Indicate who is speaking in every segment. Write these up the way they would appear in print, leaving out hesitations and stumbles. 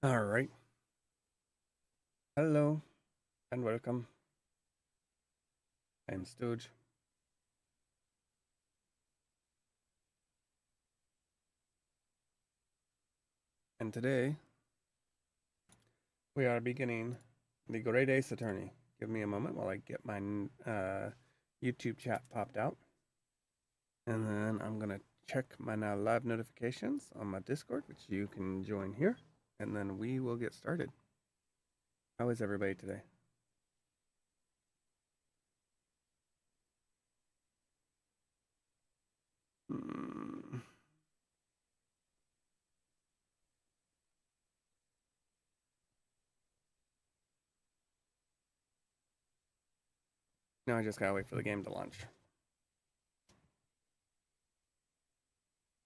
Speaker 1: All right. Hello and welcome. I'm Stooge. And today we are beginning the Great Ace Attorney. Give me a moment while I get my YouTube chat popped out. And then I'm going to check my now live notifications on my Discord, which you can join here. And then we will get started. How is everybody today? Now I just gotta wait for the game to launch.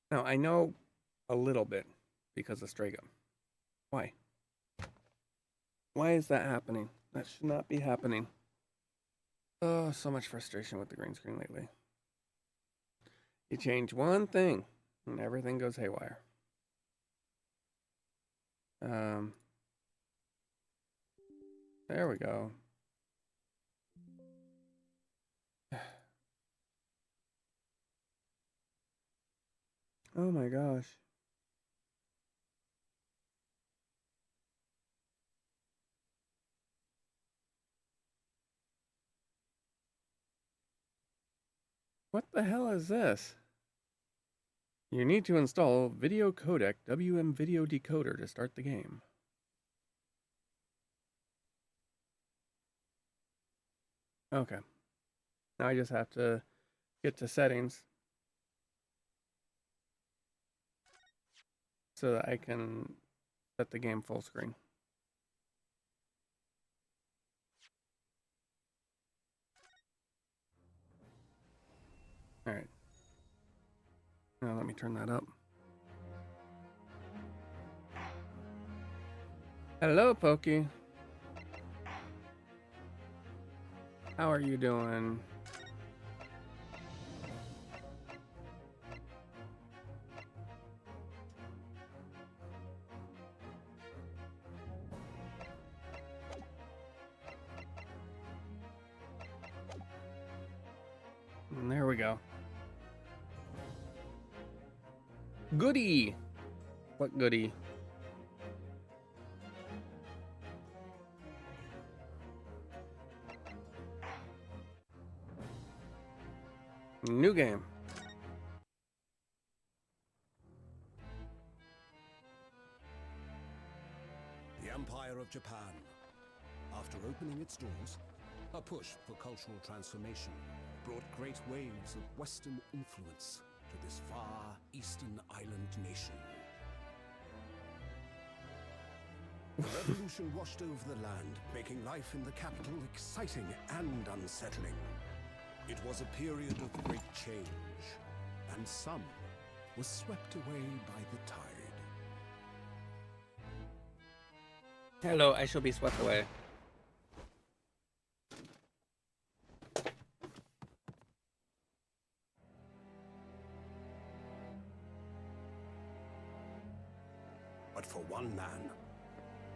Speaker 1: Now I know a little bit because of Strago. Why? Why is that happening? That should not be happening. Oh, so much frustration with the green screen lately. You change one thing and everything goes haywire. There we go. Oh my gosh. What the hell is this? You need to install Video Codec WM Video Decoder to start the game. Okay. Now I just have to get to settings so that I can set the game full screen. All right. Now let me turn that up. Hello, Pokey. How are you doing? And there we go. Goody! What goody? New game.
Speaker 2: The Empire of Japan. After opening its doors, a push for cultural transformation brought great waves of Western influence to this far eastern island nation. The revolution washed over the land, making life in the capital exciting and unsettling. It was a period of great change, and some was swept away by the tide.
Speaker 1: Hello, I shall be swept away.
Speaker 2: But for one man,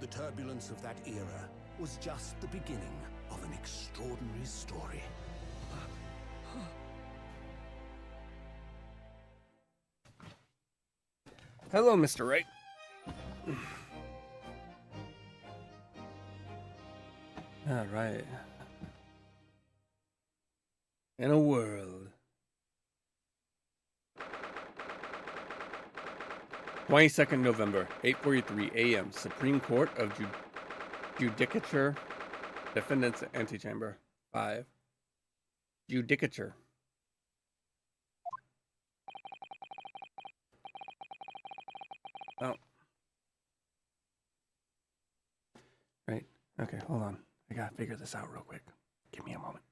Speaker 2: the turbulence of that era was just the beginning of an extraordinary story.
Speaker 1: Hello, Mr. Wright. All right. In a world. 22nd November, 8:43 a.m. Supreme Court of Judicature, Defendants Antechamber 5. Judicature. Oh. Right. Okay, hold on. I gotta figure this out real quick. Give me a moment.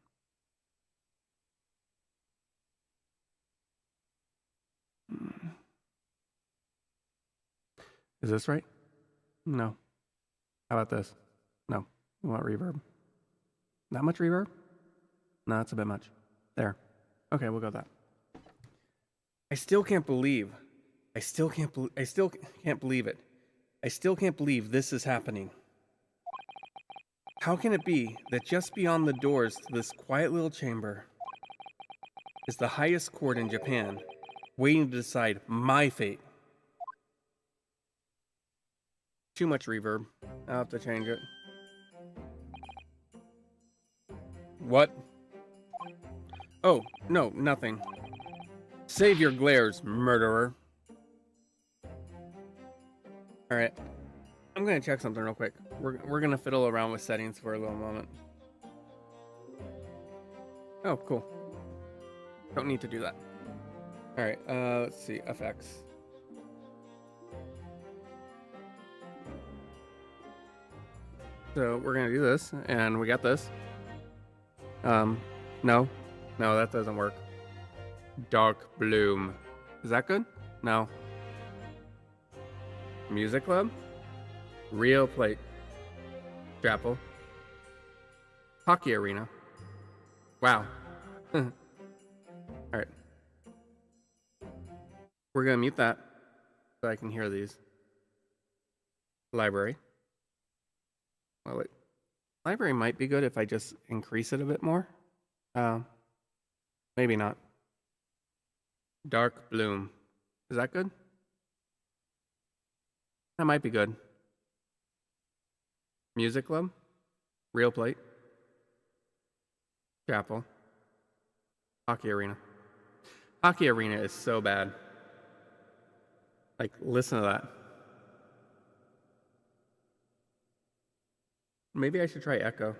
Speaker 1: Is this right? No. How about this? No. You want reverb? Not much reverb? No, that's a bit much. There. Okay, we'll go with that. I still can't believe it. I still can't believe this is happening. How can it be that just beyond the doors to this quiet little chamber is the highest court in Japan, waiting to decide my fate? Too much reverb. I'll have to change it. What? Oh, no, nothing. Save your glares, murderer. Alright. I'm gonna check something real quick. We're gonna fiddle around with settings for a little moment. Oh, cool. Don't need to do that. Alright, let's see. FX. So we're gonna do this, and we got this. No, that doesn't work. Dark Bloom. Is that good? No. Music Club? Real Plate. Chapel. Hockey Arena. Wow. Alright. We're gonna mute that so I can hear these. Library. Well, wait. Library might be good if I just increase it a bit more. Maybe not. Dark Bloom. Is that good? That might be good. Music Club. Real Plate. Chapel. Hockey Arena. Hockey Arena is so bad. Like, listen to that. Maybe I should try Echo.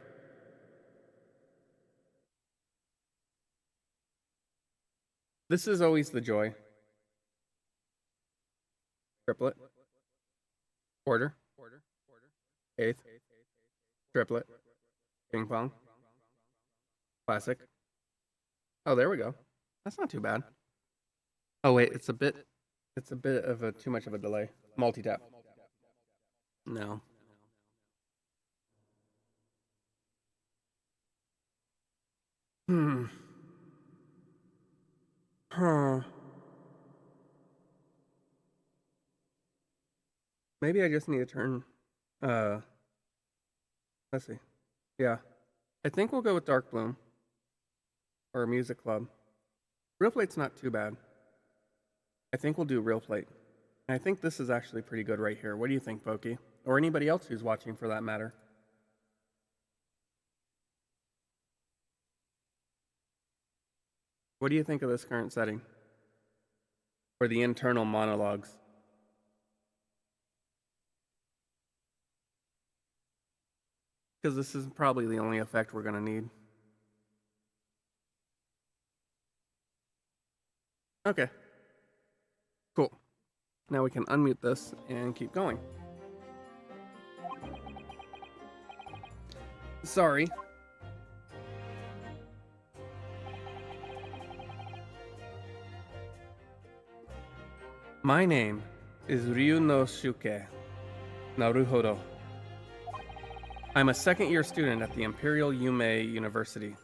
Speaker 1: This is always the joy. Triplet. Quarter. Eighth. Triplet. Ping pong. Classic. Oh, there we go. That's not too bad. Oh wait, it's a bit of a too much of a delay. Multi-tap. No. Huh. Maybe I just need to turn let's see. Yeah. I think we'll go with Dark Bloom. Or Music Club. Real Plate's not too bad. I think we'll do Real Plate. And I think this is actually pretty good right here. What do you think, Pokey? Or anybody else who's watching for that matter. What do you think of this current setting? For the internal monologues. Because this is probably the only effect we're going to need. Okay. Cool. Now we can unmute this and keep going. Sorry. My name is Ryunosuke Naruhodo. I'm a second-year student at the Imperial Yume University.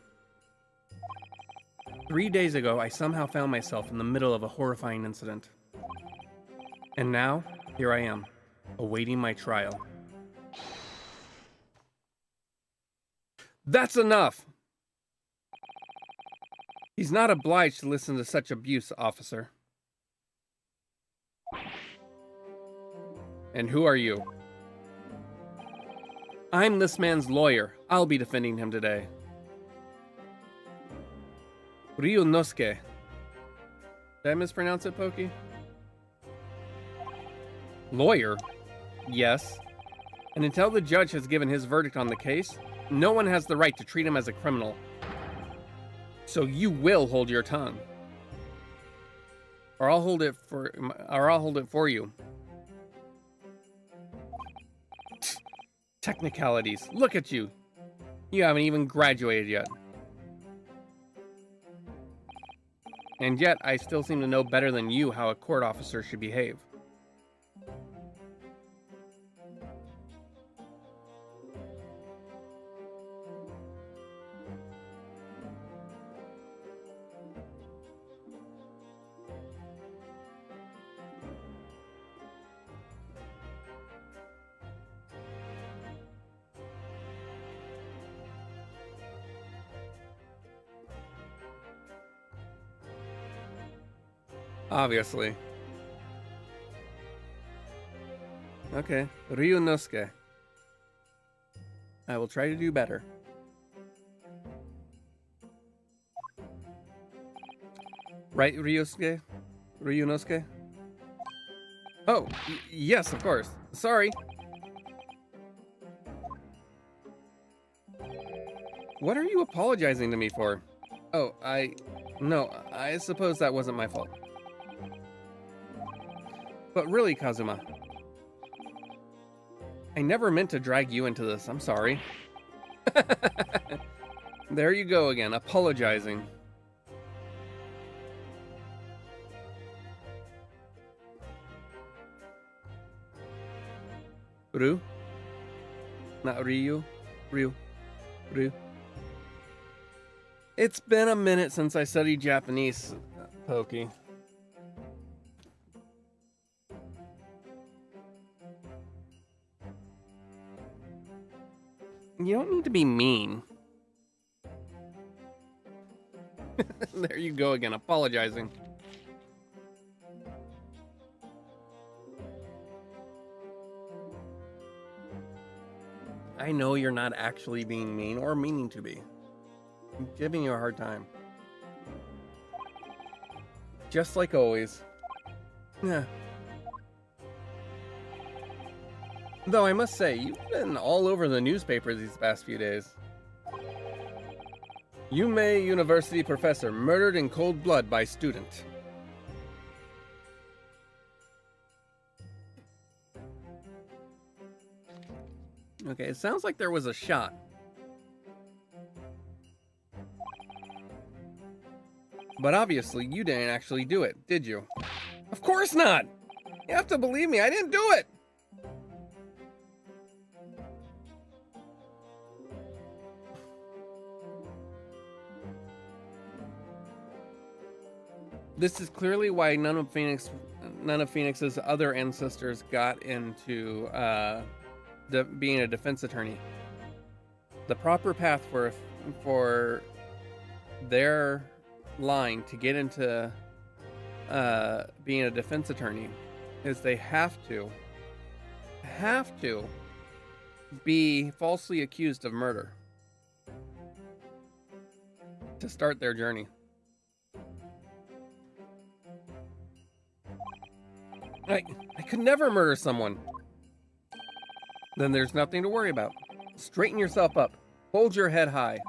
Speaker 1: 3 days ago, I somehow found myself in the middle of a horrifying incident. And now, here I am, awaiting my trial. That's enough! He's not obliged to listen to such abuse, officer. And who are you? I'm this man's lawyer. I'll be defending him today. Ryunosuke. Did I mispronounce it, Pokey? Lawyer? Yes. And until the judge has given his verdict on the case, no one has the right to treat him as a criminal. So you will hold your tongue. Or I'll hold it for you. Technicalities. Look at you. You haven't even graduated yet. And yet, I still seem to know better than you how a court officer should behave. Obviously. Okay, Ryunosuke. I will try to do better. Right, Ryusuke? Ryunosuke? Oh, yes, of course. Sorry. What are you apologizing to me for? Oh, no, I suppose that wasn't my fault. But really, Kazuma, I never meant to drag you into this. I'm sorry. There you go again, apologizing. Ryu? Not Ryu? Ryu. It's been a minute since I studied Japanese, Pokey. You don't need to be mean. There you go again, apologizing. I know you're not actually being mean or meaning to be. I'm giving you a hard time. Just like always. Yeah. Though I must say, you've been all over the newspapers these past few days. Yume University professor murdered in cold blood by student. Okay, it sounds like there was a shot. But obviously, you didn't actually do it, did you? Of course not! You have to believe me, I didn't do it! This is clearly why none of Phoenix's other ancestors got into being a defense attorney. The proper path for their line to get into being a defense attorney is they have to be falsely accused of murder to start their journey. I could never murder someone. Then there's nothing to worry about. Straighten yourself up. Hold your head high.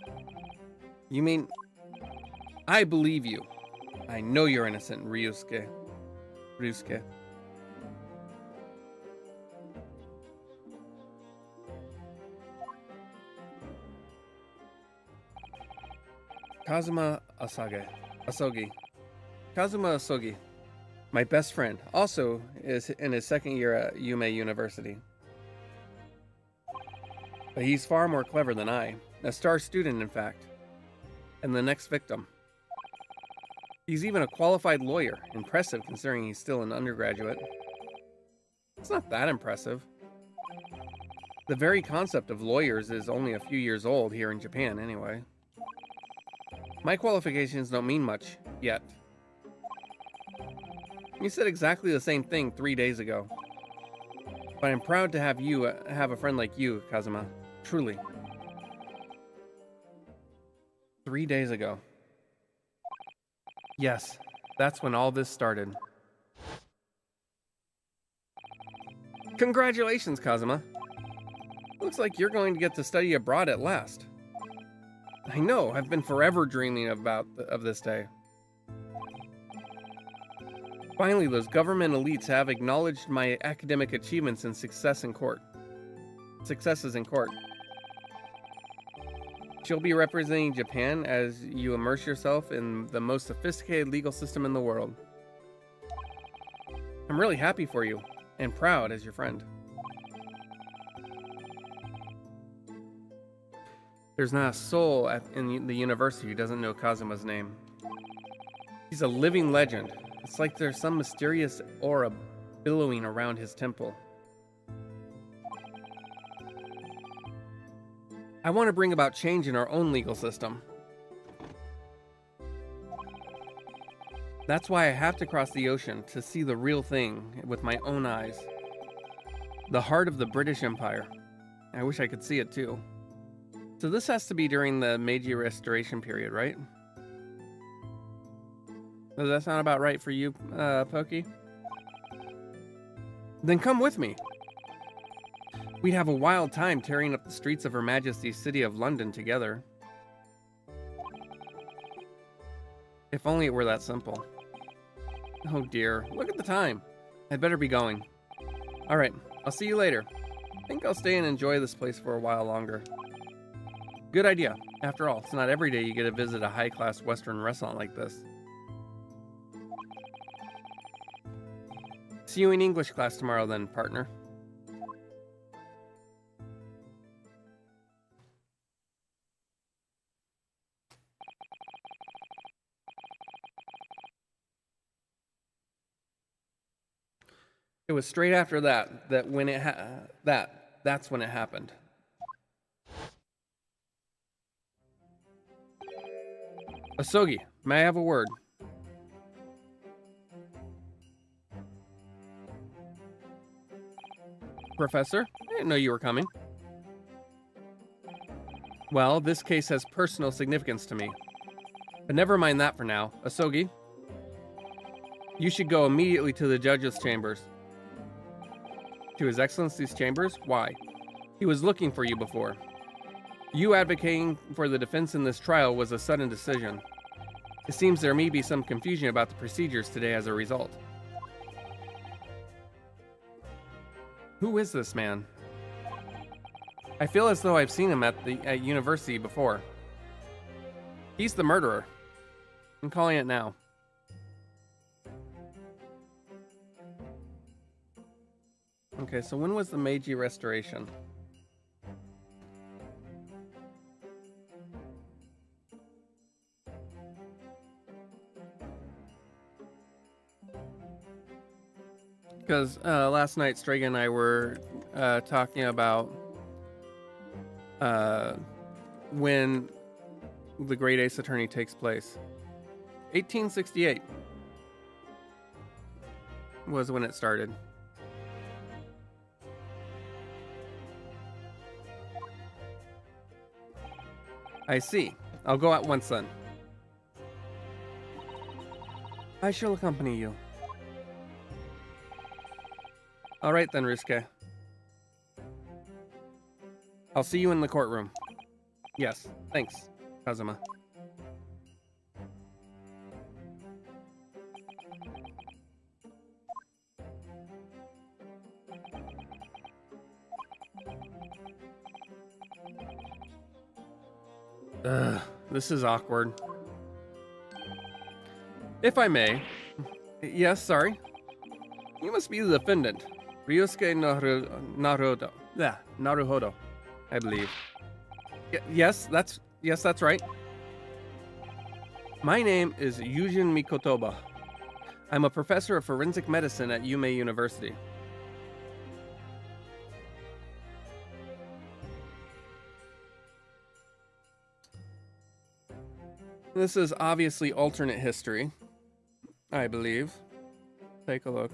Speaker 1: You mean... I believe you. I know you're innocent, Ryusuke. Kazuma Asogi. Kazuma Asogi. My best friend, also is in his second year at Yume University. But he's far more clever than I. A star student, in fact. And the next victim. He's even a qualified lawyer. Impressive considering he's still an undergraduate. It's not that impressive. The very concept of lawyers is only a few years old here in Japan, anyway. My qualifications don't mean much, yet. You said exactly the same thing 3 days ago. But I'm proud to have you have a friend like you, Kazuma. Truly. 3 days ago. Yes, that's when all this started. Congratulations, Kazuma. Looks like you're going to get to study abroad at last. I know, I've been forever dreaming of this day. Finally, those government elites have acknowledged my academic achievements and successes in court. She'll be representing Japan as you immerse yourself in the most sophisticated legal system in the world. I'm really happy for you, and proud as your friend. There's not a soul in the university who doesn't know Kazuma's name. He's a living legend. It's like there's some mysterious aura billowing around his temple. I want to bring about change in our own legal system. That's why I have to cross the ocean to see the real thing with my own eyes. The heart of the British Empire. I wish I could see it too. So this has to be during the Meiji Restoration period, right? Does that sound about right for you, Pokey? Then come with me. We'd have a wild time tearing up the streets of Her Majesty's City of London together. If only it were that simple. Oh dear, look at the time. I'd better be going. Alright, I'll see you later. I think I'll stay and enjoy this place for a while longer. Good idea. After all, it's not every day you get to visit a high-class Western restaurant like this. See you in English class tomorrow then, partner. It was straight after that's when it happened. Asogi, may I have a word? Professor, I didn't know you were coming. Well, this case has personal significance to me. But never mind that for now. Asogi, you should go immediately to the judge's chambers. To His Excellency's chambers? Why? He was looking for you before. You advocating for the defense in this trial was a sudden decision. It seems there may be some confusion about the procedures today as a result. Who is this man? I feel as though I've seen him at university before. He's the murderer. I'm calling it now. Okay, so when was the Meiji Restoration? Because last night Strega and I were talking about when the Great Ace Attorney takes place. 1868 was when it started. I see. I'll go at once then. I shall accompany you. All right then, Rusuke. I'll see you in the courtroom. Yes, thanks, Kazuma. Ugh, this is awkward. If I may. Yes, sorry. You must be the defendant. Ryusuke Naruhodo. Yeah, Naruhodo, I believe. Yes, that's right. My name is Yujin Mikotoba. I'm a professor of forensic medicine at Yume University. This is obviously alternate history, I believe. Take a look.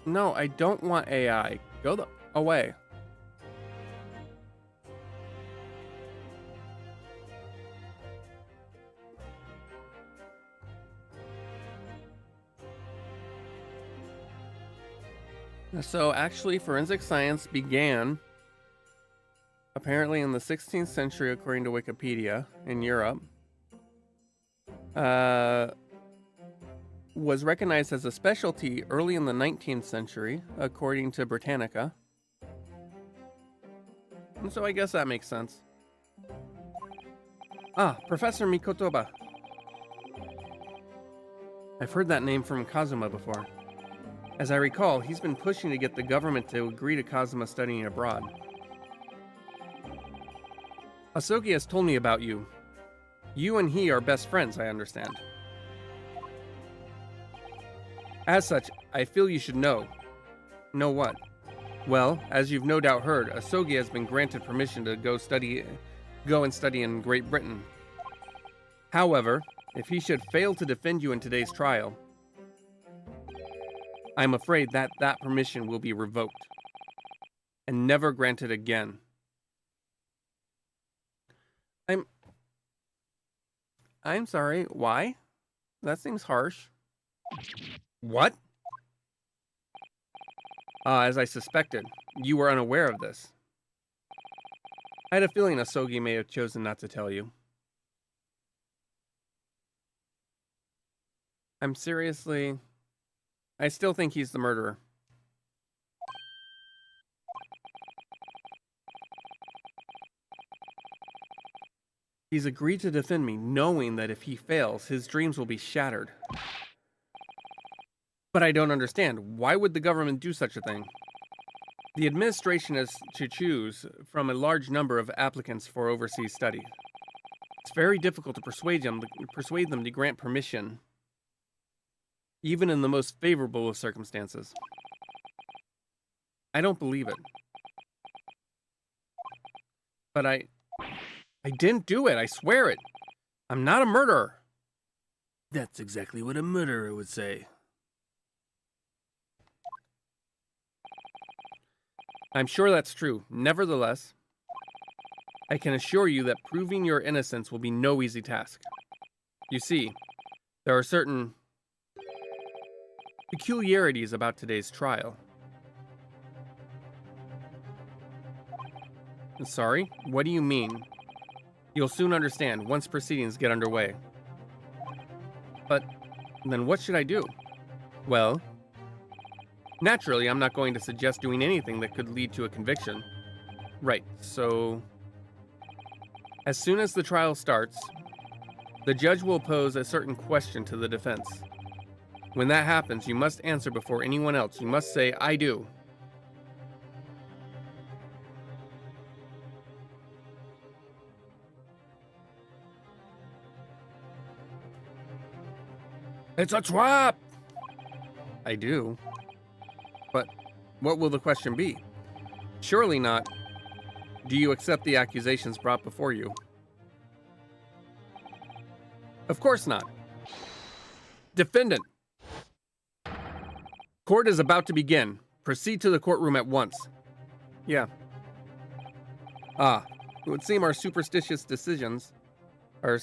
Speaker 1: No, I don't want AI. Go away. So actually, forensic science began apparently in the 16th century, according to Wikipedia, in Europe. Was recognized as a specialty early in the 19th century, according to Britannica. And so I guess that makes sense. Ah, Professor Mikotoba. I've heard that name from Kazuma before. As I recall, he's been pushing to get the government to agree to Kazuma studying abroad. Asogi has told me about you. You and he are best friends, I understand. As such, I feel you should know. Know what? Well, as you've no doubt heard, Asogi has been granted permission to go and study in Great Britain. However, if he should fail to defend you in today's trial, I'm afraid that permission will be revoked and never granted again. I'm sorry, why? That seems harsh. What? As I suspected, you were unaware of this. I had a feeling Asogi may have chosen not to tell you. I still think he's the murderer. He's agreed to defend me, knowing that if he fails, his dreams will be shattered. But I don't understand. Why would the government do such a thing? The administration is to choose from a large number of applicants for overseas study. It's very difficult to persuade them to grant permission, even in the most favorable of circumstances. I don't believe it. But I didn't do it, I swear it. I'm not a murderer. That's exactly what a murderer would say. I'm sure that's true. Nevertheless, I can assure you that proving your innocence will be no easy task. You see, there are certain peculiarities about today's trial. Sorry? What do you mean? You'll soon understand once proceedings get underway. But then what should I do? Well, naturally, I'm not going to suggest doing anything that could lead to a conviction. Right, so as soon as the trial starts, the judge will pose a certain question to the defense. When that happens, you must answer before anyone else. You must say, I do. It's a trap! I do. But what will the question be? Surely not, do you accept the accusations brought before you? Of course not. Defendant! Court is about to begin. Proceed to the courtroom at once. Yeah. It would seem our superstitious decisions are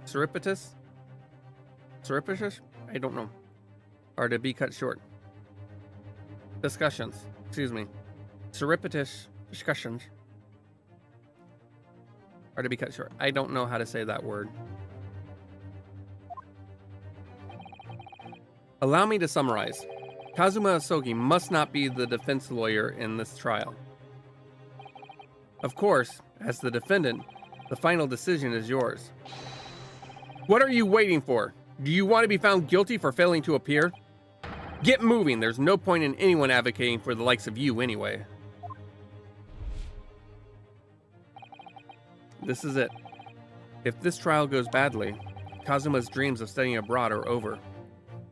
Speaker 1: surreptitious? Surreptitious? I don't know. Are to be cut short. Discussions. Excuse me. Surreptitious discussions are to be cut short. I don't know how to say that word. Allow me to summarize. Kazuma Asogi must not be the defense lawyer in this trial. Of course, as the defendant, the final decision is yours. What are you waiting for? Do you want to be found guilty for failing to appear? Get moving. There's no point in anyone advocating for the likes of you anyway. This is it. If this trial goes badly, Kazuma's dreams of studying abroad are over.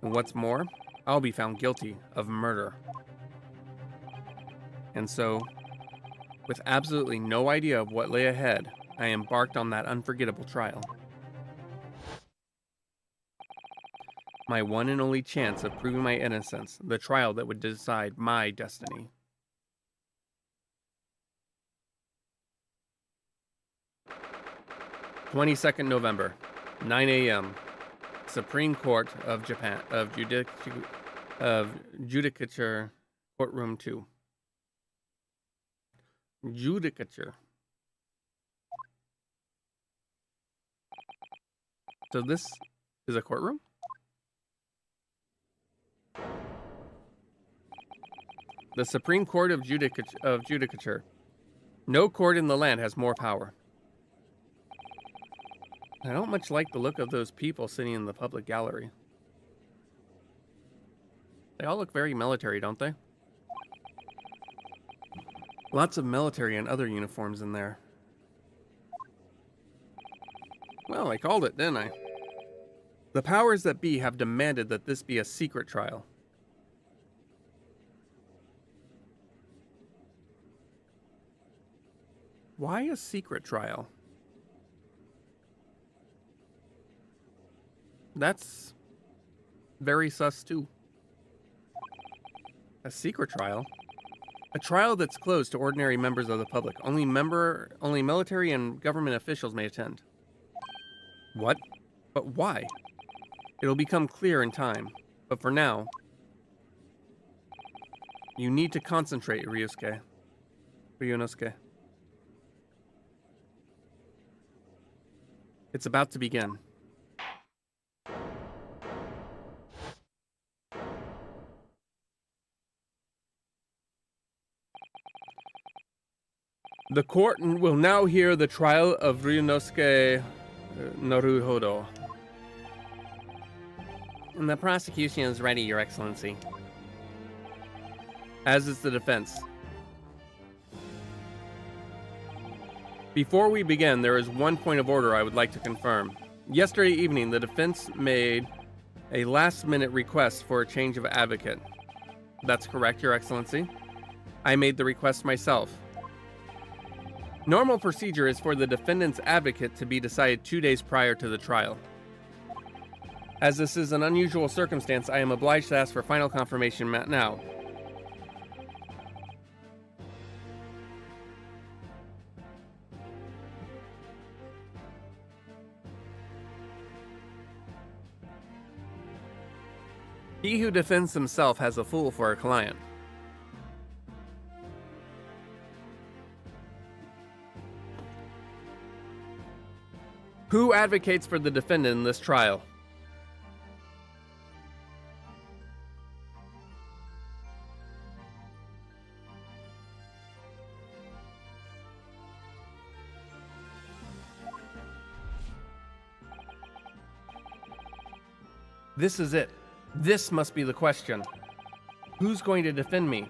Speaker 1: And what's more, I'll be found guilty of murder. And so, with absolutely no idea of what lay ahead, I embarked on that unforgettable trial. My one and only chance of proving my innocence, the trial that would decide my destiny. (22nd November, 9 a.m. Supreme Court of Japan of Judicature, Courtroom 2. Judicature. So this is a courtroom? The Supreme Court of Judicature. No court in the land has more power. I don't much like the look of those people sitting in the public gallery. They all look very military, don't they? Lots of military and other uniforms in there. Well, I called it, didn't I? The powers that be have demanded that this be a secret trial. Why a secret trial? That's very sus too. A secret trial? A trial that's closed to ordinary members of the public. Only military and government officials may attend. What? But why? It'll become clear in time. But for now, you need to concentrate, Ryunosuke. It's about to begin. The court will now hear the trial of Ryunosuke Naruhodo. And the prosecution is ready, Your Excellency. As is the defense. Before we begin, there is one point of order I would like to confirm. Yesterday evening, the defense made a last-minute request for a change of advocate. That's correct, Your Excellency. I made the request myself. Normal procedure is for the defendant's advocate to be decided 2 days prior to the trial. As this is an unusual circumstance, I am obliged to ask for final confirmation now. He who defends himself has a fool for a client. Who advocates for the defendant in this trial? This is it. This must be the question. Who's going to defend me?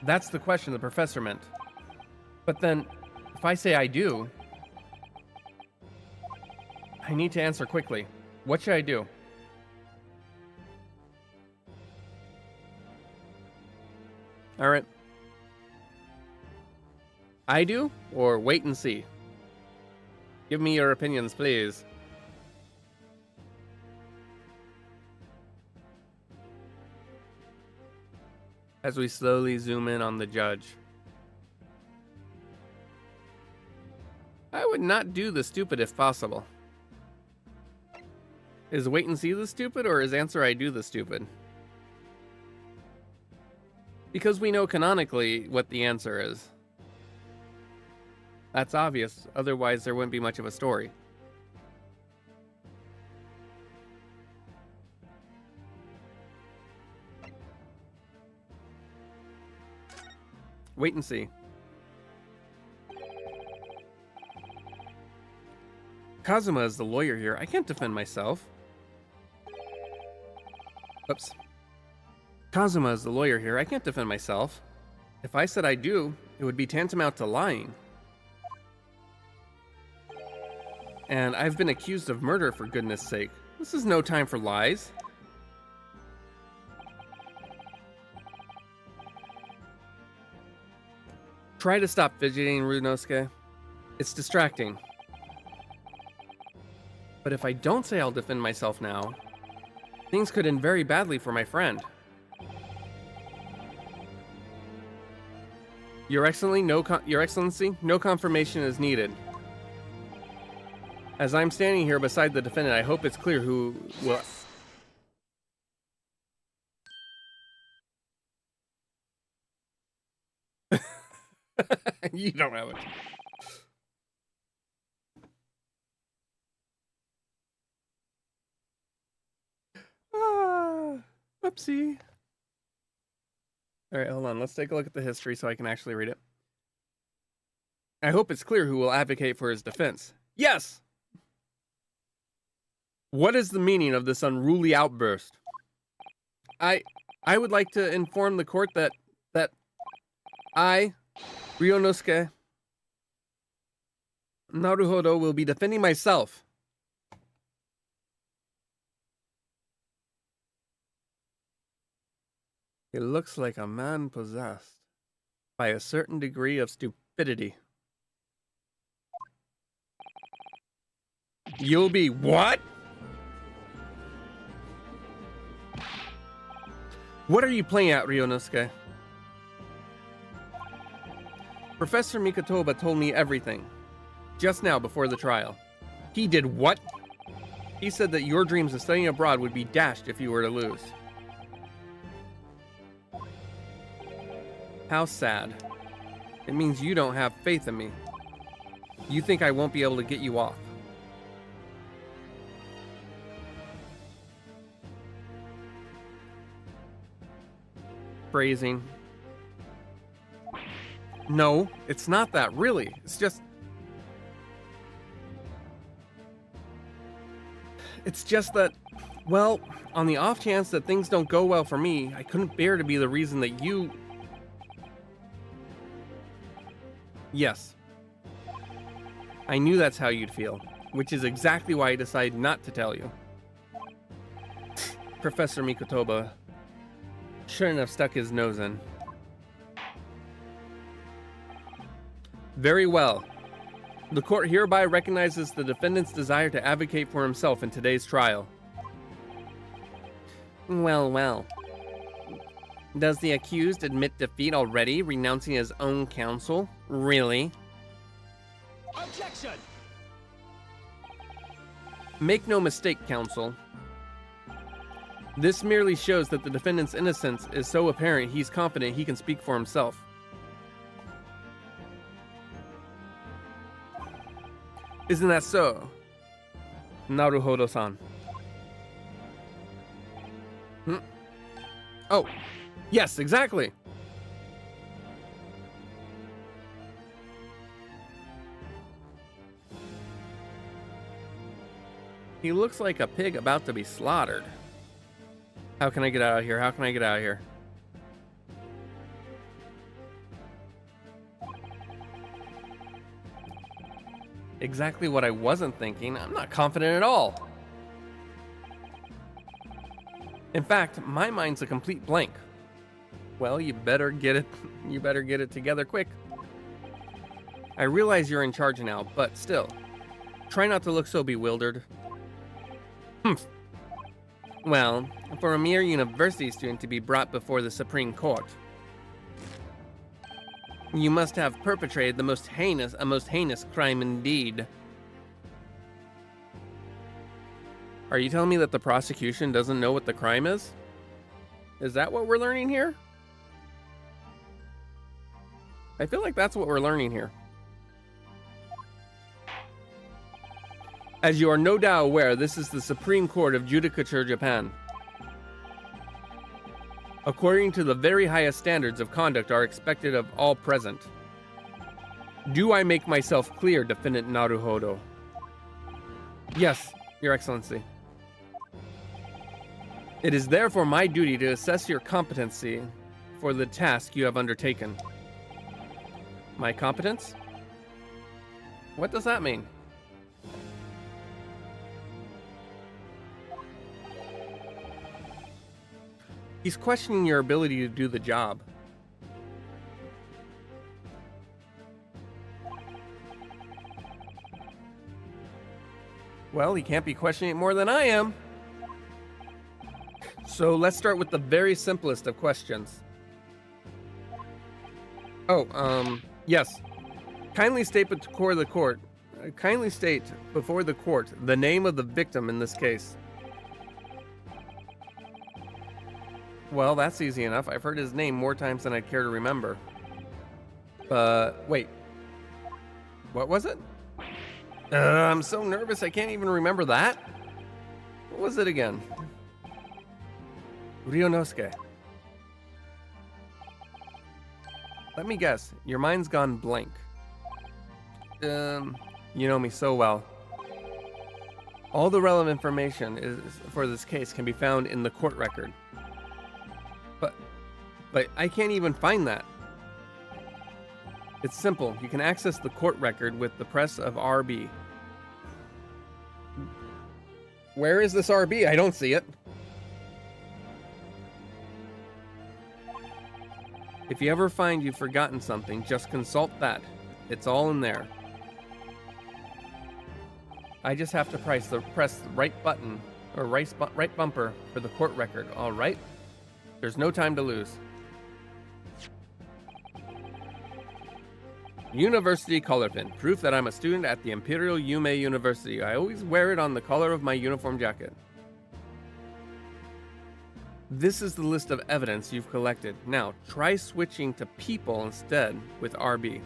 Speaker 1: That's the question the professor meant. But then, if I say I do, I need to answer quickly. What should I do? All right. I do, or wait and see? Give me your opinions, please. As we slowly zoom in on the judge. I would not do the stupid if possible. Is wait and see the stupid, or is answer I do the stupid? Because we know canonically what the answer is. That's obvious, otherwise there wouldn't be much of a story. Wait and see. Kazuma is the lawyer here. I can't defend myself. Oops. Kazuma is the lawyer here. I can't defend myself. If I said I do, it would be tantamount to lying. And I've been accused of murder, for goodness sake. This is no time for lies. Try to stop fidgeting, Ryunosuke. It's distracting. But if I don't say I'll defend myself now, things could end very badly for my friend. Your Excellency, no confirmation is needed. As I'm standing here beside the defendant, I hope it's clear who will... You don't have it. Whoopsie. All right, hold on. Let's take a look at the history so I can actually read it. I hope it's clear who will advocate for his defense. Yes! What is the meaning of this unruly outburst? I would like to inform the court that I Ryunosuke, Naruhodo will be defending myself. It looks like a man possessed by a certain degree of stupidity. You'll be what? What are you playing at, Ryunosuke? Professor Mikotoba told me everything. Just now, before the trial. He did what? He said that your dreams of studying abroad would be dashed if you were to lose. How sad. It means you don't have faith in me. You think I won't be able to get you off. Phrasing. No, it's not that, really. It's just... It's just that, well, on the off chance that things don't go well for me, I couldn't bear to be the reason that you... Yes. I knew that's how you'd feel, which is exactly why I decided not to tell you. Professor Mikotoba shouldn't have stuck his nose in. Very well. The court hereby recognizes the defendant's desire to advocate for himself in today's trial. Well, well. Does the accused admit defeat already, renouncing his own counsel? Really?
Speaker 2: Objection!
Speaker 1: Make no mistake, counsel. This merely shows that the defendant's innocence is so apparent he's confident he can speak for himself. Isn't that so, Naruhodo-san? Oh, yes, exactly. He looks like a pig about to be slaughtered. How can I get out of here? How can I get out of here? Exactly what I wasn't thinking. I'm not confident at all. In fact, my mind's a complete blank. Well, you better get it together quick. I realize you're in charge now, but still, try not to look so bewildered. Humph. Well, for a mere university student to be brought before the Supreme Court, you must have perpetrated a most heinous crime indeed. Are you telling me that the prosecution doesn't know what the crime is? Is that what we're learning here? I feel like that's what we're learning here. As you are no doubt aware, this is the Supreme Court of Judicature, Japan. According to the very highest standards of conduct are expected of all present. Do I make myself clear, Defendant Naruhodo? Yes, Your Excellency. It is therefore my duty to assess your competency for the task you have undertaken. My competence? What does that mean? He's questioning your ability to do the job. Well, he can't be questioning it more than I am. So let's start with the very simplest of questions. Oh, yes. Kindly state before the court the name of the victim in this case. Well, that's easy enough. I've heard his name more times than I'd care to remember. Wait. What was it? I'm so nervous I can't even remember that. What was it again? Ryunosuke. Let me guess. Your mind's gone blank. You know me so well. All the relevant information for this case can be found in the court record. But I can't even find that. It's simple. You can access the court record with the press of RB. Where is this RB? I don't see it. If you ever find you've forgotten something, just consult that. It's all in there. I just have to press the right button, or right bumper for the court record, all right? There's no time to lose. University collar pin. Proof that I'm a student at the Imperial Yume University. I always wear it on the collar of my uniform jacket. This is the list of evidence you've collected. Now, try switching to people instead with RB.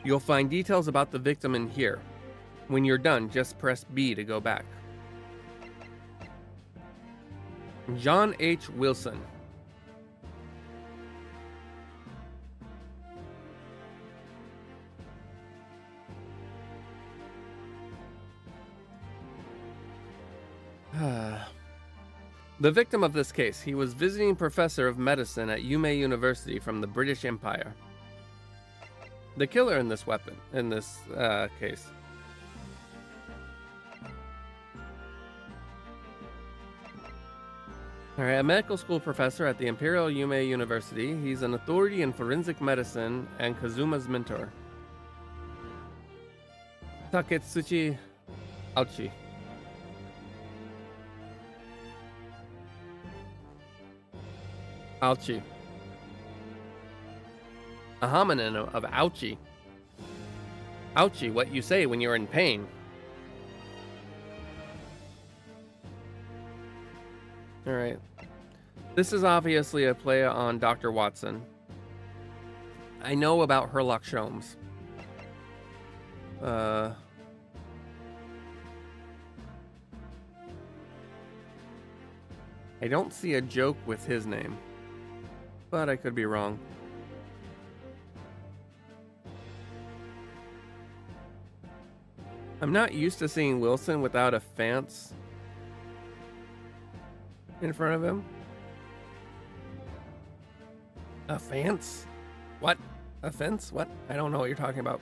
Speaker 1: You'll find details about the victim in here. When you're done, just press B to go back. John H. Wilson. The victim of this case, he was visiting professor of medicine at Yume University from the British Empire. The killer in this case. Alright, a medical school professor at the Imperial Yume University. He's an authority in forensic medicine and Kazuma's mentor. Taketsuchi Auchi. Ouchie. A hominin of ouchie. Ouchie, what you say when you're in pain. Alright. This is obviously a play on Dr. Watson. I know about Sherlock Holmes. I don't see a joke with his name, but I could be wrong. I'm not used to seeing Wilson without a fence in front of him. A fence? What? A fence? What? I don't know what you're talking about.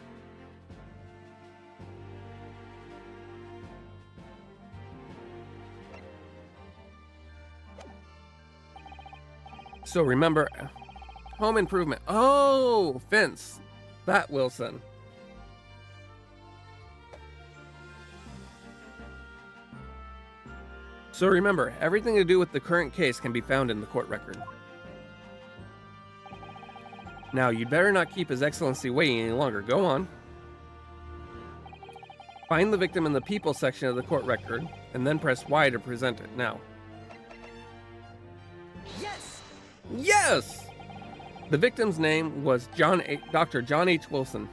Speaker 1: So remember, home improvement. Oh, fence. That Wilson. So remember, everything to do with the current case can be found in the court record. Now, you'd better not keep His Excellency waiting any longer. Go on. Find the victim in the people section of the court record, and then press Y to present it. Now. Yes! The victim's name was Dr. John H. Wilson.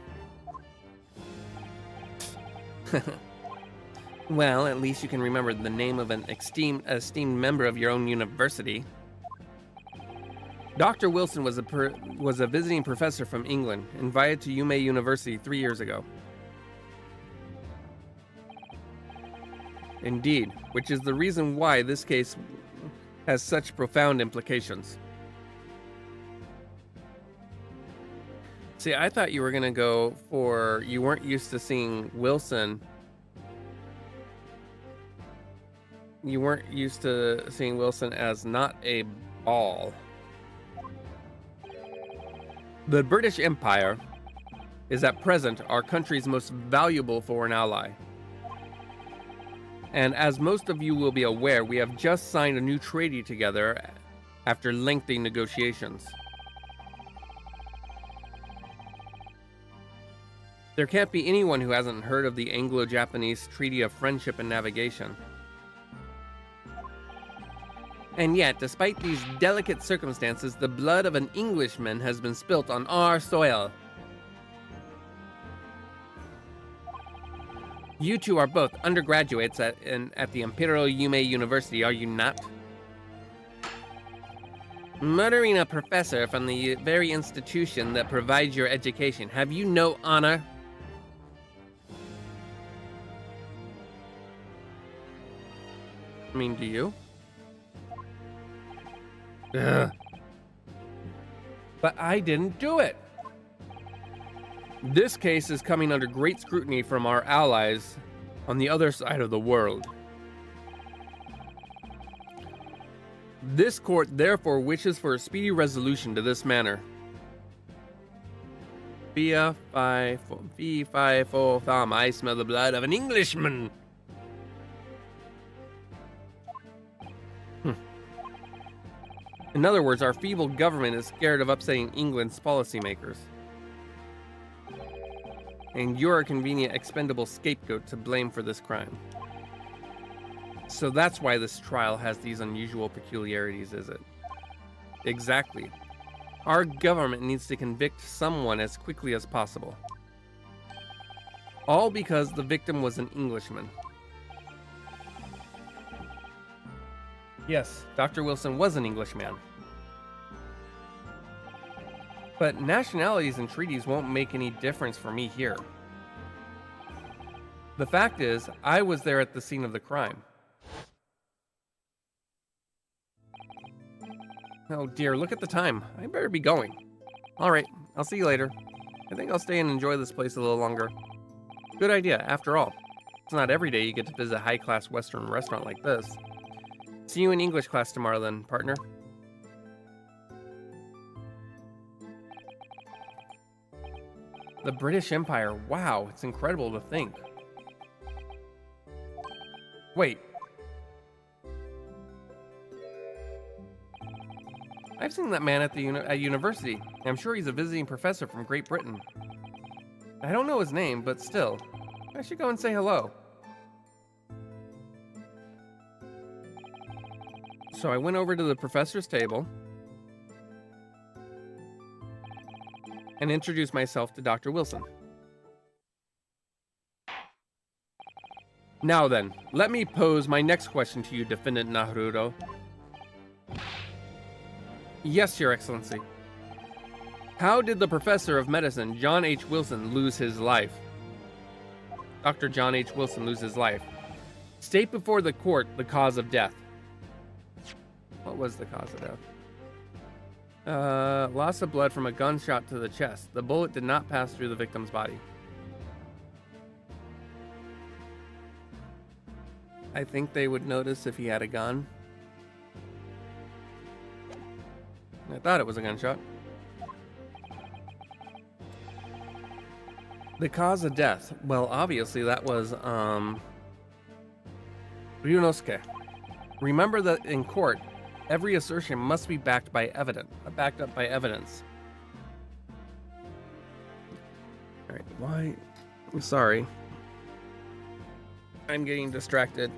Speaker 1: Well, at least you can remember the name of an esteemed member of your own university. Dr. Wilson was a visiting professor from England, invited to Yume University 3 years ago. Indeed, which is the reason why this case has such profound implications. See, I thought you were going to go for... You weren't used to seeing Wilson. You weren't used to seeing Wilson as not a ball. The British Empire is at present our country's most valuable foreign ally. And as most of you will be aware, we have just signed a new treaty together after lengthy negotiations. There can't be anyone who hasn't heard of the Anglo-Japanese Treaty of Friendship and Navigation. And yet, despite these delicate circumstances, the blood of an Englishman has been spilt on our soil. You two are both undergraduates at the Imperial Yume University, are you not? Murdering a professor from the very institution that provides your education. Have you no honor? I mean, do you? Ugh. But I didn't do it. This case is coming under great scrutiny from our allies on the other side of the world. This court therefore wishes for a speedy resolution to this matter. Fee fi fo fum, I smell the blood of an Englishman. In other words, our feeble government is scared of upsetting England's policymakers. And you're a convenient, expendable scapegoat to blame for this crime. So that's why this trial has these unusual peculiarities, is it? Exactly. Our government needs to convict someone as quickly as possible. All because the victim was an Englishman. Yes, Dr. Wilson was an Englishman. But nationalities and treaties won't make any difference for me here. The fact is, I was there at the scene of the crime. Oh dear, look at the time. I better be going. Alright, I'll see you later. I think I'll stay and enjoy this place a little longer. Good idea, after all. It's not every day you get to visit a high-class Western restaurant like this. See you in English class tomorrow then, partner. The British Empire, wow, it's incredible to think. Wait. I've seen that man at university. I'm sure he's a visiting professor from Great Britain. I don't know his name, but still, I should go and say hello. So I went over to the professor's table and introduced myself to Dr. Wilson. Now then, let me pose my next question to you, Defendant Naruto. Yes, Your Excellency. How did the professor of medicine, John H. Wilson, lose his life? Dr. John H. Wilson lose his life. State before the court the cause of death. What was the cause of death? Loss of blood from a gunshot to the chest. The bullet did not pass through the victim's body. I think they would notice if he had a gun. I thought it was a gunshot. The cause of death. Well, obviously that was, Ryunosuke. Remember that in court, every assertion must be backed up by evidence. Alright, why? I'm sorry. I'm getting distracted.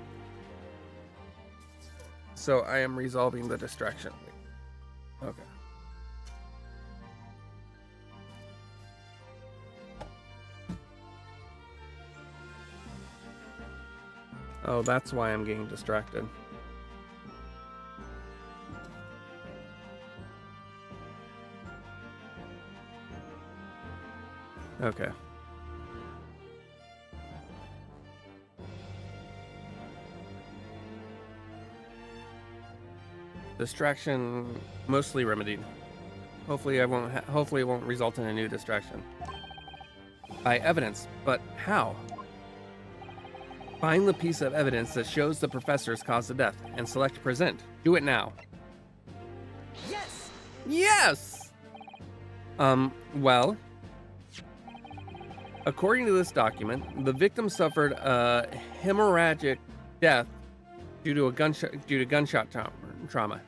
Speaker 1: So I am resolving the distraction. Okay. Oh, that's why I'm getting distracted. Okay. Distraction mostly remedied. Hopefully it won't result in a new distraction. By evidence, but how? Find the piece of evidence that shows the professor's cause of death and select present. Do it now.
Speaker 3: Yes!
Speaker 1: Yes! Well, according to this document, the victim suffered a hemorrhagic death due to gunshot trauma.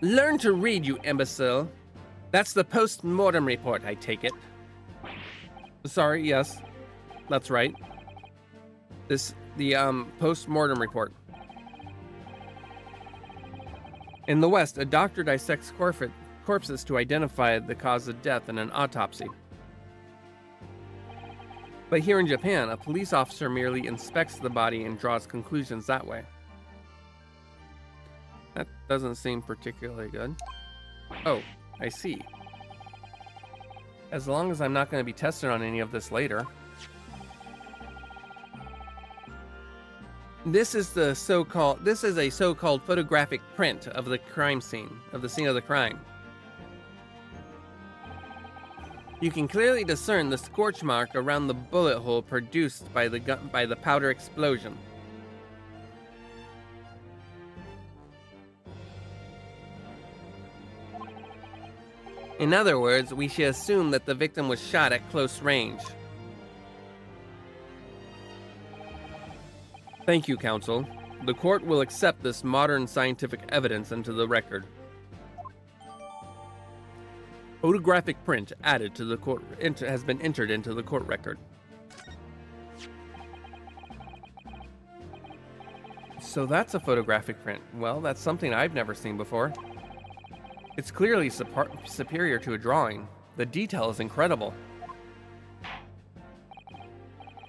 Speaker 1: Learn to read, you imbecile. That's the post-mortem report, I take it. Sorry, yes. That's right. The post-mortem report. In the West, a doctor dissects corpses to identify the cause of death in an autopsy. But here in Japan, a police officer merely inspects the body and draws conclusions that way. That doesn't seem particularly good. Oh, I see. As long as I'm not going to be tested on any of this later. This is a so-called photographic print of the crime scene, of the scene of the crime. You can clearly discern the scorch mark around the bullet hole produced by the powder explosion. In other words, we should assume that the victim was shot at close range. Thank you, counsel. The court will accept this modern scientific evidence into the record. Photographic print added to the court has been entered into the court record. So that's a photographic print. Well, that's something I've never seen before. It's clearly superior to a drawing. The detail is incredible.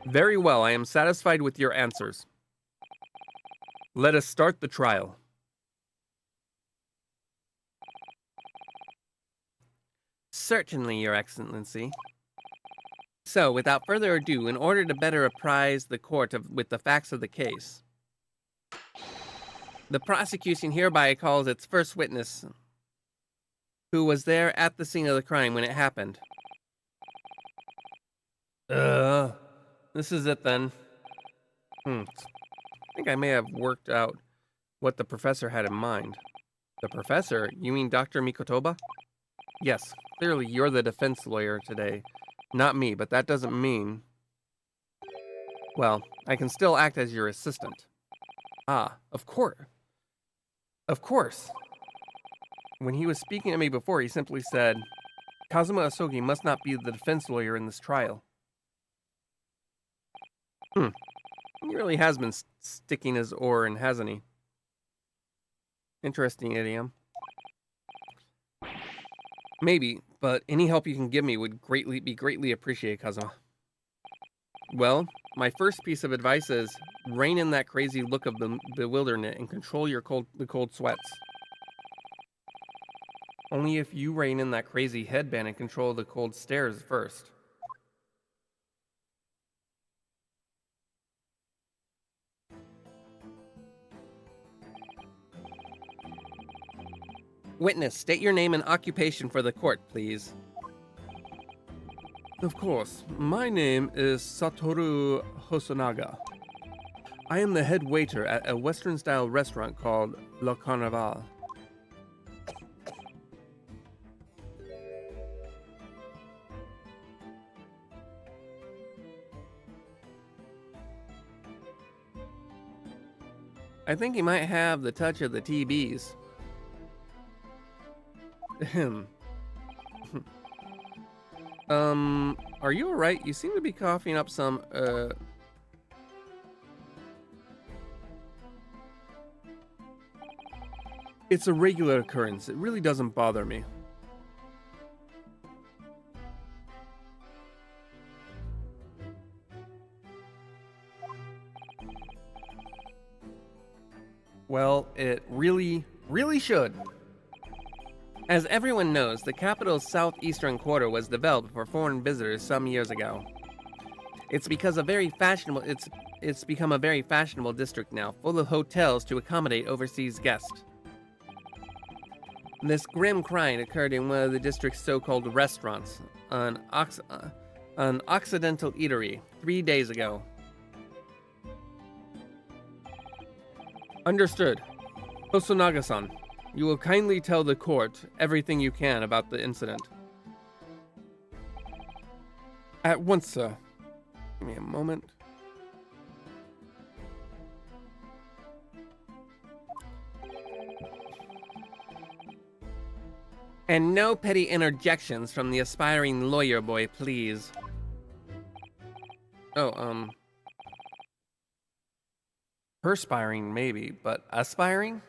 Speaker 1: Very well, I am satisfied with your answers. Let us start the trial. Certainly, Your Excellency. So, without further ado, in order to better apprise the court with the facts of the case, the prosecution hereby calls its first witness, who was there at the scene of the crime when it happened. This is it then. I think I may have worked out what the professor had in mind. The professor? You mean Dr. Mikotoba? Yes, clearly you're the defense lawyer today. Not me, but that doesn't mean... Well, I can still act as your assistant. Ah, of course. Of course. When he was speaking to me before, he simply said, Kazuma Asogi must not be the defense lawyer in this trial. He really has been sticking his oar in, hasn't he? Interesting idiom. Maybe, but any help you can give me would be greatly appreciated, Kazuma. Well, my first piece of advice is rein in that crazy look of bewilderment and control the cold sweats. Only if you rein in that crazy headband and control the cold stares first. Witness, state your name and occupation for the court, please. Of course. My name is Satoru Hosonaga. I am the head waiter at a Western-style restaurant called Le Carnaval. I think he might have the touch of the TBs. Are you alright? You seem to be coughing up some, It's a regular occurrence. It really doesn't bother me. Well, it really should. As everyone knows, the capital's southeastern quarter was developed for foreign visitors some years ago. It's become a very fashionable district now, full of hotels to accommodate overseas guests. This grim crime occurred in one of the district's so-called restaurants, an Occidental eatery, 3 days ago. Understood. Hosonaga-san, you will kindly tell the court everything you can about the incident. At once, sir. Give me a moment. And no petty interjections from the aspiring lawyer boy, please. Oh, perspiring maybe, but aspiring?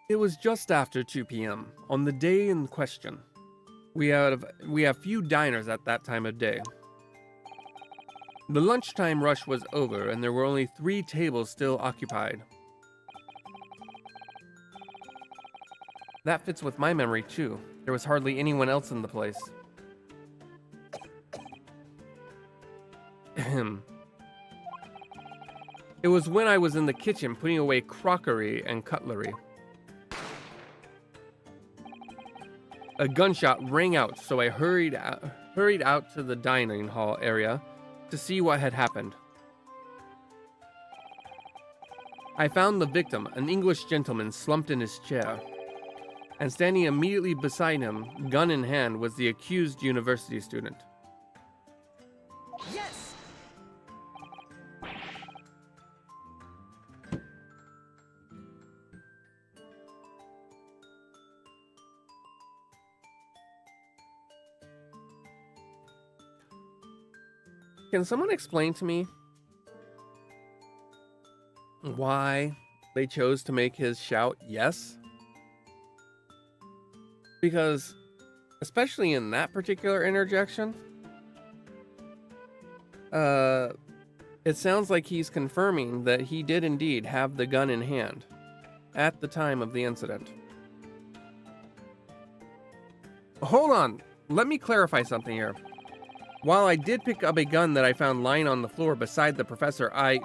Speaker 1: It was just after 2 p.m. on the day in question. We have few diners at that time of day. The lunchtime rush was over, and there were only 3 tables still occupied. That fits with my memory, too. There was hardly anyone else in the place. was when I was in the kitchen putting away crockery and cutlery. A gunshot rang out, so I hurried out to the dining hall area to see what had happened. I found the victim, an English gentleman, slumped in his chair. And standing immediately beside him, gun in hand, was the accused university student.
Speaker 3: Yes!
Speaker 1: Can someone explain to me why they chose to make his shout yes? Because, especially in that particular interjection, it sounds like he's confirming that he did indeed have the gun in hand at the time of the incident. Hold on, let me clarify something here. While I did pick up a gun that I found lying on the floor beside the professor, I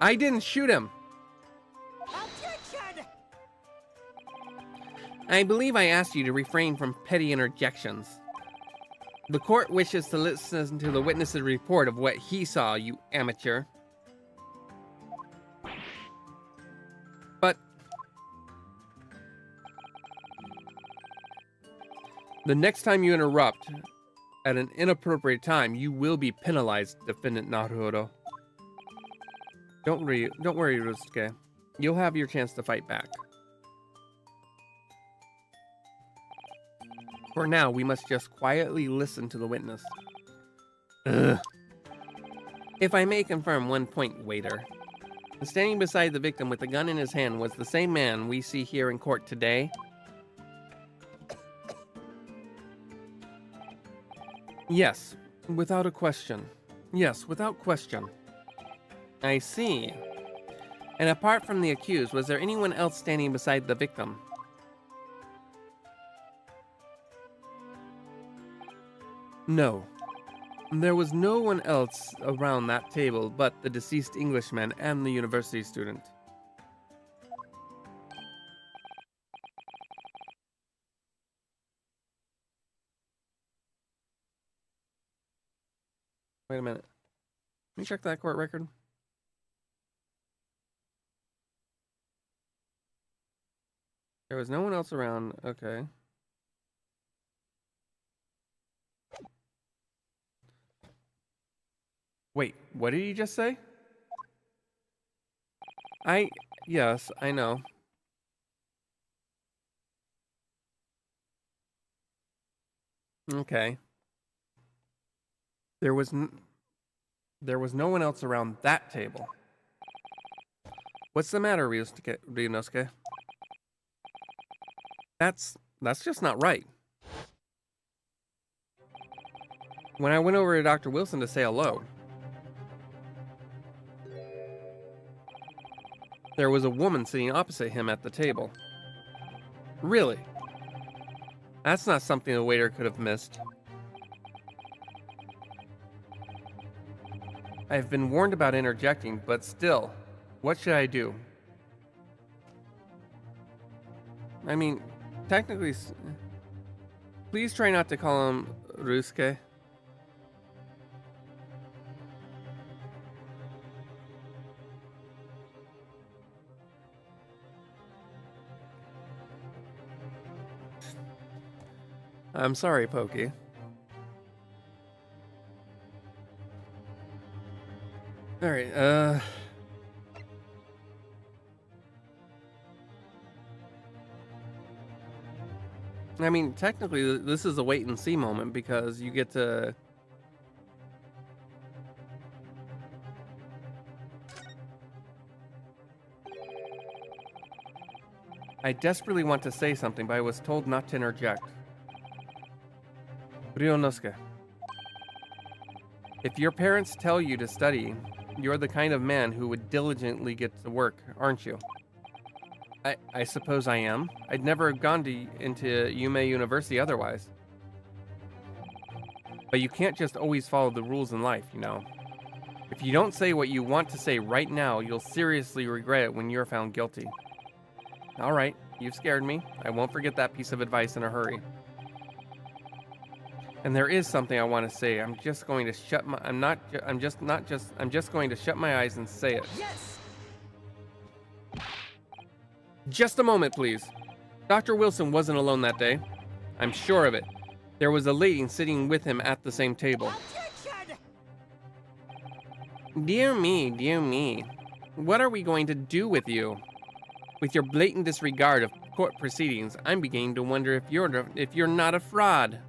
Speaker 1: didn't shoot him.
Speaker 3: Objection!
Speaker 1: I believe I asked you to refrain from petty interjections. The court wishes to listen to the witness's report of what he saw, you amateur. But the next time you interrupt at an inappropriate time, you will be penalized, Defendant Naruhodo. Don't worry, Rusuke. You'll have your chance to fight back. For now, we must just quietly listen to the witness. Ugh. If I may confirm one point, waiter. Standing beside the victim with the gun in his hand was the same man we see here in court today. Yes, without a question. Yes, without question. I see. And apart from the accused, was there anyone else standing beside the victim? No. There was no one else around that table but the deceased Englishman and the university student. Wait a minute. Let me check that court record. There was no one else around. Okay. Wait, what did he just say? Yes, I know. Okay. There was no one else around that table. What's the matter, Ryunosuke? That's just not right. When I went over to Dr. Wilson to say hello, there was a woman sitting opposite him at the table. Really? That's not something the waiter could have missed. I've been warned about interjecting, but still, what should I do? I mean, technically, please try not to call him Rusuke. I'm sorry, Pokey. Alright, I mean, technically, this is a wait and see moment because you get to... I desperately want to say something, but I was told not to interject. Ryunosuke, if your parents tell you to study, you're the kind of man who would diligently get to work, aren't you? I suppose I am. I'd never have gone into Yume University otherwise. But you can't just always follow the rules in life, you know. If you don't say what you want to say right now, you'll seriously regret it when you're found guilty. All right, you've scared me. I won't forget that piece of advice in a hurry. And there is something I want to say. I'm just going to shut my I'm just going to shut my eyes and say it.
Speaker 3: Yes!
Speaker 1: Just a moment, please. Dr. Wilson wasn't alone that day. I'm sure of it. There was a lady sitting with him at the same table.
Speaker 3: Objection!
Speaker 1: Dear me, dear me. What are we going to do with you? With your blatant disregard of court proceedings, I'm beginning to wonder if you're not a fraud.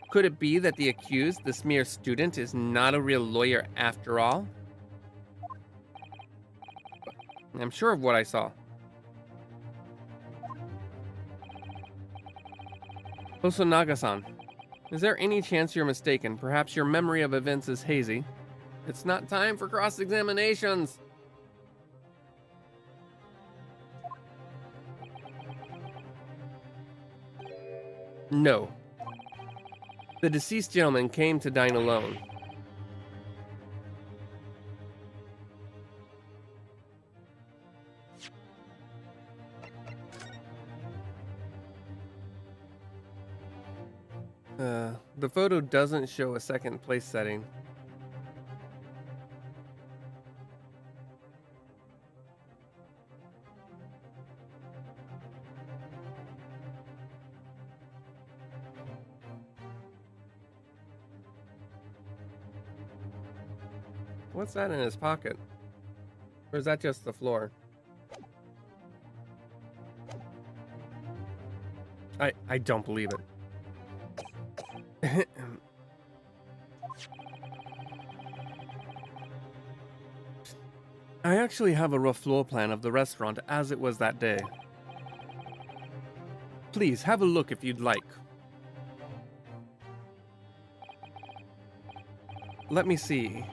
Speaker 1: Could it be that the accused, this mere student, is not a real lawyer after all? I'm sure of what I saw. Hosonaga-san, is there any chance you're mistaken? Perhaps your memory of events is hazy. It's not time for cross-examinations. No. The deceased gentleman came to dine alone. The photo doesn't show a second place setting. What's that in his pocket? Or is that just the floor? I don't believe it. I actually have a rough floor plan of the restaurant as it was that day. Please have a look if you'd like. Let me see.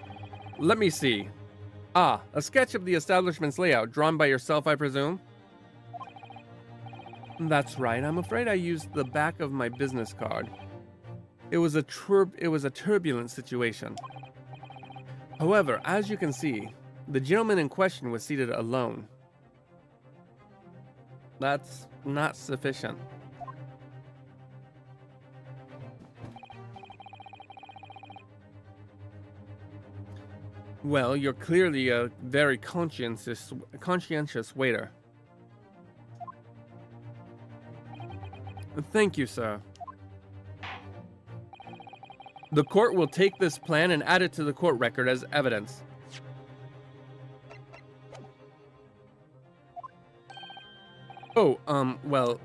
Speaker 1: Ah, a sketch of the establishment's layout, drawn by yourself, I presume? That's right. I'm afraid I used the back of my business card. It was a turbulent situation. However, as you can see, the gentleman in question was seated alone. That's not sufficient. Well, you're clearly a very conscientious waiter. Thank you, sir. The court will take this plan and add it to the court record as evidence. Oh, well,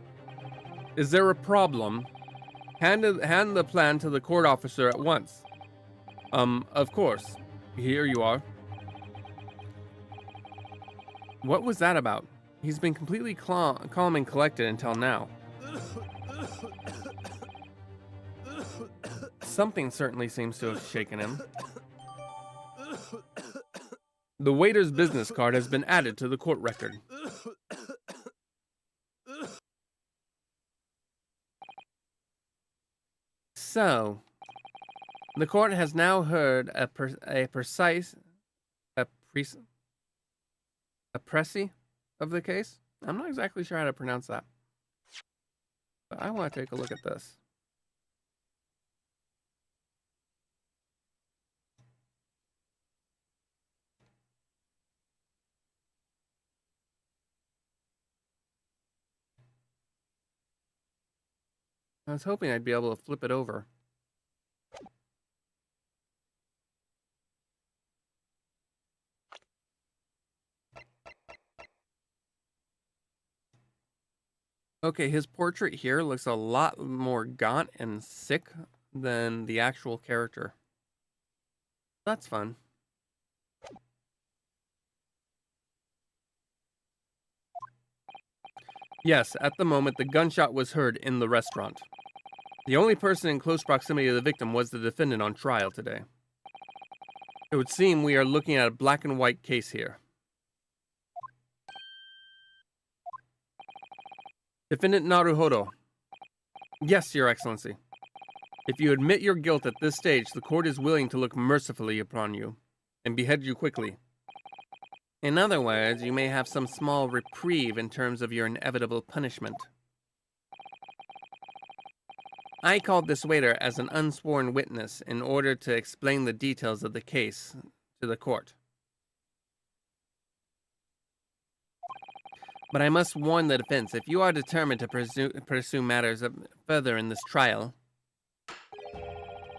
Speaker 1: is there a problem? Hand the plan to the court officer at once. Of course. Here you are. What was that about? He's been completely calm and collected until now. Something certainly seems to have shaken him. The waiter's business card has been added to the court record. So, the court has now heard a précis of the case. I'm not exactly sure how to pronounce that, but I want to take a look at this. I was hoping I'd be able to flip it over. Okay, his portrait here looks a lot more gaunt and sick than the actual character. That's fun. Yes, at the moment, the gunshot was heard in the restaurant. The only person in close proximity to the victim was the defendant on trial today. It would seem we are looking at a black and white case here. Defendant Naruhodo. Yes, Your Excellency. If you admit your guilt at this stage, the court is willing to look mercifully upon you and behead you quickly. In other words, you may have some small reprieve in terms of your inevitable punishment. I called this waiter as an unsworn witness in order to explain the details of the case to the court. But I must warn the defense, if you are determined to pursue matters further in this trial,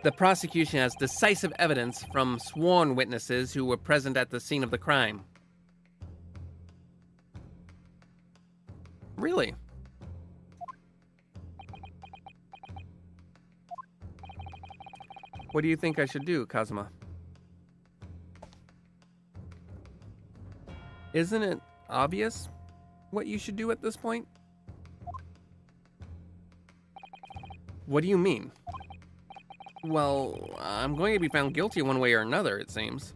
Speaker 1: the prosecution has decisive evidence from sworn witnesses who were present at the scene of the crime. Really? What do you think I should do, Kazuma? Isn't it obvious what you should do at this point? What do you mean? Well, I'm going to be found guilty one way or another, it seems.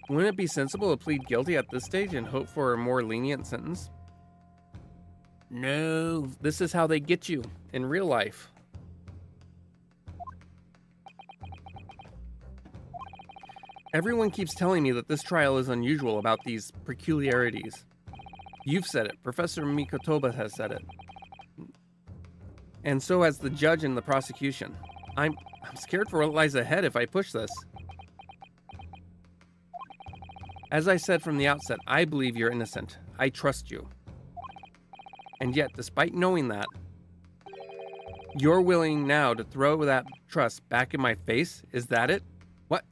Speaker 1: Wouldn't it be sensible to plead guilty at this stage and hope for a more lenient sentence? No, this is how they get you in real life. Everyone keeps telling me that this trial is unusual about these peculiarities. You've said it. Professor Mikotoba has said it. And so has the judge and the prosecution. I'm scared for what lies ahead if I push this. As I said from the outset, I believe you're innocent. I trust you. And yet, despite knowing that, you're willing now to throw that trust back in my face? Is that it? What?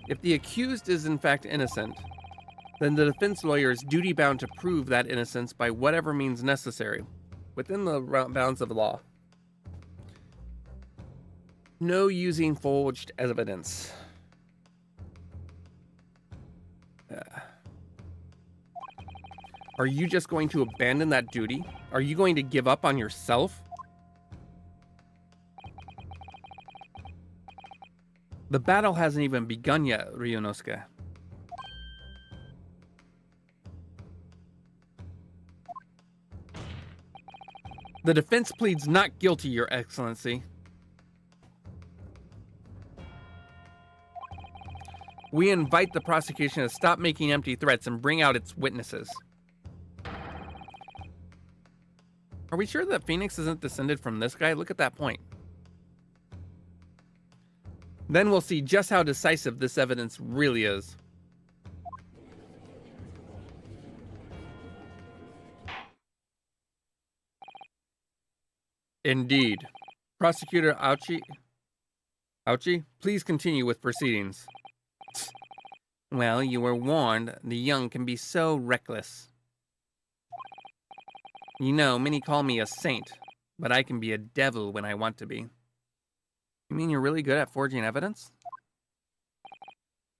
Speaker 1: If the accused is in fact innocent, then the defense lawyer is duty-bound to prove that innocence by whatever means necessary, within the bounds of law. No using forged evidence. Are you just going to abandon that duty? Are you going to give up on yourself? The battle hasn't even begun yet, Ryunosuke. The defense pleads not guilty, Your Excellency. We invite the prosecution to stop making empty threats and bring out its witnesses. Are we sure that Phoenix isn't descended from this guy? Look at that point. Then we'll see just how decisive this evidence really is. Indeed. Prosecutor Auchi, please continue with proceedings. Well, you were warned. The young can be so reckless. You know, many call me a saint, but I can be a devil when I want to be. You mean you're really good at forging evidence?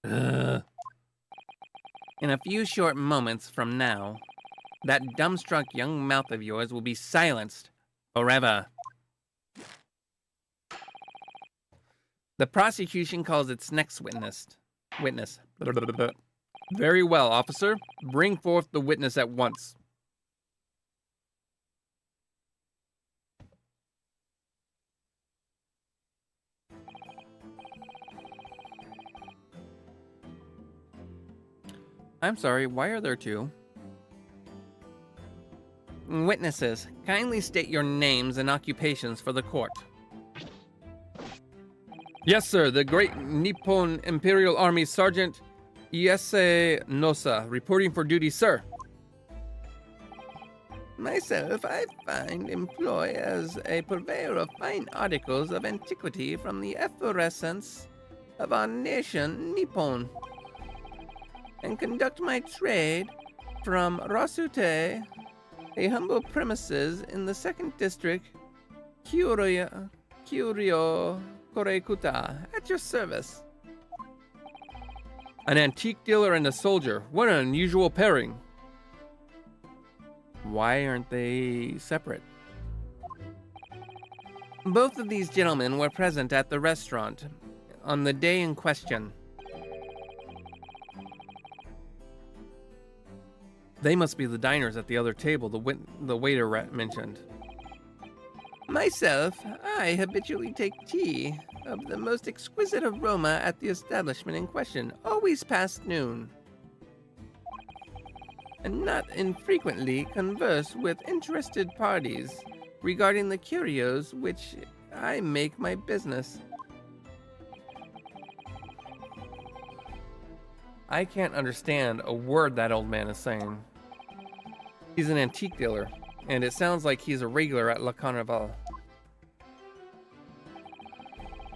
Speaker 1: Ugh. In a few short moments from now, that dumbstruck young mouth of yours will be silenced forever. The prosecution calls its next witness. Very well, officer. Bring forth the witness at once. I'm sorry, why are there two? Witnesses, kindly state your names and occupations for the court. Yes, sir. The Great Nippon Imperial Army Sergeant Iese Nosa, reporting for duty, sir. Myself, I find employ as a purveyor of fine articles of antiquity from the efflorescence of our nation, Nippon, and conduct my trade from Rasute, a humble premises in the 2nd District, Kyoryo Korekuta, at your service. An antique dealer and a soldier. What an unusual pairing. Why aren't they separate? Both of these gentlemen were present at the restaurant on the day in question. They must be the diners at the other table the waiter mentioned. Myself, I habitually take tea of the most exquisite aroma at the establishment in question, always past noon. And not infrequently converse with interested parties regarding the curios which I make my business. I can't understand a word that old man is saying. He's an antique dealer, and it sounds like he's a regular at Le Carnaval.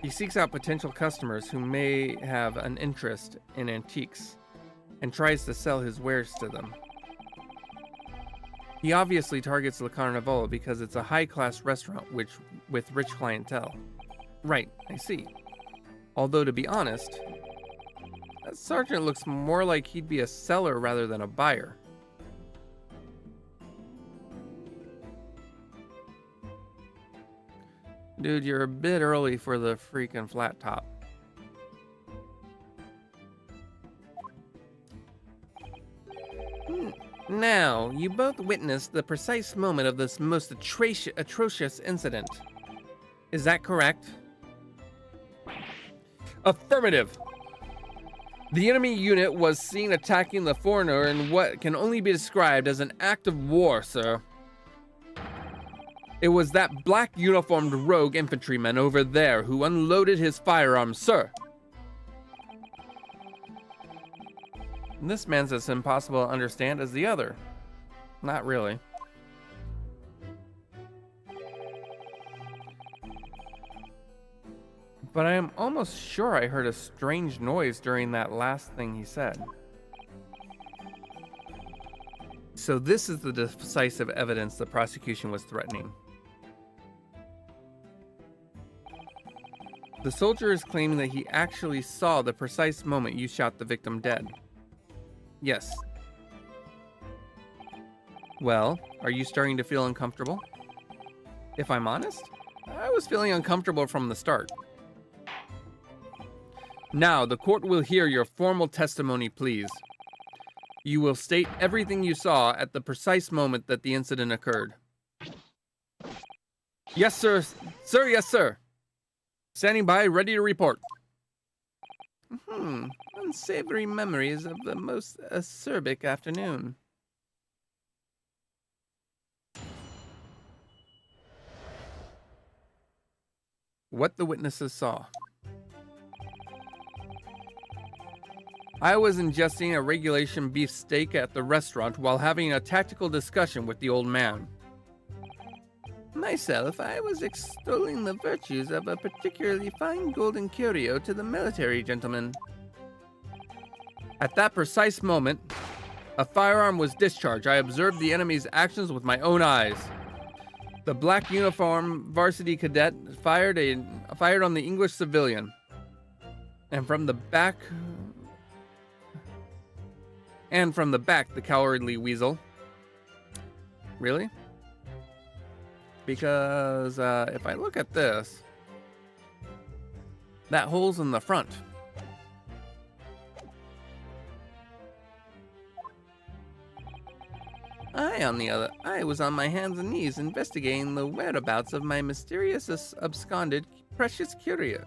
Speaker 1: He seeks out potential customers who may have an interest in antiques and tries to sell his wares to them. He obviously targets Le Carnaval because it's a high-class restaurant with rich clientele. Right, I see. Although, to be honest, that sergeant looks more like he'd be a seller rather than a buyer. Dude, you're a bit early for the freaking flat top. Now, you both witnessed the precise moment of this most atrocious incident. Is that correct? Affirmative! The enemy unit was seen attacking the foreigner in what can only be described as an act of war, sir. It was that black uniformed rogue infantryman over there who unloaded his firearms, sir. This man's as impossible to understand as the other. Not really. But I am almost sure I heard a strange noise during that last thing he said. So this is the decisive evidence the prosecution was threatening. The soldier is claiming that he actually saw the precise moment you shot the victim dead. Yes. Well, are you starting to feel uncomfortable? If I'm honest, I was feeling uncomfortable from the start. Now, the court will hear your formal testimony, please. You will state everything you saw at the precise moment that the incident occurred. Yes, sir. Sir, yes, sir. Standing by, ready to report. Unsavory memories of the most acerbic afternoon. What the witnesses saw. I was ingesting a regulation beef steak at the restaurant while having a tactical discussion with the old man. Myself, I was extolling the virtues of a particularly fine golden curio to the military gentleman. At that precise moment, a firearm was discharged. I observed the enemy's actions with my own eyes. The black uniform varsity cadet fired on the English civilian. And from the back, the cowardly weasel. Really? Because if I look at this, that hole's in the front. I was on my hands and knees investigating the whereabouts of my mysteriously absconded precious curio.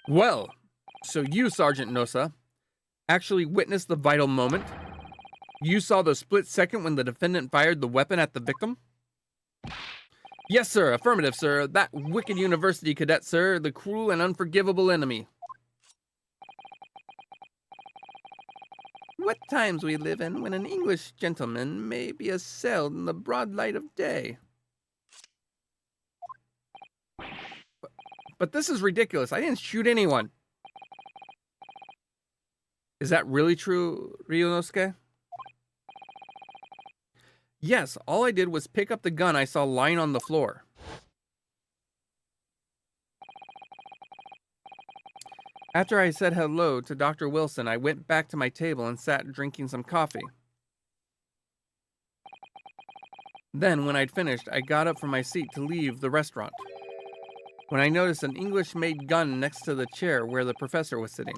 Speaker 1: Well, so you, Sergeant Nosa, actually witnessed the vital moment? You saw the split second when the defendant fired the weapon at the victim? Yes, sir. Affirmative, sir. That wicked university cadet, sir. The cruel and unforgivable enemy. What times we live in when an English gentleman may be assailed in the broad light of day. But this is ridiculous. I didn't shoot anyone. Is that really true, Ryunosuke? Yes, all I did was pick up the gun I saw lying on the floor. After I said hello to Dr. Wilson, I went back to my table and sat drinking some coffee. Then, when I'd finished, I got up from my seat to leave the restaurant. when I noticed an English-made gun next to the chair where the professor was sitting.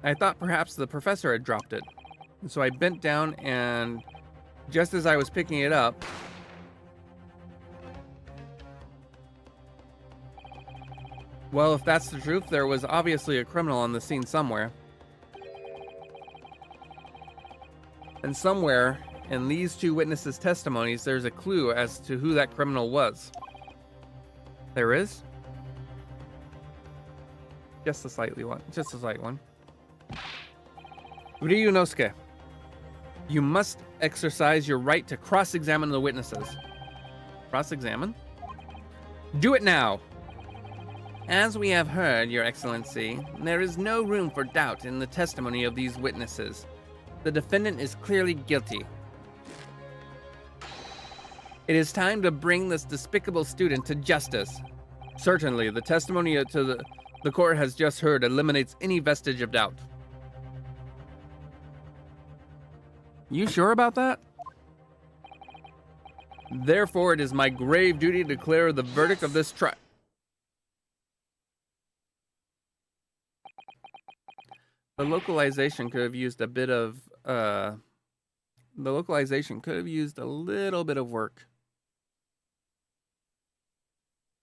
Speaker 1: I thought perhaps the professor had dropped it. So I bent down and just as I was picking it up, well, if that's the truth, there was obviously a criminal on the scene somewhere. And somewhere in these two witnesses' testimonies, there's a clue as to who that criminal was. There is? Just a slight one. Ryunosuke, you must exercise your right to cross-examine the witnesses. Cross-examine? Do it now! As we have heard, Your Excellency, there is no room for doubt in the testimony of these witnesses. The defendant is clearly guilty. It is time to bring this despicable student to justice. Certainly, the testimony to the court has just heard eliminates any vestige of doubt. You sure about that? Therefore, it is my grave duty to declare the verdict of this trial. The localization could have used a bit of, the localization could have used a little bit of work.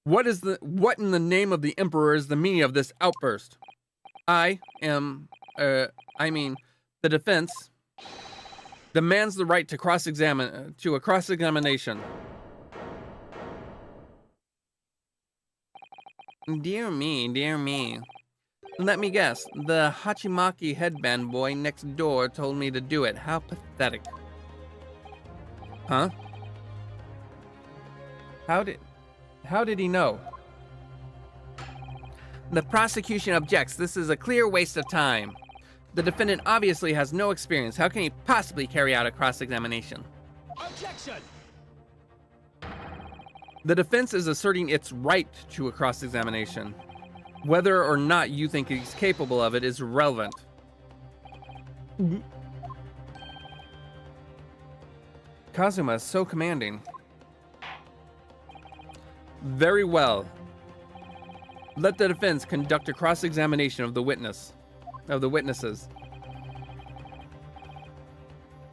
Speaker 1: What in the name of the Emperor is the meaning of this outburst? The defense demands the right to a cross-examination. Dear me. Let me guess, the Hachimaki headband boy next door told me to do it. How pathetic. Huh? How did he know? The prosecution objects. This is a clear waste of time. The defendant obviously has no experience. How can he possibly carry out a cross-examination?
Speaker 3: Objection!
Speaker 1: The defense is asserting its right to a cross-examination. Whether or not you think he's capable of it is irrelevant. Kazuma is so commanding. Very well. Let the defense conduct a cross-examination of the witnesses.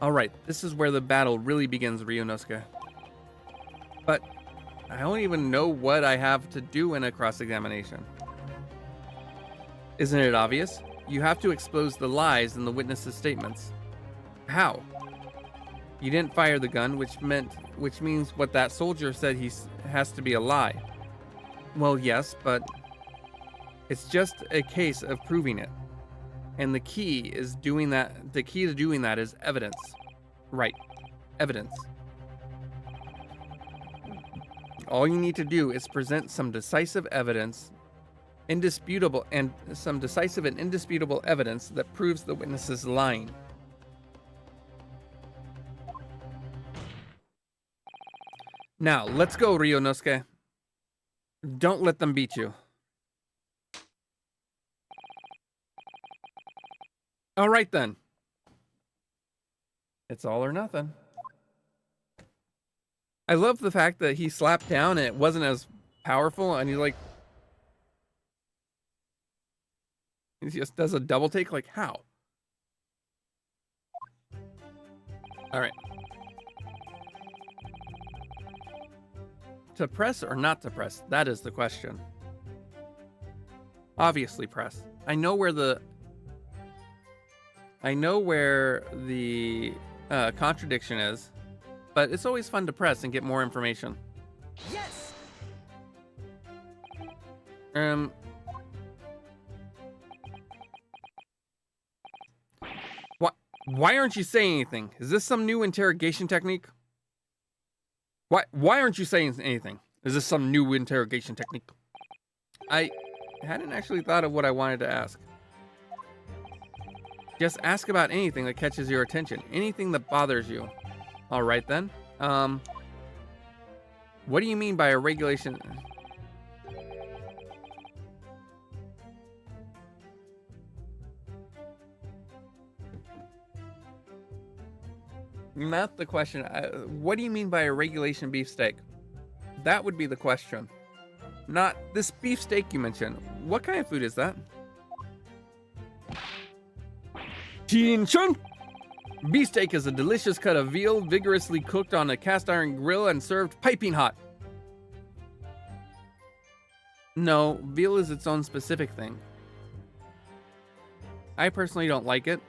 Speaker 1: All right, this is where the battle really begins, Ryunosuke. But I don't even know what I have to do in a cross-examination. Isn't it obvious? You have to expose the lies in the witnesses' statements. How? You didn't fire the gun, which means what that soldier said has to be a lie. Well, yes, but it's just a case of proving it. And the key to doing that is evidence. Right. Evidence. All you need to do is present some decisive evidence, indisputable evidence that proves the witness is lying. Now, let's go, Ryunosuke. Don't let them beat you. All right, then. It's all or nothing. I love the fact that he slapped down and it wasn't as powerful, and he just does a double take. Like, how? All right. To press or not to press? That is the question. Obviously press. I know where the contradiction is, but it's always fun to press and get more information.
Speaker 3: Yes.
Speaker 1: Why aren't you saying anything? Is this some new interrogation technique? Why aren't you saying anything? Is this some new interrogation technique? I hadn't actually thought of what I wanted to ask. Just ask about anything that catches your attention. Anything that bothers you. All right, then. What do you mean by a regulation? Not the question. What do you mean by a regulation beefsteak? That would be the question. Not this beefsteak you mentioned. What kind of food is that? Chin-chun! Beefsteak is a delicious cut of veal vigorously cooked on a cast iron grill and served piping hot. No, veal is its own specific thing. I personally don't like it.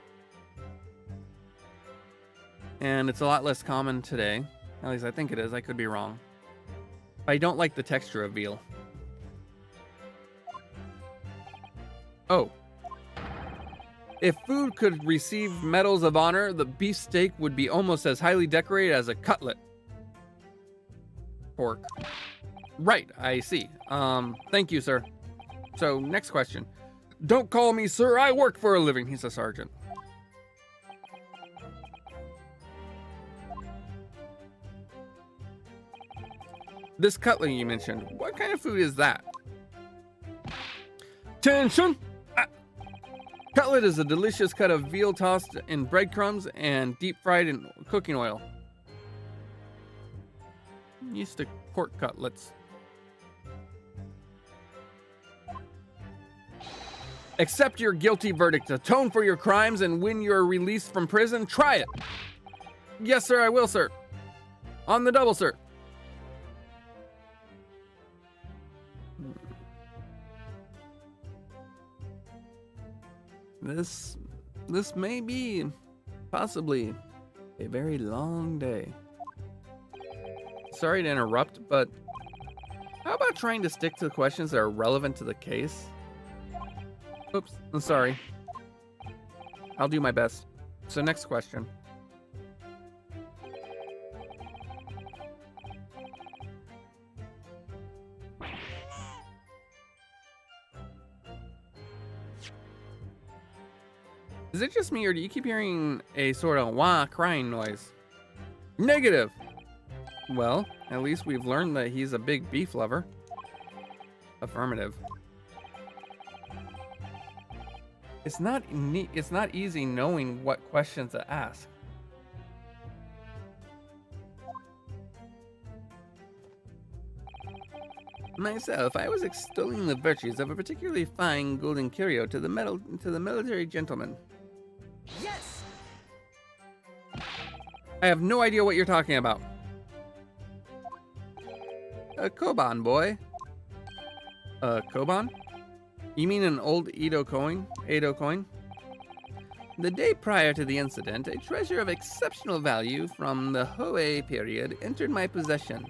Speaker 1: And it's a lot less common today. At least I think it is. I could be wrong. But I don't like the texture of veal. Oh. If food could receive medals of honor, the beefsteak would be almost as highly decorated as a cutlet. Pork. Right, I see. Thank you, sir. So, next question. Don't call me sir, I work for a living. He's a sergeant. This cutlet you mentioned, what kind of food is that? Attention! Cutlet is a delicious cut of veal tossed in breadcrumbs and deep fried in cooking oil. I'm used to pork cutlets. Accept your guilty verdict, atone for your crimes, and when you're released from prison, try it. Yes, sir, I will, sir. On the double, sir. This may be possibly a very long day. Sorry to interrupt, but how about trying to stick to the questions that are relevant to the case? Oops, I'm sorry. I'll do my best. So next question. Is it just me, or do you keep hearing a sort of wah crying noise? Negative! Well, at least we've learned that he's a big beef lover. Affirmative. It's not easy knowing what questions to ask. Myself, I was extolling the virtues of a particularly fine golden curio to the military gentleman.
Speaker 3: Yes!
Speaker 1: I have no idea what you're talking about. A koban, boy. A koban? You mean an old Edo coin? The day prior to the incident, a treasure of exceptional value from the Hoei period entered my possession.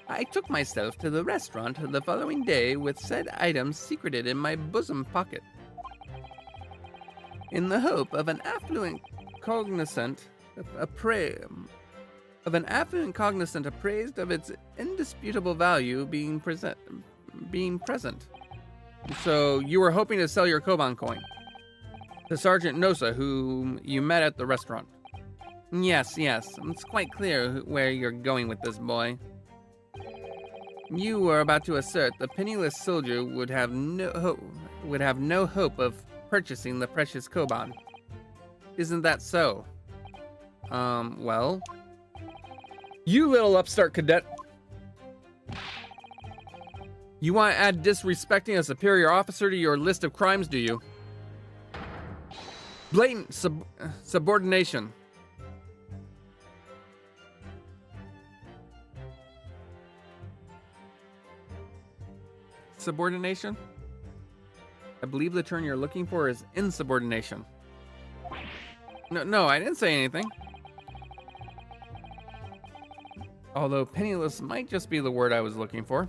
Speaker 1: I took myself to the restaurant the following day with said items secreted in my bosom pocket, in the hope of an affluent cognizant appraised of its indisputable value being present. So you were hoping to sell your koban coin to Sergeant Nosa, whom you met at the restaurant. Yes, it's quite clear where you're going with this, boy. You were about to assert the penniless soldier would have no hope of purchasing the precious koban. Isn't that so? Well, you little upstart cadet. You want to add disrespecting a superior officer to your list of crimes, do you? Blatant subordination. Subordination? I believe the term you're looking for is insubordination. No, I didn't say anything. Although penniless might just be the word I was looking for.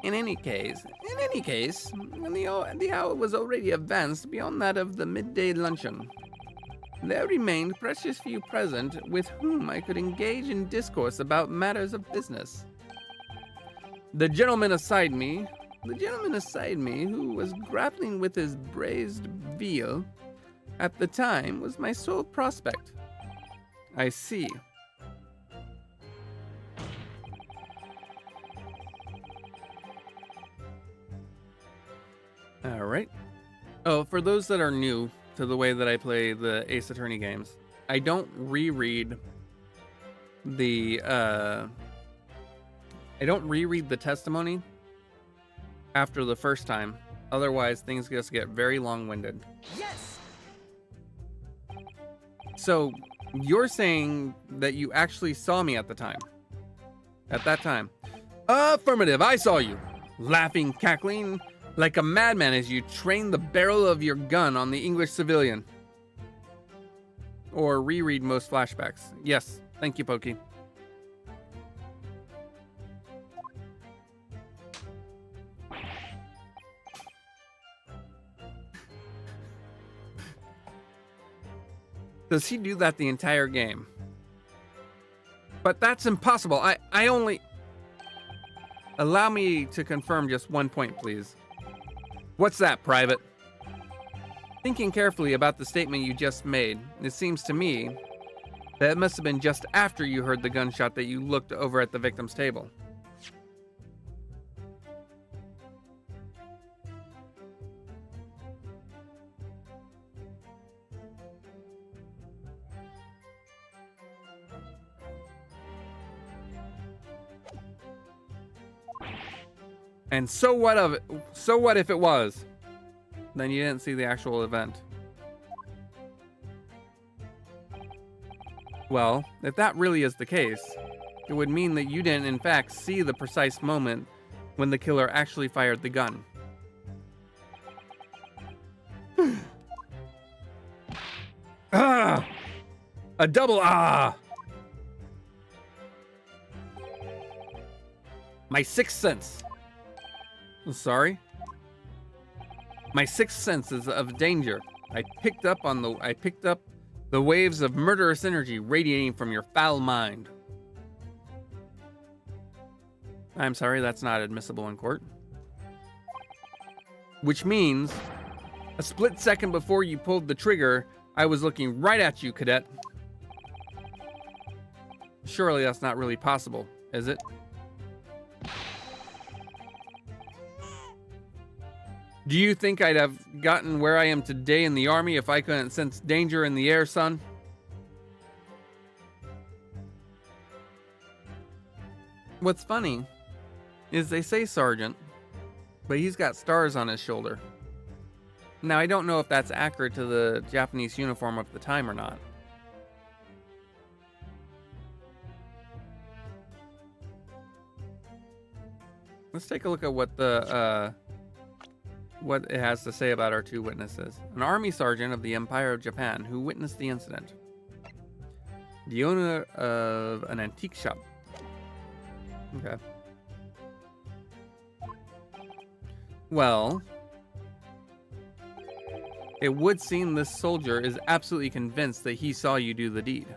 Speaker 1: In any case, the hour was already advanced beyond that of the midday luncheon. There remained precious few present with whom I could engage in discourse about matters of business. The gentleman aside me, who was grappling with his braised veal, at the time was my sole prospect. I see. All right. Oh, for those that are new to the way that I play the Ace Attorney games, reread the testimony after the first time. Otherwise, things just get very long-winded.
Speaker 3: Yes!
Speaker 1: So, you're saying that you actually saw me at the time? At that time? Affirmative, I saw you. Laughing, cackling like a madman as you trained the barrel of your gun on the English civilian. Or reread most flashbacks. Yes, thank you, Pokey. Does he do that the entire game? But that's impossible. I only... Allow me to confirm just one point, please. What's that, Private? Thinking carefully about the statement you just made, it seems to me that it must have been just after you heard the gunshot that you looked over at the victim's table. And so what of it? So what if it was? Then you didn't see the actual event. Well, if that really is the case, it would mean that you didn't in fact see the precise moment when the killer actually fired the gun. Ah! A double ah! My sixth sense. Sorry? My sixth sense is of danger. I picked up the waves of murderous energy radiating from your foul mind. I'm sorry, that's not admissible in court. Which means, a split second before you pulled the trigger, I was looking right at you, Cadet. Surely that's not really possible, is it? Do you think I'd have gotten where I am today in the army if I couldn't sense danger in the air, son? What's funny is they say sergeant, but he's got stars on his shoulder. Now, I don't know if that's accurate to the Japanese uniform of the time or not. Let's take a look at what it has to say about our two witnesses. An army sergeant of the Empire of Japan who witnessed the incident. The owner of an antique shop. Okay. Well, it would seem this soldier is absolutely convinced that he saw you do the deed.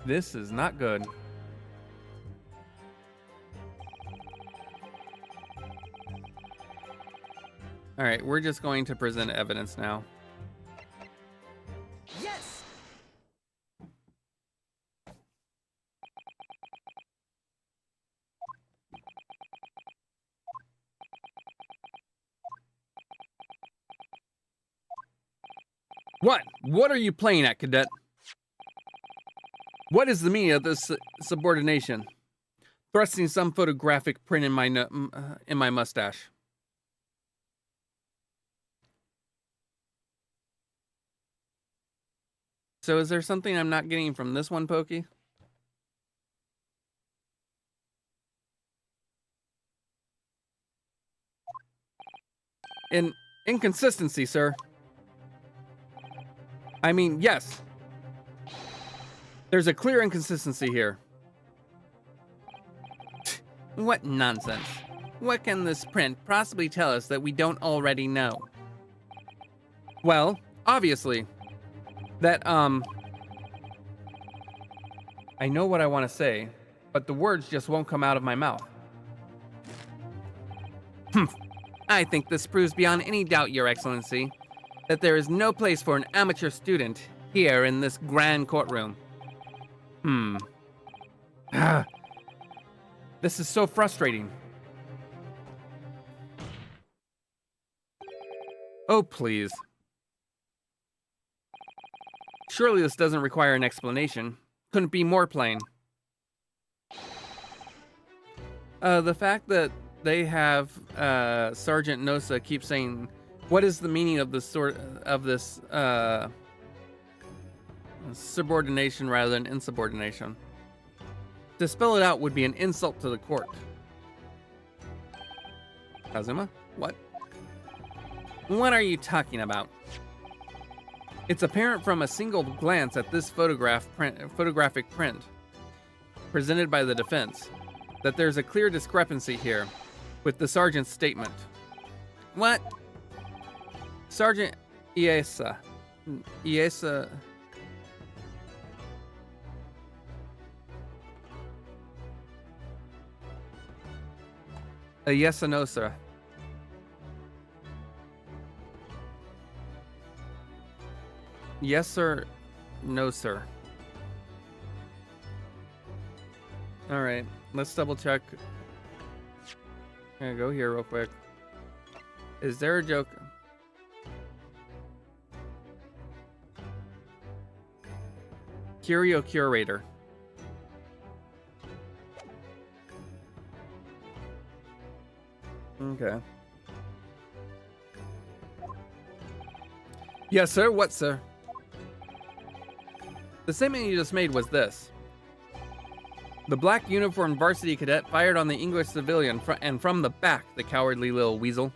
Speaker 1: This is not good. All right, we're just going to present evidence now.
Speaker 3: Yes!
Speaker 1: What? What are you playing at, Cadet? What is the meaning of this subordination? Thrusting some photographic print in my mustache. So is there something I'm not getting from this one, Pokey? Inconsistency, sir. I mean, yes. There's a clear inconsistency here. What nonsense. What can this print possibly tell us that we don't already know? Well, obviously, that, I know what I want to say, but the words just won't come out of my mouth. I think this proves beyond any doubt, Your Excellency, that there is no place for an amateur student here in this grand courtroom. This is so frustrating. Oh, please. Surely this doesn't require an explanation. Couldn't be more plain. The fact that they have Sergeant Nosa keep saying, "What is the meaning of this subordination rather than insubordination?" To spell it out would be an insult to the court. Kazuma, what? What are you talking about? It's apparent from a single glance at this photographic print presented by the defense that there's a clear discrepancy here with the sergeant's statement. What? Sergeant Iesa. Iesa no, sir. Yes, sir. No, sir. All right, let's double check. I'm gonna go here real quick. Is there a joke? Curio Curator. Okay. Yes, sir. What, sir? The statement you just made was this. The black uniformed varsity cadet fired on the English civilian and from the back, the cowardly little weasel.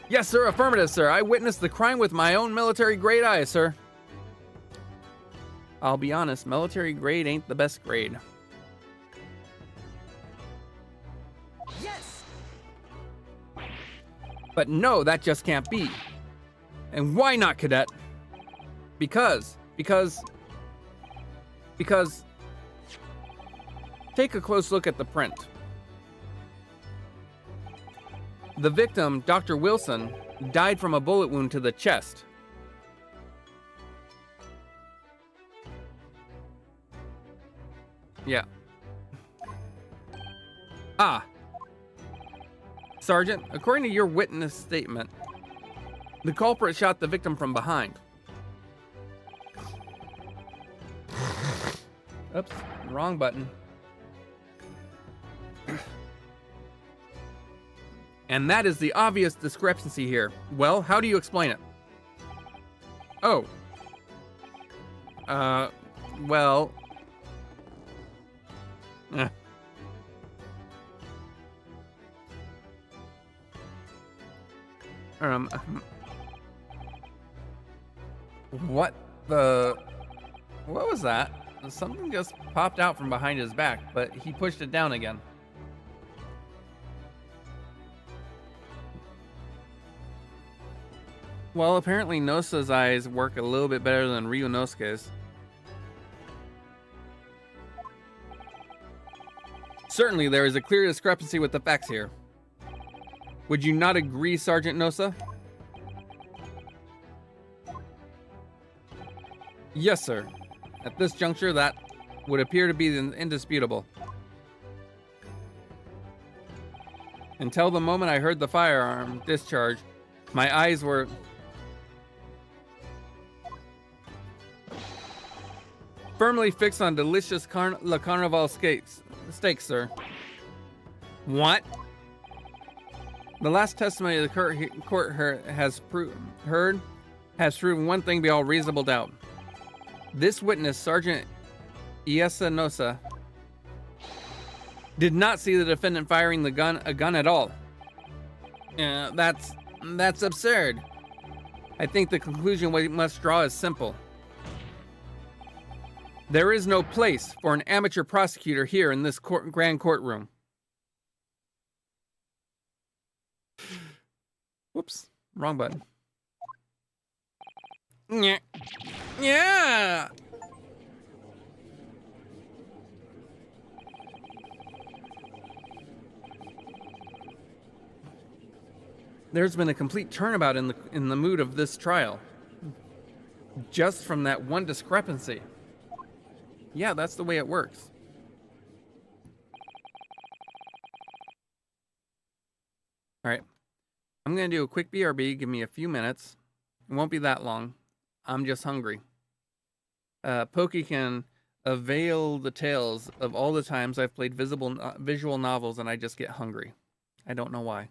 Speaker 1: Yes, sir. Affirmative, sir. I witnessed the crime with my own military grade eyes, sir. I'll be honest, military grade ain't the best grade.
Speaker 3: Yes!
Speaker 1: But no, that just can't be. And why not, cadet? Because, take a close look at the print. The victim, Dr. Wilson, died from a bullet wound to the chest. Yeah. Ah. Sergeant, according to your witness statement, the culprit shot the victim from behind. Oops, wrong button. And that is the obvious discrepancy here. Well, how do you explain it? Oh. Well. What was that? Something just popped out from behind his back, but he pushed it down again. Well, apparently Nosa's eyes work a little bit better than Ryunosuke's. Certainly, there is a clear discrepancy with the facts here. Would you not agree, Sergeant Nosa? Yes, sir. At this juncture, that would appear to be indisputable. Until the moment I heard the firearm discharge, my eyes were... firmly fixed on delicious La Carnival steaks, sir. What? The last testimony the court has proven one thing beyond reasonable doubt. This witness, Sergeant Iesa Nosa, did not see the defendant firing a gun at all. That's absurd. I think the conclusion we must draw is simple. There is no place for an amateur prosecutor here in this grand courtroom. Whoops, wrong button. Yeah. There's been a complete turnabout in the mood of this trial. Just from that one discrepancy. Yeah, that's the way it works. All right. I'm going to do a quick BRB. Give me a few minutes. It won't be that long. I'm just hungry. Pokey can avail the tales of all the times I've played visual novels and I just get hungry. I don't know why.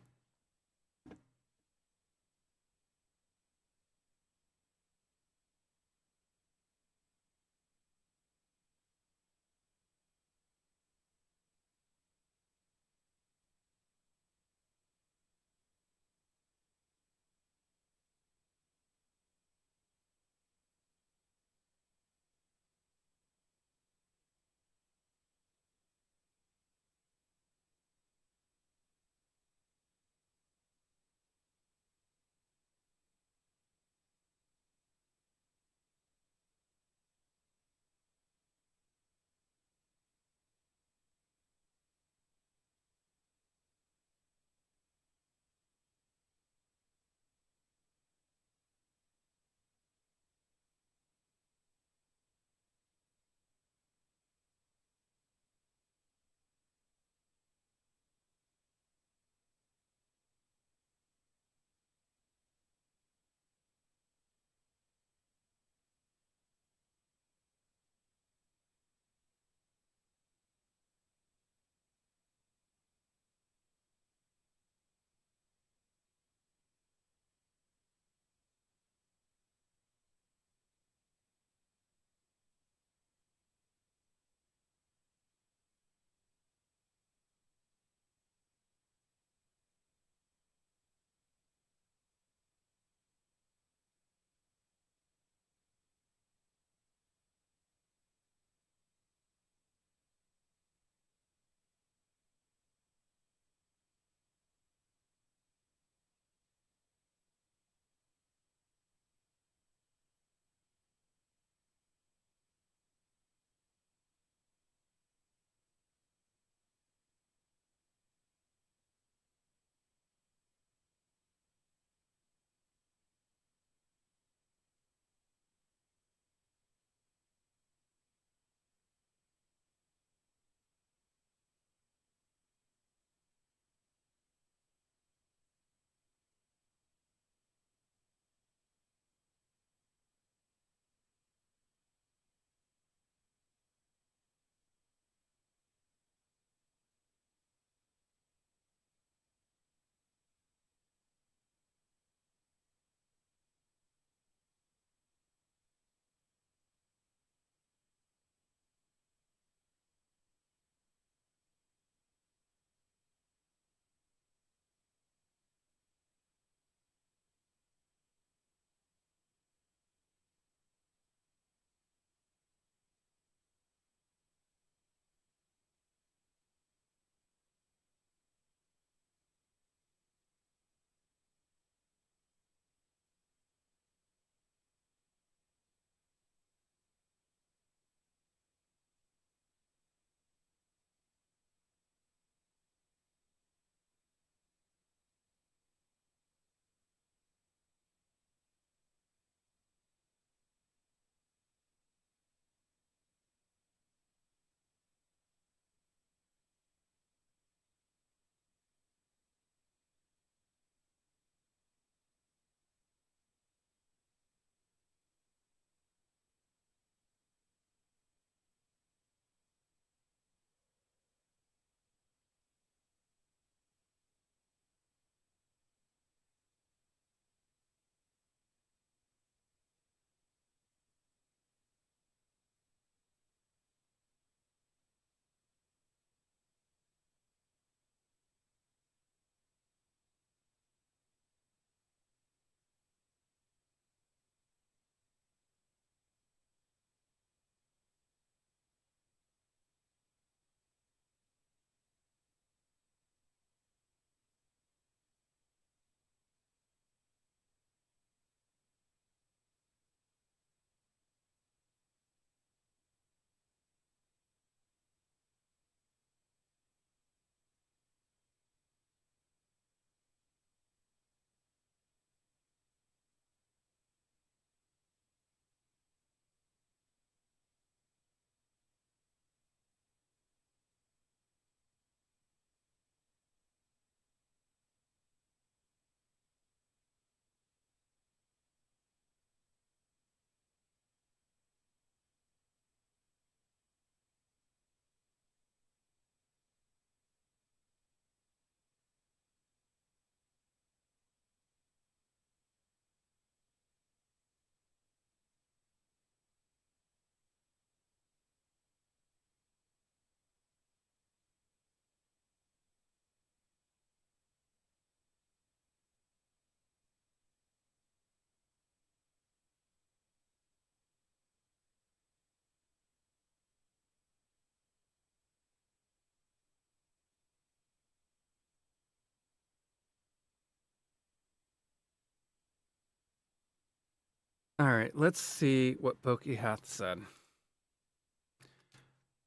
Speaker 1: All right, let's see what Pokey hath said.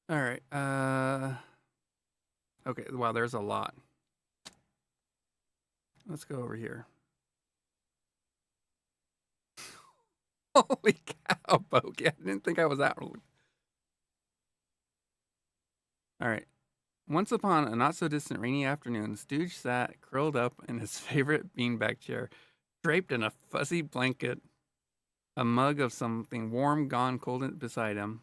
Speaker 1: All right. Okay, wow, there's a lot. Let's go over here. Holy cow, Pokey. I didn't think I was out. All right. Once upon a not so distant rainy afternoon, Stooge sat curled up in his favorite beanbag chair, draped in a fuzzy blanket, a mug of something warm gone cold beside him,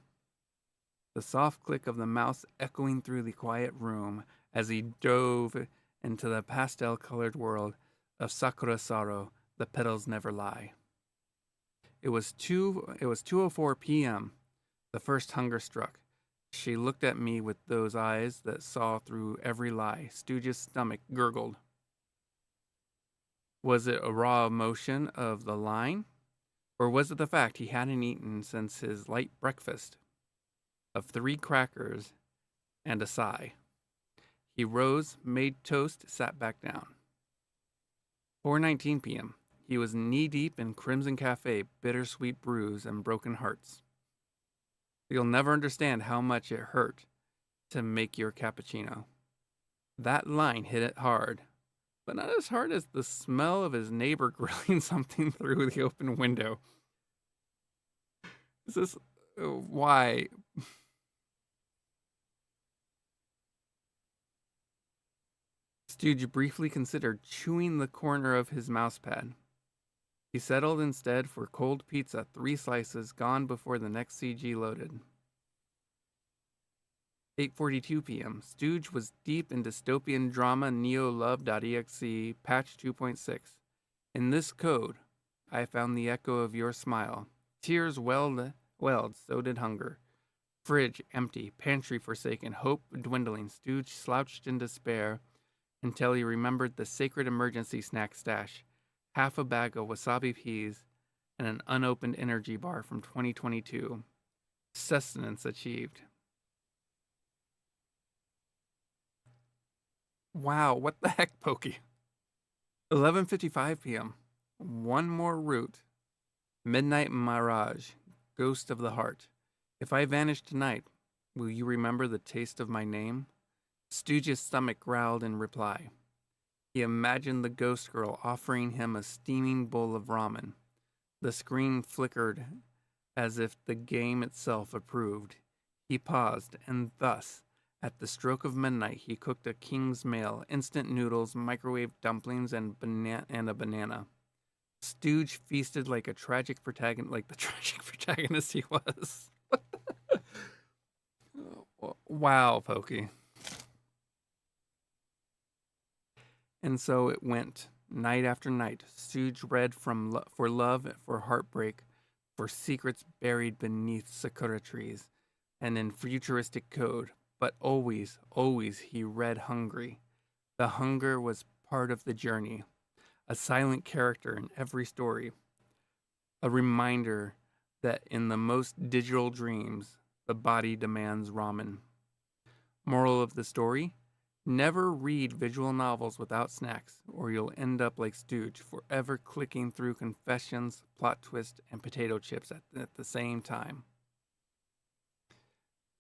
Speaker 1: the soft click of the mouse echoing through the quiet room as he dove into the pastel-colored world of Sakura Sorrow, the petals never lie. It was 2:04 p.m. The first hunger struck. She looked at me with those eyes that saw through every lie. Stooge's stomach gurgled. Was it a raw emotion of the line? Or was it the fact he hadn't eaten since his light breakfast of 3 crackers and a sigh? He rose, made toast, sat back down. 4:19 p.m. He was knee-deep in Crimson Cafe, bittersweet brews, and broken hearts. You'll never understand how much it hurt to make your cappuccino. That line hit it hard, but not as hard as the smell of his neighbor grilling something through the open window. Is this why? Stooge briefly considered chewing the corner of his mousepad. He settled instead for cold pizza, 3 slices, gone before the next CG loaded. 8:42 p.m. Stooge was deep in dystopian drama neolove.exe patch 2.6. In this code, I found the echo of your smile. Tears welled, so did hunger. Fridge empty, pantry forsaken, hope dwindling. Stooge slouched in despair until he remembered the sacred emergency snack stash, half a bag of wasabi peas, and an unopened energy bar from 2022. Sustenance achieved. Wow, what the heck, Pokey? 11:55 p.m. One more route. Midnight Mirage, Ghost of the Heart. If I vanish tonight, will you remember the taste of my name? Stooge's stomach growled in reply. He imagined the ghost girl offering him a steaming bowl of ramen. The screen flickered as if the game itself approved. He paused, and thus, at the stroke of midnight, he cooked a king's meal, instant noodles, microwave dumplings, and a banana. Stooge feasted like the tragic protagonist he was. Wow, Pokey. And so it went, night after night. Stooge read for love, for heartbreak, for secrets buried beneath sakura trees, and in futuristic code. But always, always he read hungry. The hunger was part of the journey, a silent character in every story, a reminder that in the most digital dreams, the body demands ramen. Moral of the story? Never read visual novels without snacks, or you'll end up like Stooge, forever clicking through confessions, plot twist, and potato chips at the same time.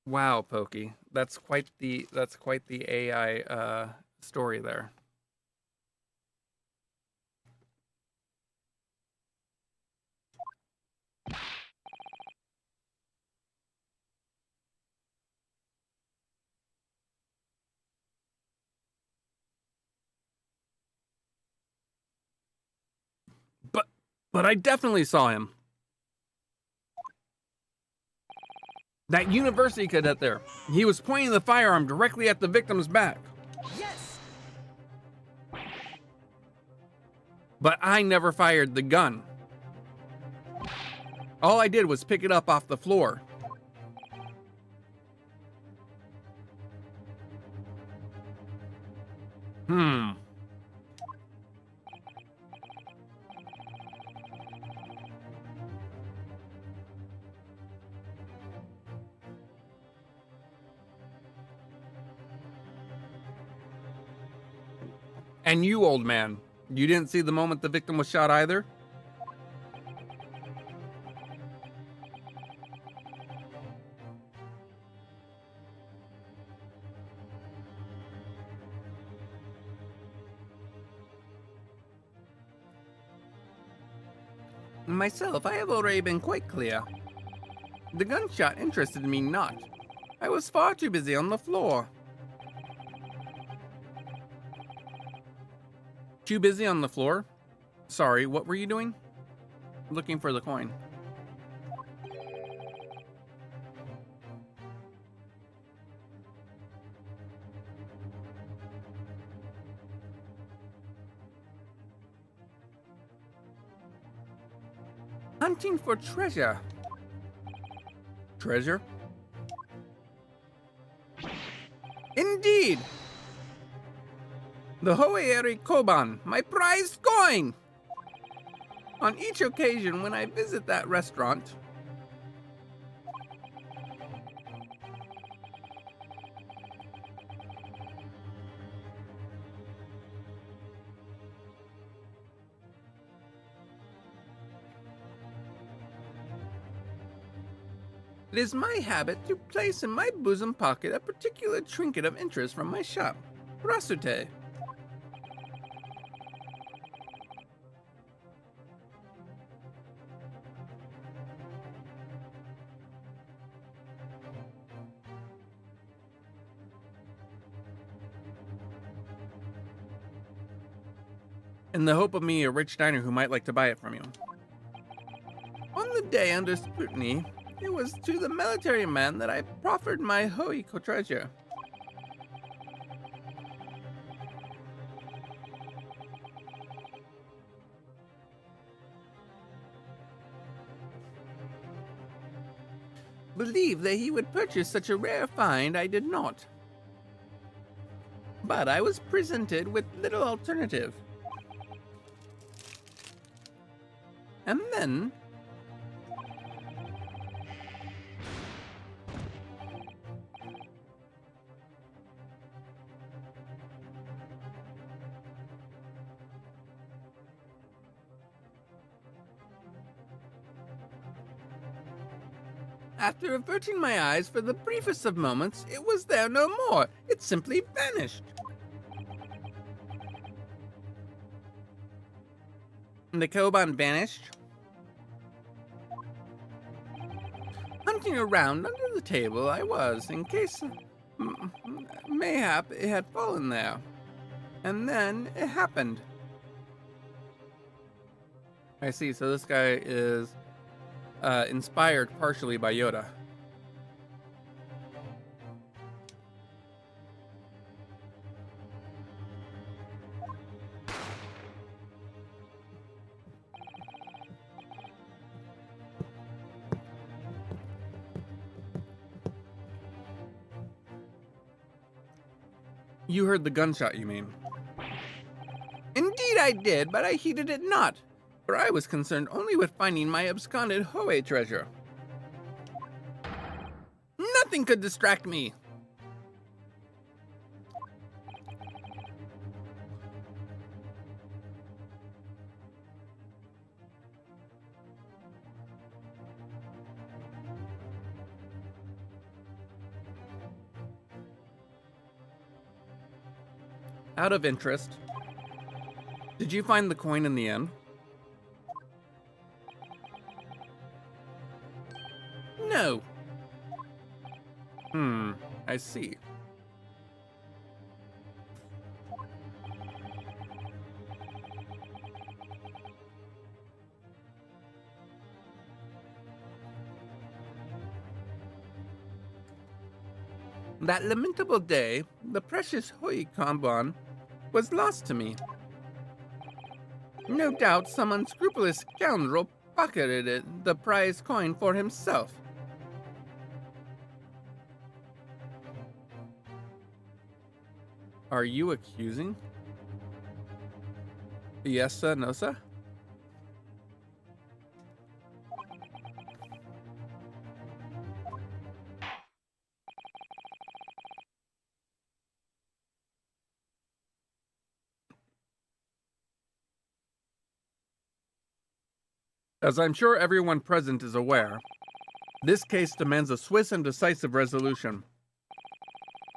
Speaker 1: Wow, Pokey, that's quite the AI story there. But I definitely saw him. That university cadet there. He was pointing the firearm directly at the victim's back.
Speaker 3: Yes!
Speaker 1: But I never fired the gun. All I did was pick it up off the floor. And you, old man, you didn't see the moment the victim was shot either? Myself, I have already been quite clear. The gunshot interested me not. I was far too busy on the floor. Too busy on the floor? Sorry, what were you doing? Looking for the coin. Hunting for treasure. Treasure? Indeed! The Hoeri Koban, my prize coin! On each occasion when I visit that restaurant, it is my habit to place in my bosom pocket a particular trinket of interest from my shop, Rasute. In the hope of meeting a rich diner who might like to buy it from you. On the day under scrutiny, it was to the military man that I proffered my Hoiko treasure. Believe that he would purchase such a rare find, I did not. But I was presented with little alternative. And then, after averting my eyes for the briefest of moments, it was there no more. It simply vanished. The Koban vanished. Hunting around under the table I was, in case mayhap it had fallen there. And then it happened. I see, so this guy is inspired partially by Yoda. You heard the gunshot, you mean? Indeed I did, but I heeded it not, for I was concerned only with finding my absconded Hoei treasure. Nothing could distract me. Out of interest, did you find the coin in the end? No. I see. That lamentable day, the precious Hui Kanban was lost to me. No doubt some unscrupulous scoundrel pocketed it, the prize coin for himself. Are you accusing? Yes, sir, no, sir? As I'm sure everyone present is aware, this case demands a swift and decisive resolution.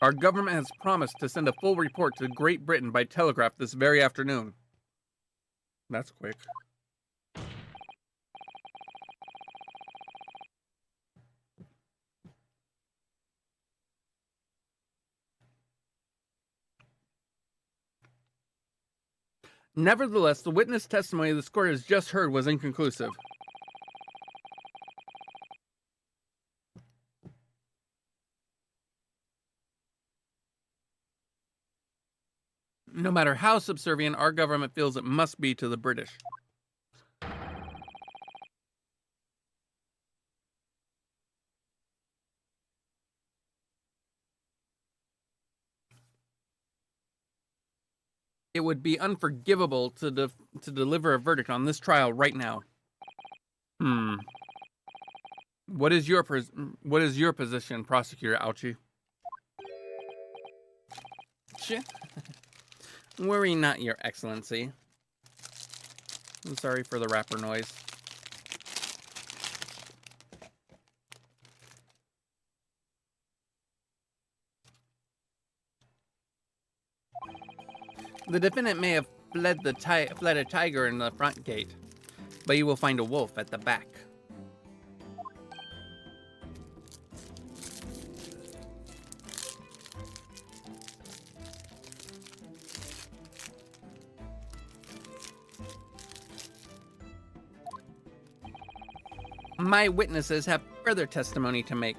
Speaker 1: Our government has promised to send a full report to Great Britain by telegraph this very afternoon. That's quick. Nevertheless, the witness testimony this court has just heard was inconclusive. No matter how subservient our government feels it must be to the British. It would be unforgivable to deliver a verdict on this trial right now. What is your position, Prosecutor Auchi? Worry not, Your Excellency. I'm sorry for the rapper noise. The defendant may have fled a tiger in the front gate, but you will find a wolf at the back. My witnesses have further testimony to make.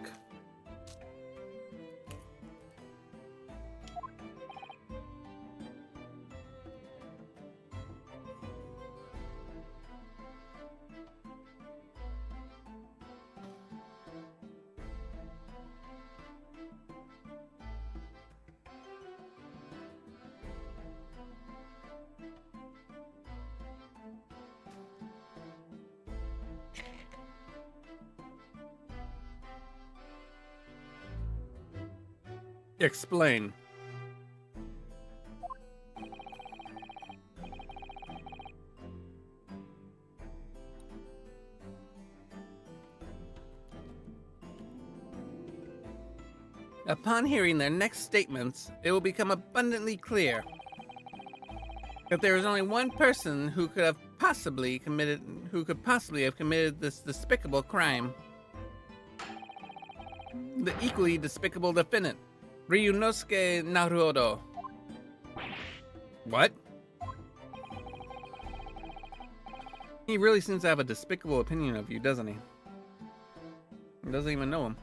Speaker 1: Explain. Upon hearing their next statements, it will become abundantly clear that there is only one person who could possibly have committed this despicable crime. The equally despicable defendant, Ryunosuke Naruhodo. What? He really seems to have a despicable opinion of you, doesn't he? He doesn't even know him.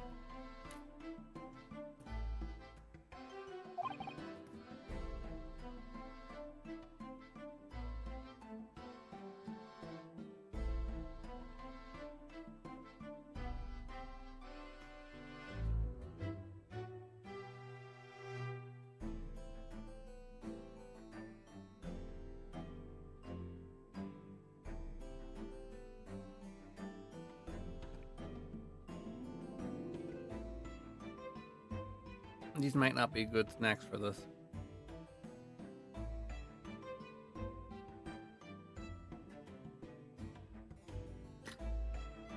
Speaker 1: These might not be good snacks for this.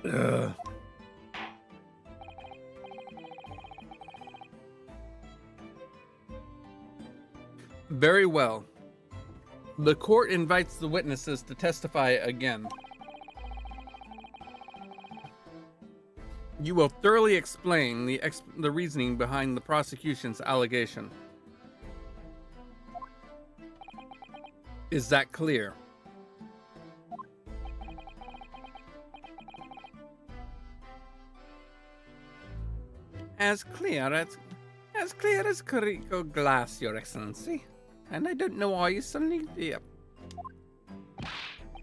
Speaker 1: Ugh. Very well. The court invites the witnesses to testify again. You will thoroughly explain the reasoning behind the prosecution's allegation. Is that clear? As clear as crystal glass, Your Excellency. And I don't know why you suddenly... Yep.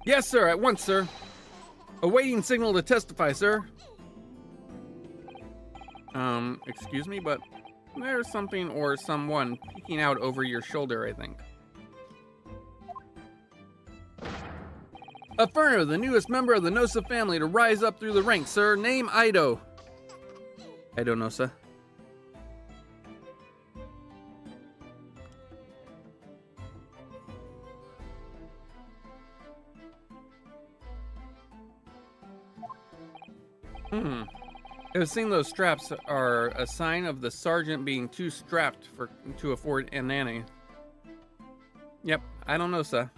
Speaker 1: Yes, sir. At once, sir. Awaiting signal to testify, sir. Excuse me, but there's something or someone peeking out over your shoulder, I think. Affirmative, the newest member of the Nosa family to rise up through the ranks, sir. Name Ido. Ido Nosa. It would seem those straps are a sign of the sergeant being too strapped to afford a nanny. Yep, I don't know, sir.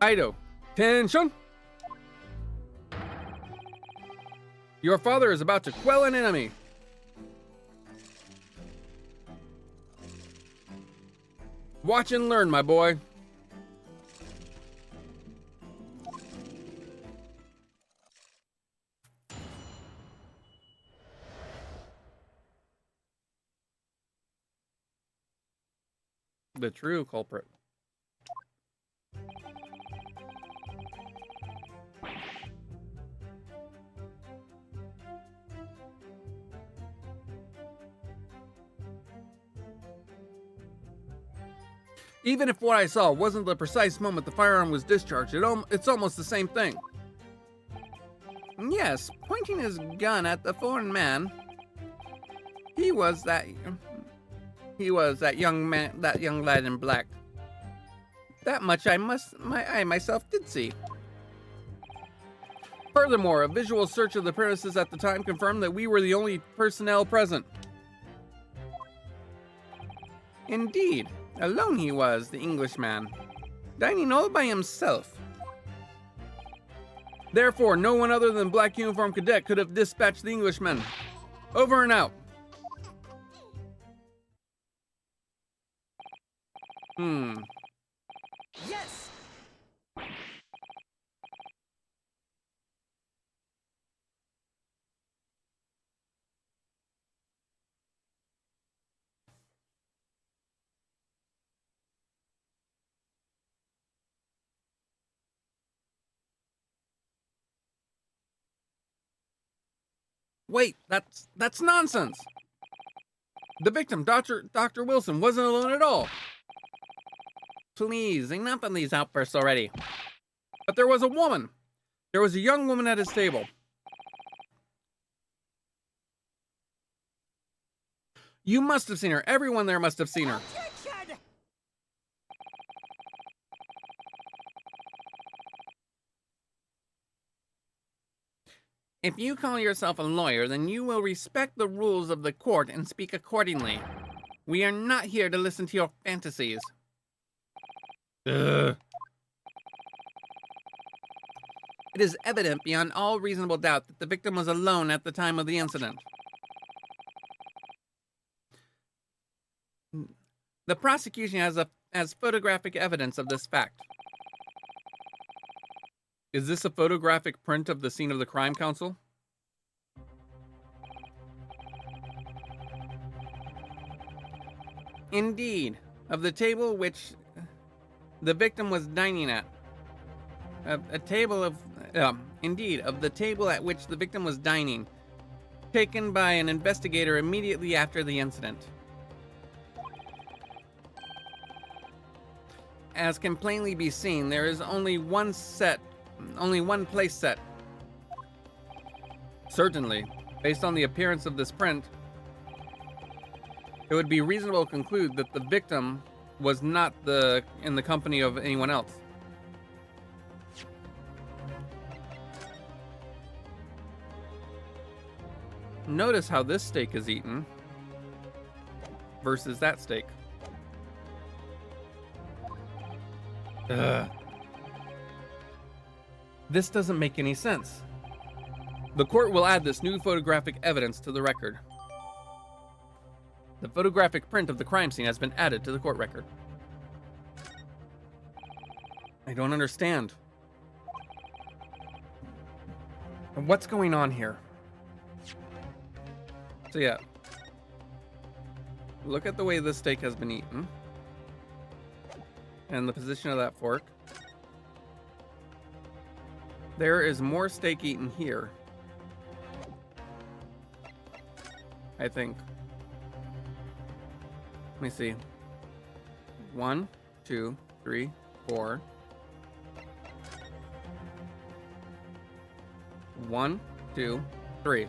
Speaker 1: Ido, attention! Your father is about to quell an enemy. Watch and learn, my boy. The true culprit. Even if what I saw wasn't the precise moment the firearm was discharged, it's almost the same thing. Yes, pointing his gun at the foreign man. He was that young man, that young lad in black. That much I myself did see. Furthermore, a visual search of the premises at the time confirmed that we were the only personnel present. Indeed, alone he was, the Englishman, dining all by himself. Therefore, no one other than Black Uniform Cadet could have dispatched the Englishman. Over and out.
Speaker 3: Yes!
Speaker 1: Wait, that's nonsense. The victim, Dr. Wilson, wasn't alone at all. Please, enough of these outbursts already. But there was a woman. There was a young woman at his table. You must have seen her. Everyone there must have seen her.
Speaker 3: Objection!
Speaker 1: If you call yourself a lawyer, then you will respect the rules of the court and speak accordingly. We are not here to listen to your fantasies. Ugh. It is evident beyond all reasonable doubt that the victim was alone at the time of the incident. The prosecution has photographic evidence of this fact. Is this a photographic print of the scene of the crime, counsel? Indeed, of the table which the victim was dining at. Indeed, of the table at which the victim was dining, taken by an investigator immediately after the incident. As can plainly be seen, there is only one place set. Certainly, based on the appearance of this print, it would be reasonable to conclude that the victim was not in the company of anyone else. Notice how this steak is eaten versus that steak. Ugh. This doesn't make any sense. The court will add this new photographic evidence to the record. The photographic print of the crime scene has been added to the court record. I don't understand. What's going on here? So yeah. Look at the way this steak has been eaten. And the position of that fork. There is more steak eaten here, I think. Let me see. 1, 2, 3, 4. 1, 2, 3.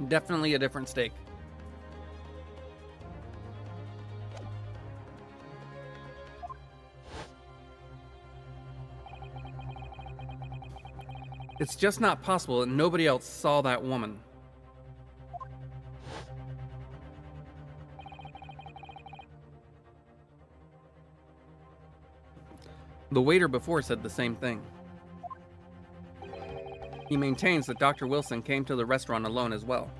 Speaker 1: Definitely a different steak. It's just not possible that nobody else saw that woman. The waiter before said the same thing. He maintains that Dr. Wilson came to the restaurant alone as well.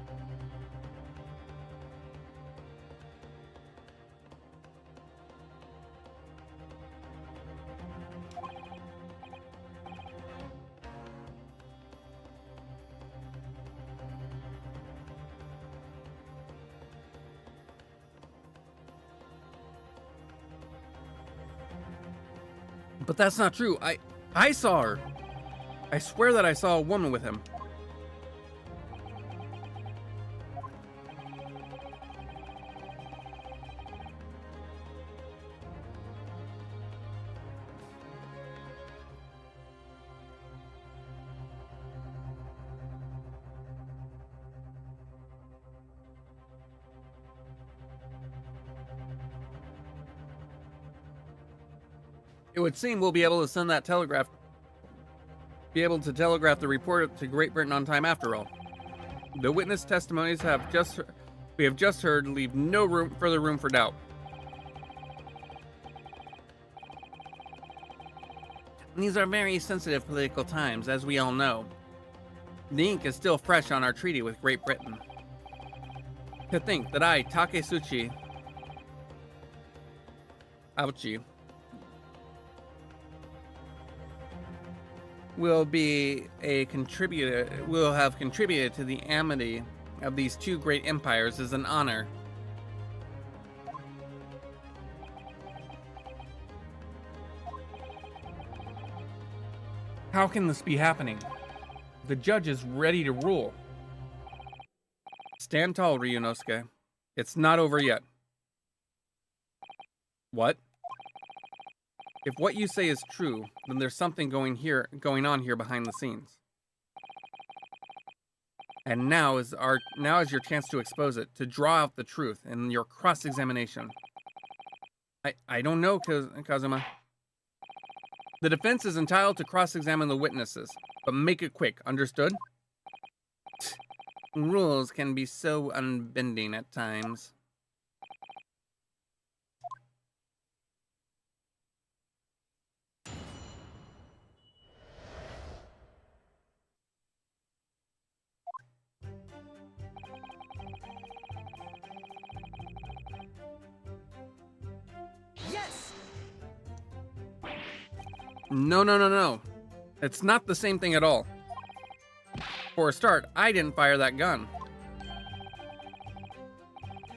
Speaker 1: But that's not true. I saw her. I swear that I saw a woman with him. It would seem we'll be able to send that telegraph. Be able to telegraph the report to Great Britain on time after all. The witness testimonies we have just heard leave no further room for doubt. These are very sensitive political times, as we all know. The ink is still fresh on our treaty with Great Britain. To think that I, Taketsuchi Auchi, will have contributed to the amity of these two great empires is an honor. How can this be happening? The judge is ready to rule. Stand tall, Ryunosuke. It's not over yet. What? If what you say is true, then there's something going on here behind the scenes. And now is your chance to expose it, to draw out the truth in your cross-examination. I don't know, Kazuma. The defense is entitled to cross-examine the witnesses, but make it quick, understood? Rules can be so unbending at times.
Speaker 3: Yes!
Speaker 1: No. It's not the same thing at all. For a start, I didn't fire that gun.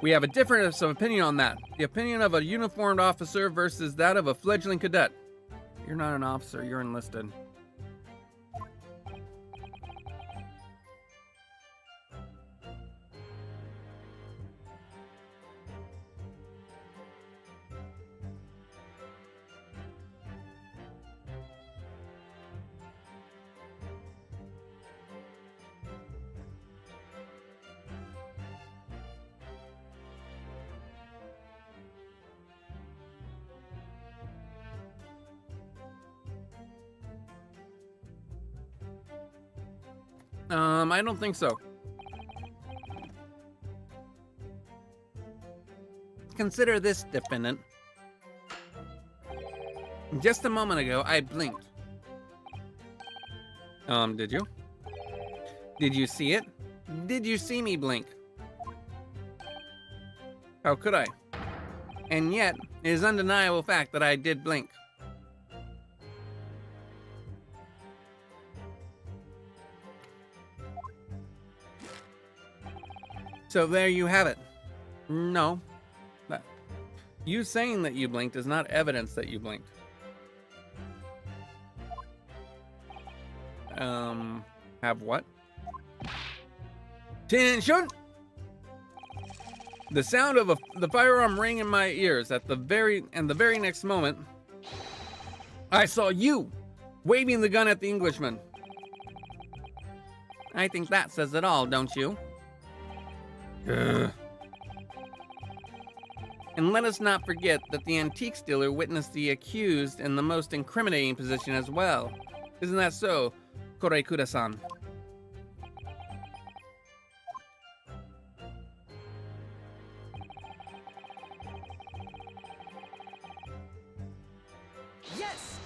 Speaker 1: We have a difference of opinion on that. The opinion of a uniformed officer versus that of a fledgling cadet. You're not an officer, you're enlisted. I don't think so. Consider this, defendant. Just a moment ago, I blinked. Did you? Did you see it? Did you see me blink? How could I? And yet, it is undeniable fact that I did blink. So there you have it. No. You saying that you blinked is not evidence that you blinked. Have what? Attention! The sound of the firearm rang in my ears and the very next moment, I saw you waving the gun at the Englishman. I think that says it all, don't you? Ugh. And let us not forget that the antique dealer witnessed the accused in the most incriminating position as well. Isn't that so, Koreikura-san?
Speaker 3: Yes!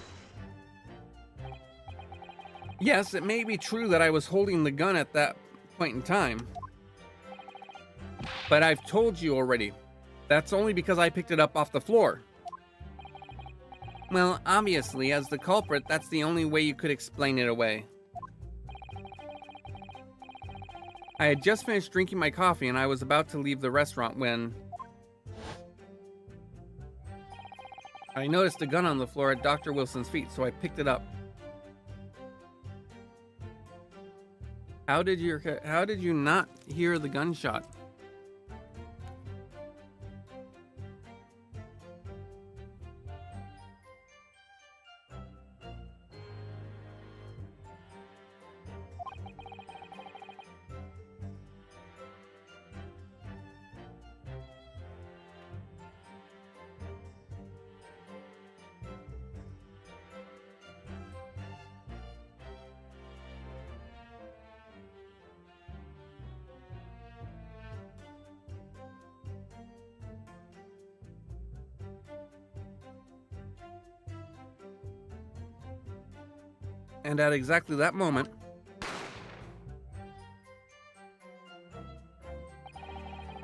Speaker 1: Yes, it may be true that I was holding the gun at that point in time. But I've told you already. That's only because I picked it up off the floor. Well, obviously, as the culprit, that's the only way you could explain it away. I had just finished drinking my coffee and I was about to leave the restaurant when I noticed a gun on the floor at Dr. Wilson's feet, so I picked it up. How did you not hear the gunshot? And at exactly that moment,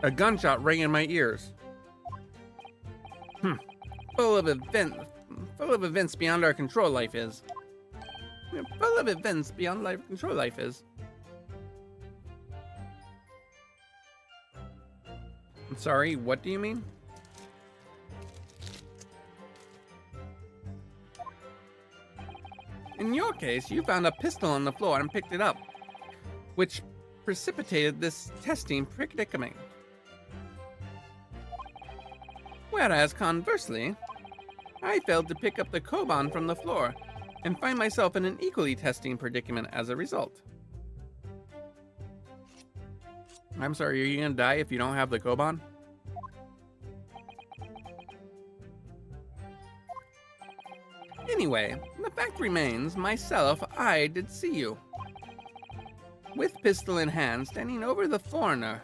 Speaker 1: a gunshot rang in my ears. Full of events beyond our control, life is. Full of events beyond life control, life is. I'm sorry, what do you mean? In your case, you found a pistol on the floor and picked it up, which precipitated this testing predicament. Whereas, conversely, I failed to pick up the Koban from the floor and find myself in an equally testing predicament as a result. I'm sorry, are you gonna die if you don't have the Koban? Anyway, the fact remains, myself, I did see you. With pistol in hand, standing over the foreigner.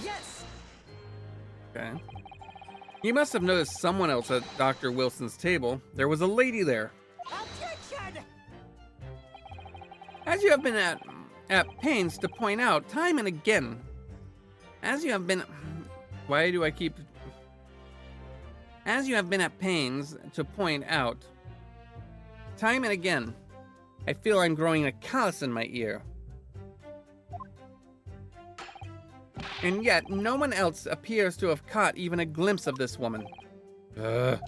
Speaker 3: Yes!
Speaker 1: Okay. You must have noticed someone else at Dr. Wilson's table. There was a lady there.
Speaker 3: Objection!
Speaker 1: As you have been at pains to point out time and again. As you have been at pains to point out time and again, I feel I'm growing a callus in my ear. And yet, no one else appears to have caught even a glimpse of this woman. Ugh.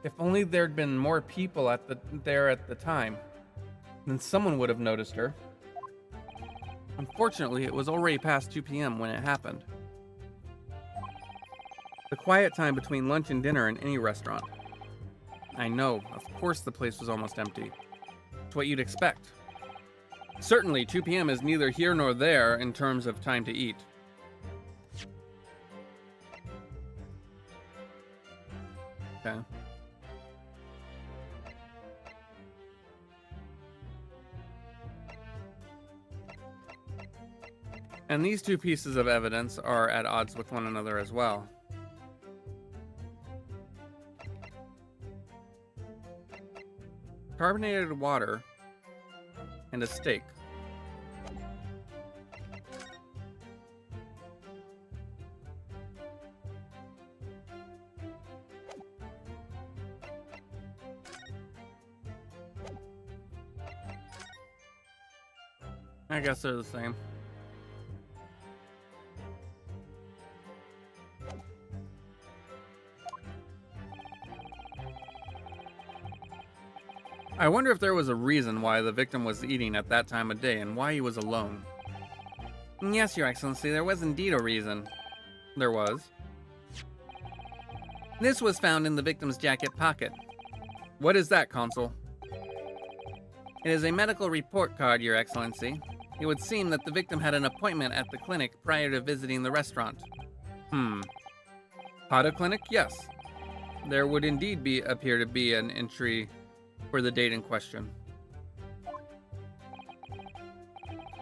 Speaker 1: If only there'd been more people there at the time, then someone would have noticed her. Unfortunately, it was already past 2 p.m. when it happened. The quiet time between lunch and dinner in any restaurant. I know, of course the place was almost empty. It's what you'd expect. Certainly, 2 p.m. is neither here nor there in terms of time to eat. Okay. And these two pieces of evidence are at odds with one another as well. Carbonated water and a steak. I guess they're the same. I wonder if there was a reason why the victim was eating at that time of day and why he was alone. Yes, Your Excellency, there was indeed a reason. There was. This was found in the victim's jacket pocket. What is that, Consul? It is a medical report card, Your Excellency. It would seem that the victim had an appointment at the clinic prior to visiting the restaurant. Hada clinic? Yes. There would indeed appear to be an entry for the date in question.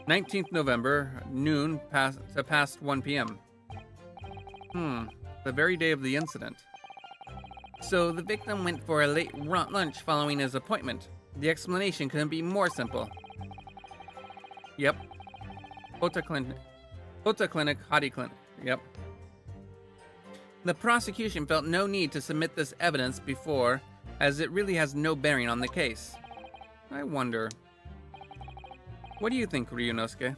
Speaker 1: 19th November, noon past 1 p.m. The very day of the incident. So the victim went for a late lunch following his appointment. The explanation couldn't be more simple. Yep. Hota Clinic, Hottie Clinic. Yep. The prosecution felt no need to submit this evidence before, as it really has no bearing on the case. I wonder. What do you think, Ryunosuke?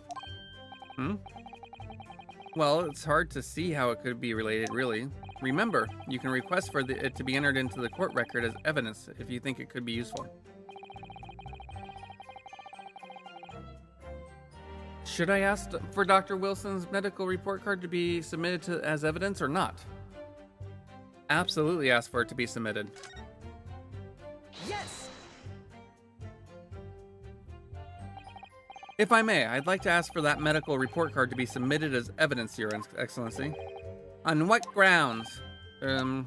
Speaker 1: Well, it's hard to see how it could be related, really. Remember, you can request for it to be entered into the court record as evidence if you think it could be useful. Should I ask for Dr. Wilson's medical report card to be submitted as evidence or not? Absolutely ask for it to be submitted.
Speaker 3: Yes!
Speaker 1: If I may, I'd like to ask for that medical report card to be submitted as evidence, Your Excellency. On what grounds? The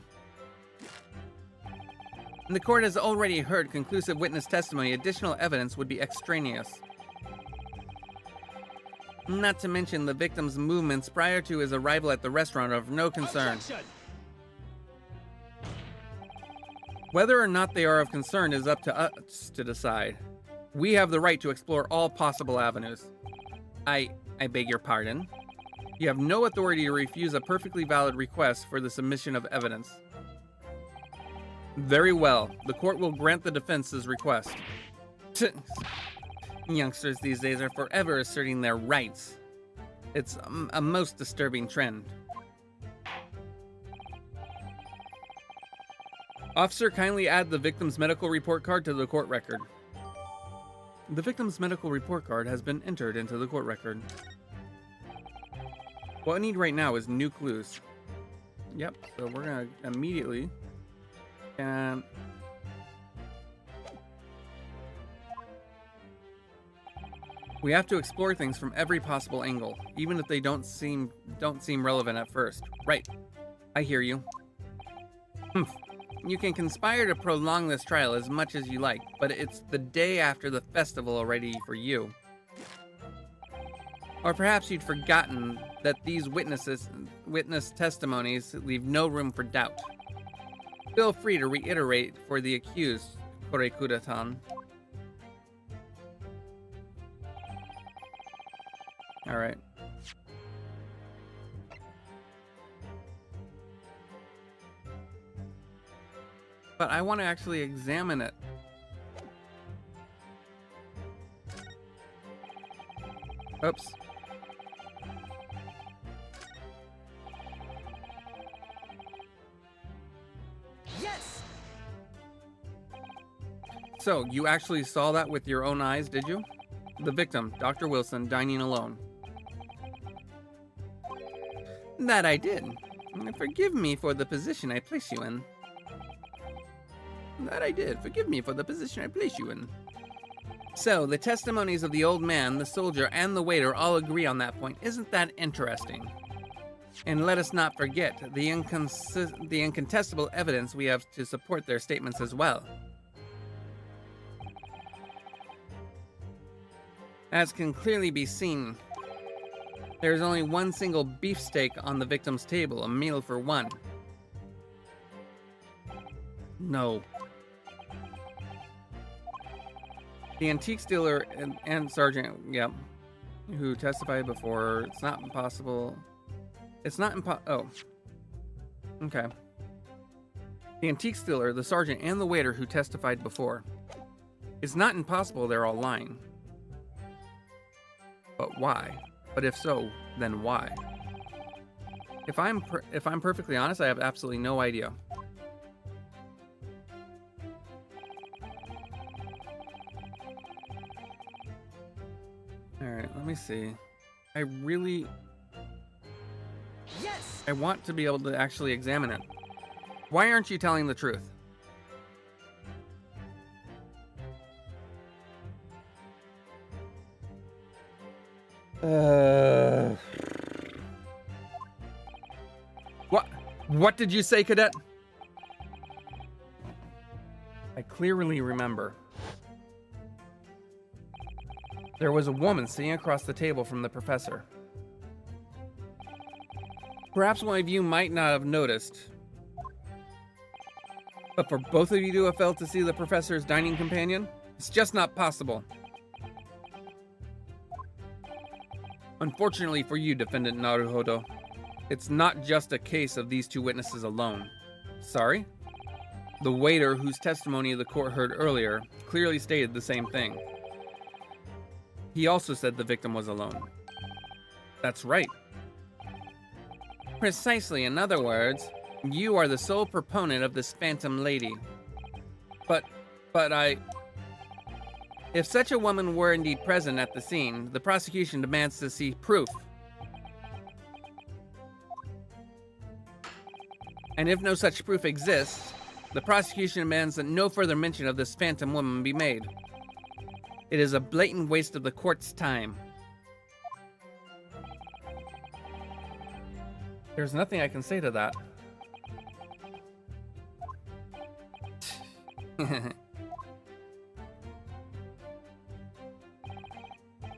Speaker 1: court has already heard conclusive witness testimony. Additional evidence would be extraneous. Not to mention the victim's movements prior to his arrival at the restaurant are of no concern.
Speaker 3: Objection!
Speaker 1: Whether or not they are of concern is up to us to decide. We have the right to explore all possible avenues. I beg your pardon. You have no authority to refuse a perfectly valid request for the submission of evidence. Very well. The court will grant the defense's request. Youngsters these days are forever asserting their rights. It's a most disturbing trend. Officer, kindly add the victim's medical report card to the court record. The victim's medical report card has been entered into the court record. What I need right now is new clues. Yep, so we're gonna immediately we have to explore things from every possible angle, even if they don't seem relevant at first. Right. I hear you. You can conspire to prolong this trial as much as you like, but it's the day after the festival already for you. Or perhaps you'd forgotten that these witness testimonies leave no room for doubt. Feel free to reiterate for the accused, Korekura-tan. Alright. But I want to actually examine it. Oops.
Speaker 3: Yes!
Speaker 1: So, you actually saw that with your own eyes, did you? The victim, Dr. Wilson, dining alone. That I did. Forgive me for the position I place you in. That I did. Forgive me for the position I place you in. So, the testimonies of the old man, the soldier, and the waiter all agree on that point. Isn't that interesting? And let us not forget the incontestable evidence we have to support their statements as well. As can clearly be seen, there is only one single beefsteak on the victim's table, a meal for one. No. The antique dealer and sergeant, yep, who testified before, it's not impossible. It's not oh. Okay. The antique dealer, the sergeant, and the waiter who testified before. It's not impossible they're all lying. But why? But if so, then why? If I'm perfectly honest, I have absolutely no idea. Alright, let me see. I want to be able to actually examine it. Why aren't you telling the truth? What did you say, Cadet? I clearly remember. There was a woman sitting across the table from the professor. Perhaps one of you might not have noticed, but for both of you to have failed to see the professor's dining companion, it's just not possible. Unfortunately for you, Defendant Naruhodo, it's not just a case of these two witnesses alone. Sorry? The waiter whose testimony the court heard earlier clearly stated the same thing. He also said the victim was alone. That's right. Precisely, in other words, you are the sole proponent of this phantom lady. But if such a woman were indeed present at the scene, the prosecution demands to see proof. And if no such proof exists, the prosecution demands that no further mention of this phantom woman be made. It is a blatant waste of the court's time. There's nothing I can say to that.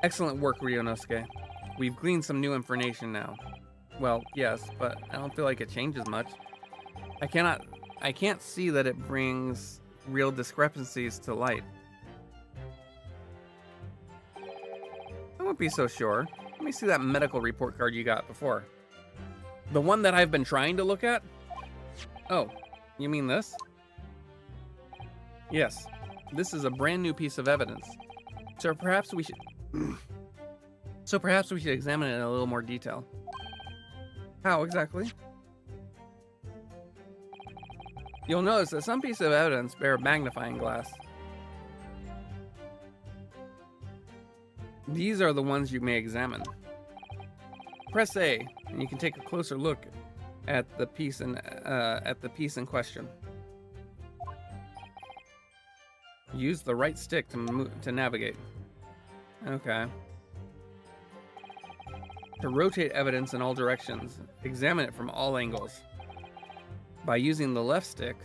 Speaker 1: Excellent work, Ryunosuke. We've gleaned some new information now. Well, yes, but I don't feel like it changes much. I can't see that it brings real discrepancies to light. I won't be so sure. Let me see that medical report card you got before. The one that I've been trying to look at? Oh, you mean this? Yes, this is a brand new piece of evidence. So perhaps we should examine it in a little more detail. How exactly? You'll notice that some pieces of evidence bear a magnifying glass. These are the ones you may examine. Press A, and you can take a closer look at the piece in question. Use the right stick to navigate. Okay. To rotate evidence in all directions, examine it from all angles. By using the left stick,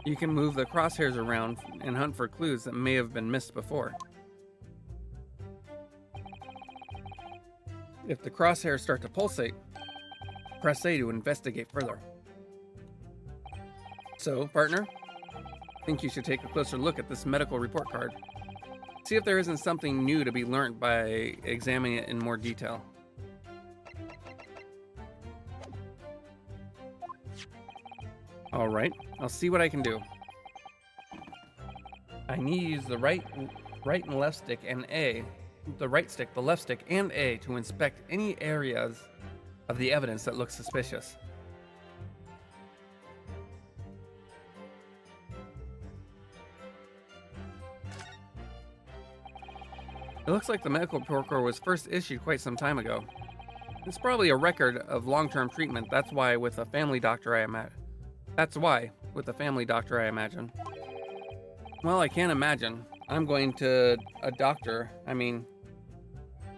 Speaker 1: you can move the crosshairs around and hunt for clues that may have been missed before. If the crosshairs start to pulsate, press A to investigate further. So, partner, I think you should take a closer look at this medical report card. See if there isn't something new to be learned by examining it in more detail. All right, I'll see what I can do. I need to use the right and left stick and A, the right stick, the left stick, and A to inspect any areas of the evidence that look suspicious. It looks like the medical report card was first issued quite some time ago. It's probably a record of long-term treatment. That's why with a family doctor, I imagine. Well, I can't imagine. I'm going to a doctor. I mean,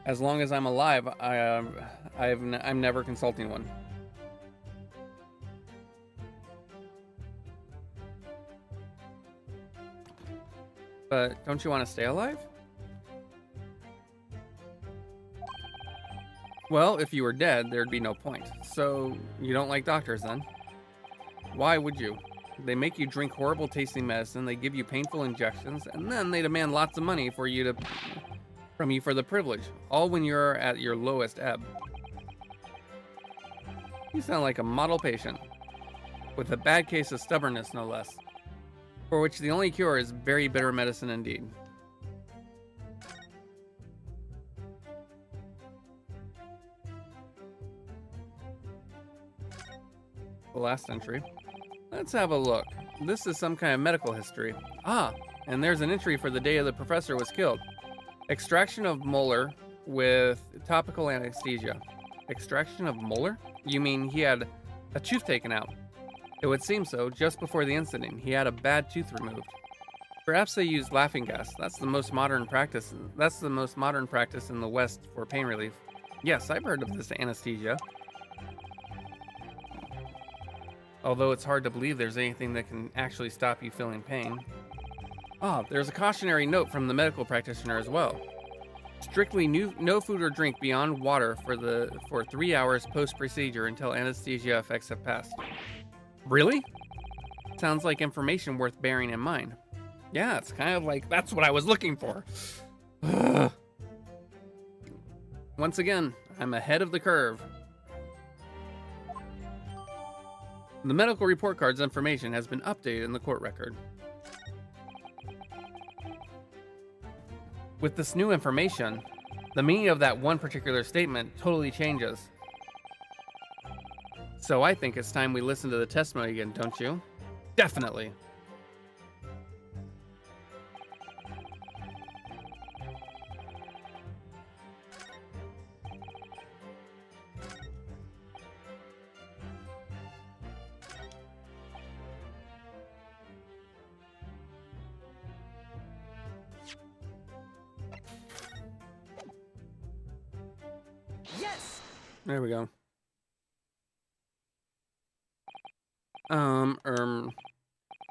Speaker 1: as long as I'm alive, I'm never consulting one. But don't you want to stay alive? Well, if you were dead, there'd be no point. So, you don't like doctors then? Why would you? They make you drink horrible tasting medicine, they give you painful injections, and then they demand lots of money from you for the privilege, all when you're at your lowest ebb. You sound like a model patient, with a bad case of stubbornness no less, for which the only cure is very bitter medicine indeed. The last entry. Let's have a look. This is some kind of medical history. Ah, and there's an entry for the day the professor was killed. Extraction of molar with topical anesthesia. Extraction of molar? You mean he had a tooth taken out? It would seem so. Just before the incident, he had a bad tooth removed. Perhaps they used laughing gas. That's the most modern practice in the West for pain relief. Yes, I've heard of this anesthesia. although it's hard to believe there's anything that can actually stop you feeling pain. Ah, there's a cautionary note from the medical practitioner as well. Strictly no food or drink beyond water for 3 hours post-procedure until anesthesia effects have passed. Really? Sounds like information worth bearing in mind. Yeah, it's kind of like, that's what I was looking for. Once again, I'm ahead of the curve. The medical report card's information has been updated in the court record. With this new information, the meaning of that one particular statement totally changes. So I think it's time we listen to the testimony again, don't you? Definitely.
Speaker 3: Yes!
Speaker 1: There we go.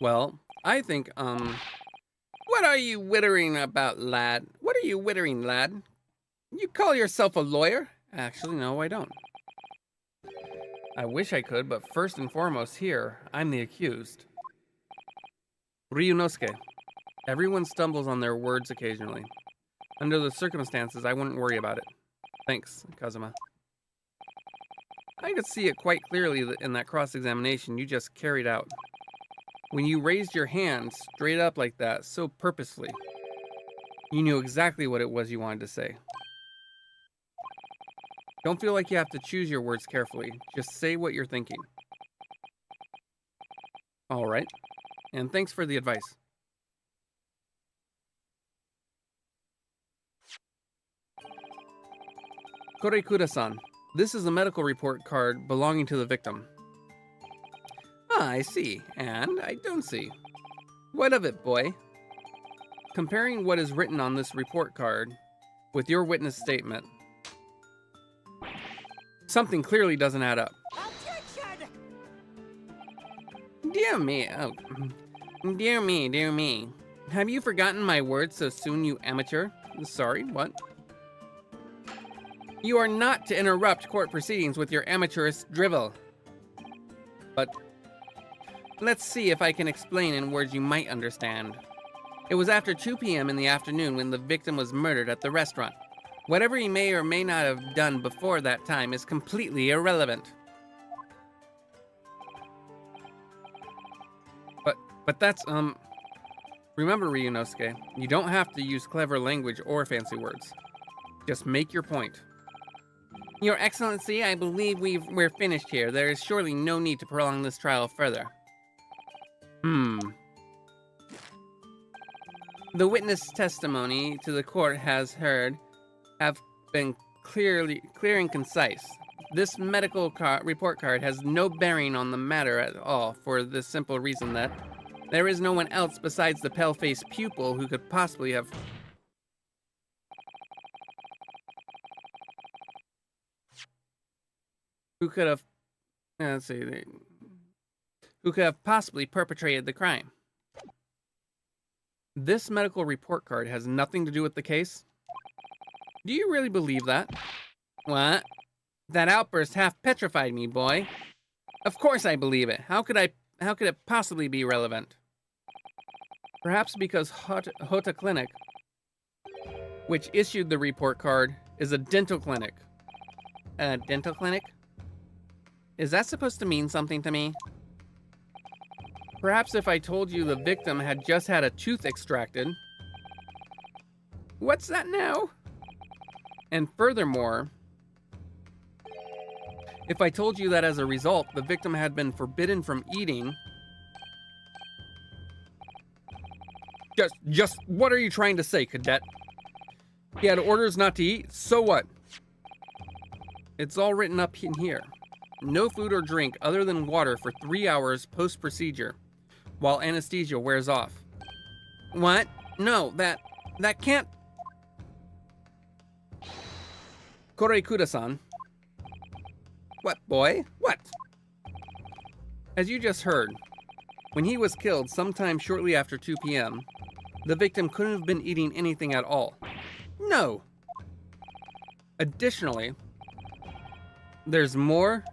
Speaker 1: Well, I think, what are you wittering about, lad? What are you wittering, lad? You call yourself a lawyer? Actually, no, I don't. I wish I could, but first and foremost here, I'm the accused. Ryunosuke. Everyone stumbles on their words occasionally. Under the circumstances, I wouldn't worry about it. Thanks, Kazuma. I could see it quite clearly in that cross-examination you just carried out. When you raised your hand straight up like that, so purposefully, you knew exactly what it was you wanted to say. Don't feel like you have to choose your words carefully. Just say what you're thinking. All right. And thanks for the advice. Korekura-san, this is a medical report card belonging to the victim. Ah, I see. And I don't see. What of it, boy? Comparing what is written on this report card with your witness statement, something clearly doesn't add up.
Speaker 3: Objection!
Speaker 1: Dear me, oh, dear me. Have you forgotten my words so soon, you amateur? Sorry, what? You are not to interrupt court proceedings with your amateurist drivel. But let's see if I can explain in words you might understand. It was after 2 p.m. in the afternoon when the victim was murdered at the restaurant. Whatever he may or may not have done before that time is completely irrelevant. But that's, remember, Ryunosuke, you don't have to use clever language or fancy words. Just make your point. Your Excellency, I believe we're finished here. There is surely no need to prolong this trial further. The witness testimony to the court have been clear and concise. This medical report card has no bearing on the matter at all for the simple reason that there is no one else besides the pale-faced pupil who could possibly have... Who could have possibly perpetrated the crime. This medical report card has nothing to do with the case? Do you really believe that? What? That outburst half petrified me, boy. Of course I believe it. How could it possibly be relevant? Perhaps because Hota Clinic, which issued the report card, is a dental clinic. A dental clinic? Is that supposed to mean something to me? Perhaps if I told you the victim had just had a tooth extracted. What's that now? And furthermore, if I told you that as a result, the victim had been forbidden from eating. Just what are you trying to say, cadet? He had orders not to eat, so what? It's all written up in here. No food or drink other than water for 3 hours post-procedure, while anesthesia wears off. What? No, that can't... Korekura-san. What, boy? What? As you just heard, when he was killed sometime shortly after 2 p.m., the victim couldn't have been eating anything at all. No. Additionally, there's more.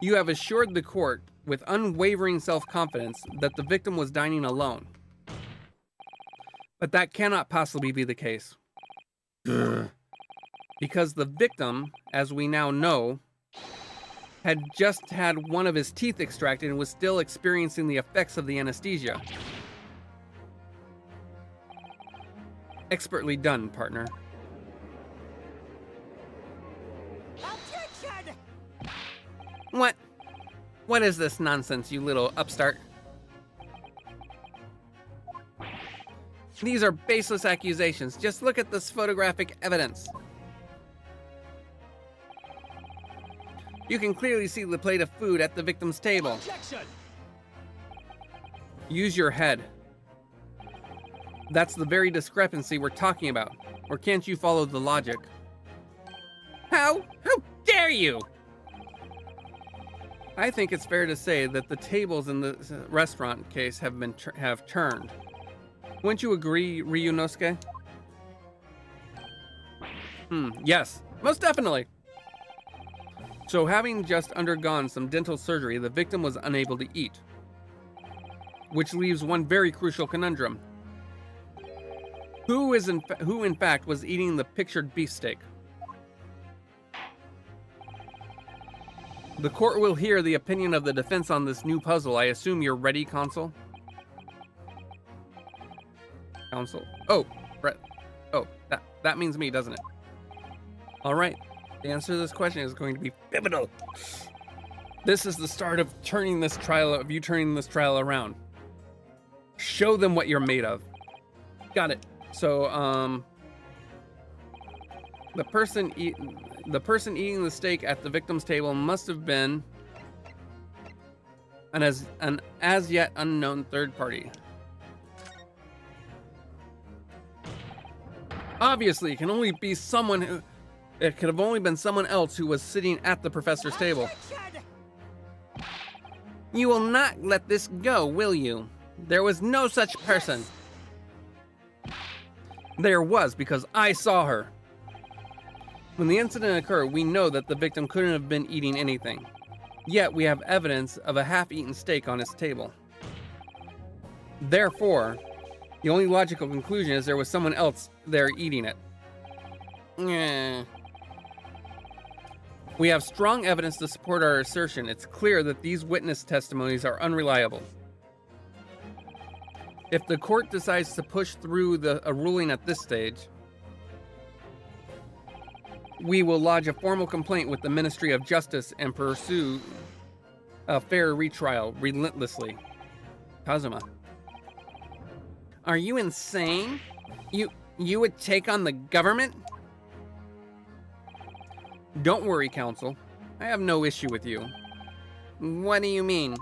Speaker 1: You have assured the court with unwavering self-confidence that the victim was dining alone. But that cannot possibly be the case. Because the victim, as we now know, had just had one of his teeth extracted and was still experiencing the effects of the anesthesia. Expertly done, partner.
Speaker 3: Objection!
Speaker 1: What? What is this nonsense, you little upstart? These are baseless accusations. Just look at this photographic evidence. You can clearly see the plate of food at the victim's table.
Speaker 3: Objection!
Speaker 1: Use your head. That's the very discrepancy we're talking about. Or can't you follow the logic? How dare you? I think it's fair to say that the tables in the restaurant case have turned. Wouldn't you agree, Ryunosuke? Yes, most definitely. So having just undergone some dental surgery, the victim was unable to eat. Which leaves one very crucial conundrum. Who in fact was eating the pictured beefsteak? The court will hear the opinion of the defense on this new puzzle. I assume you're ready, counsel? Counsel? Oh, Brett. Oh, that means me, doesn't it? All right. The answer to this question is going to be pivotal. This is the start of turning this trial around. Show them what you're made of. Got it. So, the person eating the steak at the victim's table must have been an as yet unknown third party. Obviously, it could have only been someone else who was sitting at the professor's table.
Speaker 3: Objection!
Speaker 1: You will not let this go, will you? There was no such person. There was, because I saw her. When the incident occurred, we know that the victim couldn't have been eating anything. Yet we have evidence of a half-eaten steak on his table. Therefore, the only logical conclusion is there was someone else there eating it. We have strong evidence to support our assertion. It's clear that these witness testimonies are unreliable. If the court decides to push through a ruling at this stage, we will lodge a formal complaint with the Ministry of Justice and pursue a fair retrial relentlessly. Kazuma. Are you insane? You would take on the government? Don't worry, counsel. I have no issue with you. What do you mean?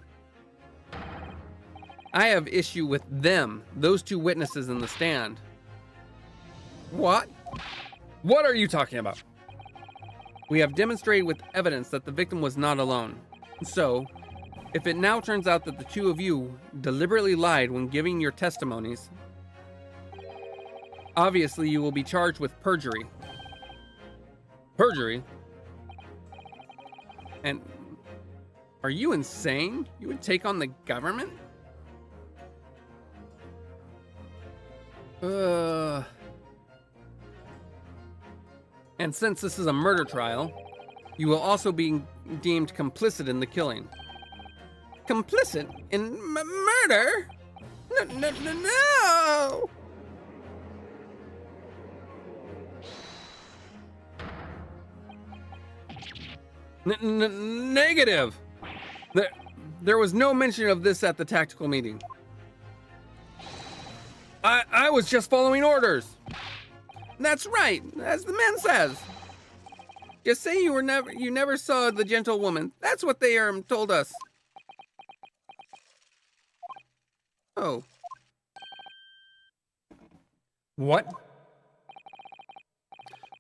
Speaker 1: I have issue with them, those two witnesses in the stand. What? What are you talking about? We have demonstrated with evidence that the victim was not alone. So, if it now turns out that the two of you deliberately lied when giving your testimonies, obviously you will be charged with perjury. Perjury? And are you insane? You would take on the government? And since this is a murder trial, you will also be deemed complicit in the killing. Complicit in murder? No! Negative! There was no mention of this at the tactical meeting. I was just following orders. That's right, as the man says. Just say you never saw the gentlewoman. That's what they told us. Oh. What?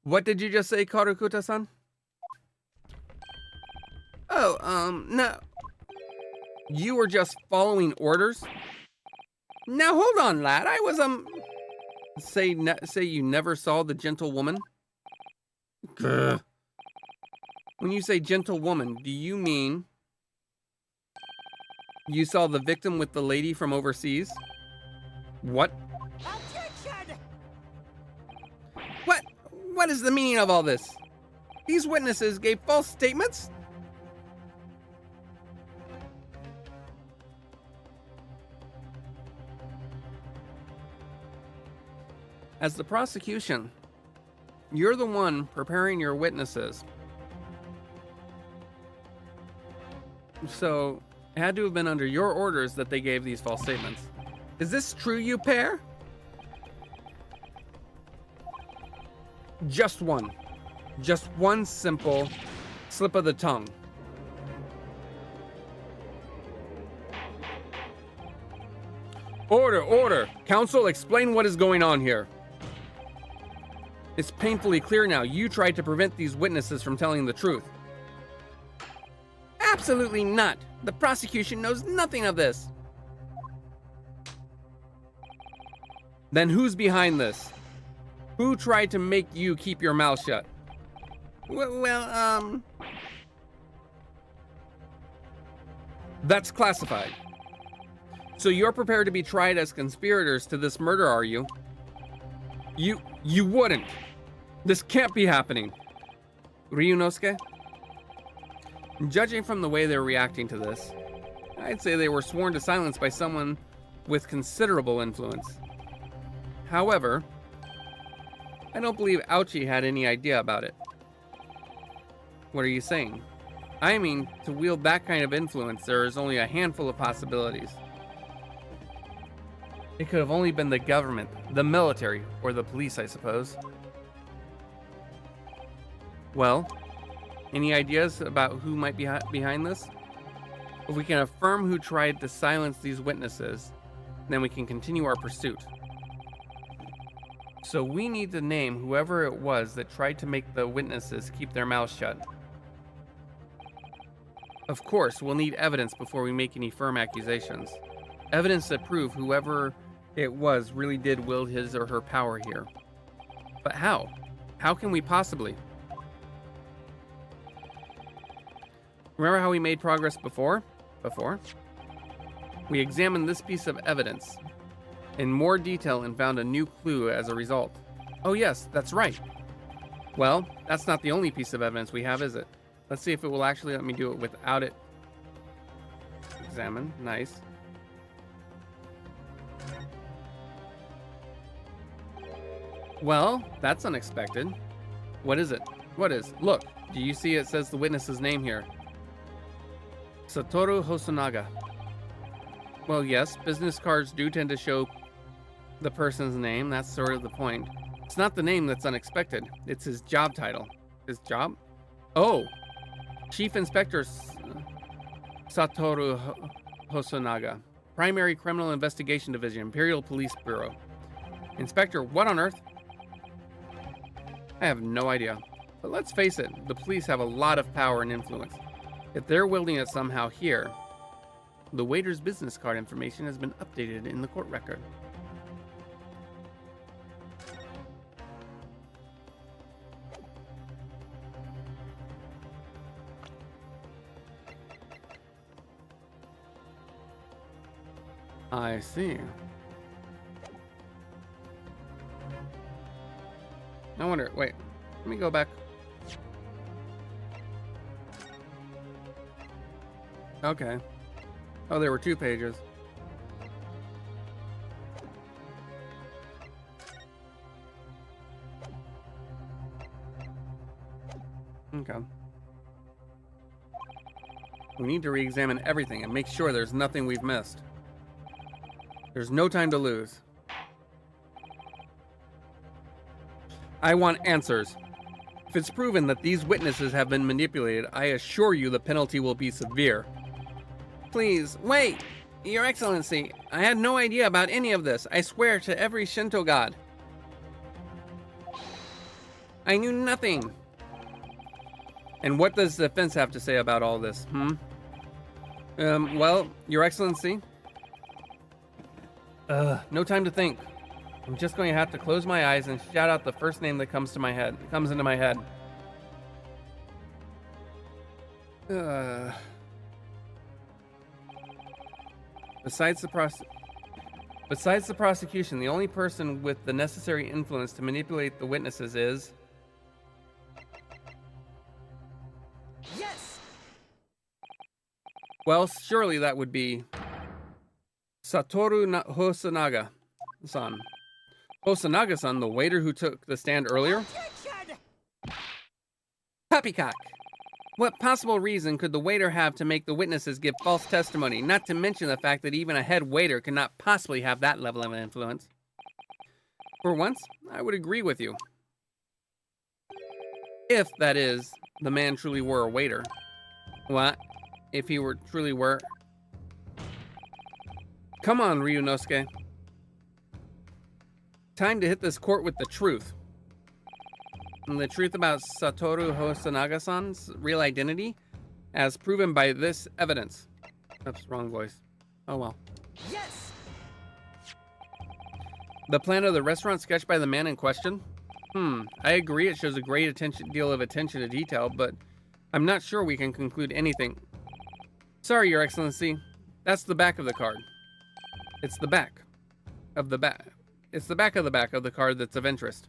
Speaker 1: What did you just say, Karukuta-san? Oh, no. You were just following orders? Now hold on, lad. I was, say you never saw the gentlewoman? Grr. When you say gentlewoman, do you mean you saw the victim with the lady from overseas? What?
Speaker 3: Objection!
Speaker 1: What is the meaning of all this? These witnesses gave false statements? As the prosecution, you're the one preparing your witnesses. So, it had to have been under your orders that they gave these false statements. Is this true, you pair? Just one. Just one simple slip of the tongue. Order, order! Counsel, explain what is going on here. It's painfully clear now. You tried to prevent these witnesses from telling the truth. Absolutely not. The prosecution knows nothing of this. Then who's behind this? Who tried to make you keep your mouth shut? Well, that's classified. So you're prepared to be tried as conspirators to this murder, are you? You wouldn't. This can't be happening. Ryunosuke? Judging from the way they're reacting to this, I'd say they were sworn to silence by someone with considerable influence. However, I don't believe Ouchi had any idea about it. What are you saying? I mean, to wield that kind of influence, there is only a handful of possibilities. It could have only been the government, the military, or the police, I suppose. Well, any ideas about who might be behind this? If we can affirm who tried to silence these witnesses, then we can continue our pursuit. So we need to name whoever it was that tried to make the witnesses keep their mouths shut. Of course, we'll need evidence before we make any firm accusations. Evidence to prove whoever it was really did wield his or her power here. But how? How can we possibly? Remember how we made progress before? We examined this piece of evidence in more detail and found a new clue as a result. Oh yes, that's right. Well, that's not the only piece of evidence we have, is it? Let's see if it will actually let me do it without it. Examine, nice. Well, that's unexpected. What is it? What is? Look, do you see it says the witness's name here? Satoru Hosonaga. Well, yes, business cards do tend to show the person's name. That's sort of the point. It's not the name that's unexpected. It's his job title. His job? Oh, Chief Inspector Satoru Hosonaga. Primary Criminal Investigation Division, Imperial Police Bureau. Inspector, what on earth? I have no idea. But let's face it, the police have a lot of power and influence. If they're wielding it somehow here, the waiter's business card information has been updated in the court record. I see. I wonder, wait, let me go back. Okay. Oh, there were 2 pages. Okay. We need to re-examine everything and make sure there's nothing we've missed. There's no time to lose. I want answers. If it's proven that these witnesses have been manipulated, I assure you the penalty will be severe. Please, wait! Your Excellency, I had no idea about any of this. I swear to every Shinto god. I knew nothing. And what does the defense have to say about all this, Well, Your Excellency. No time to think. I'm just going to have to close my eyes and shout out the first name that comes into my head. Besides the prosecution, the only person with the necessary influence to manipulate the witnesses is...
Speaker 3: Yes!
Speaker 1: Well, surely that would be Satoru Hosanaga-san. Hosanaga-san, the waiter who took the stand earlier?
Speaker 3: Objection!
Speaker 1: Poppycock! What possible reason could the waiter have to make the witnesses give false testimony, not to mention the fact that even a head waiter could not possibly have that level of influence? For once, I would agree with you. If, that is, the man truly were a waiter. What? If he truly were... Come on, Ryunosuke. Time to hit this court with the truth. And the truth about Satoru Hosanaga-san's real identity, as proven by this evidence. Oops, wrong voice. Oh well.
Speaker 3: Yes!
Speaker 1: The plan of the restaurant sketched by the man in question? I agree it shows a great deal of attention to detail, but I'm not sure we can conclude anything. Sorry, Your Excellency. That's the back of the card. It's the back of the back. It's the back of the card that's of interest.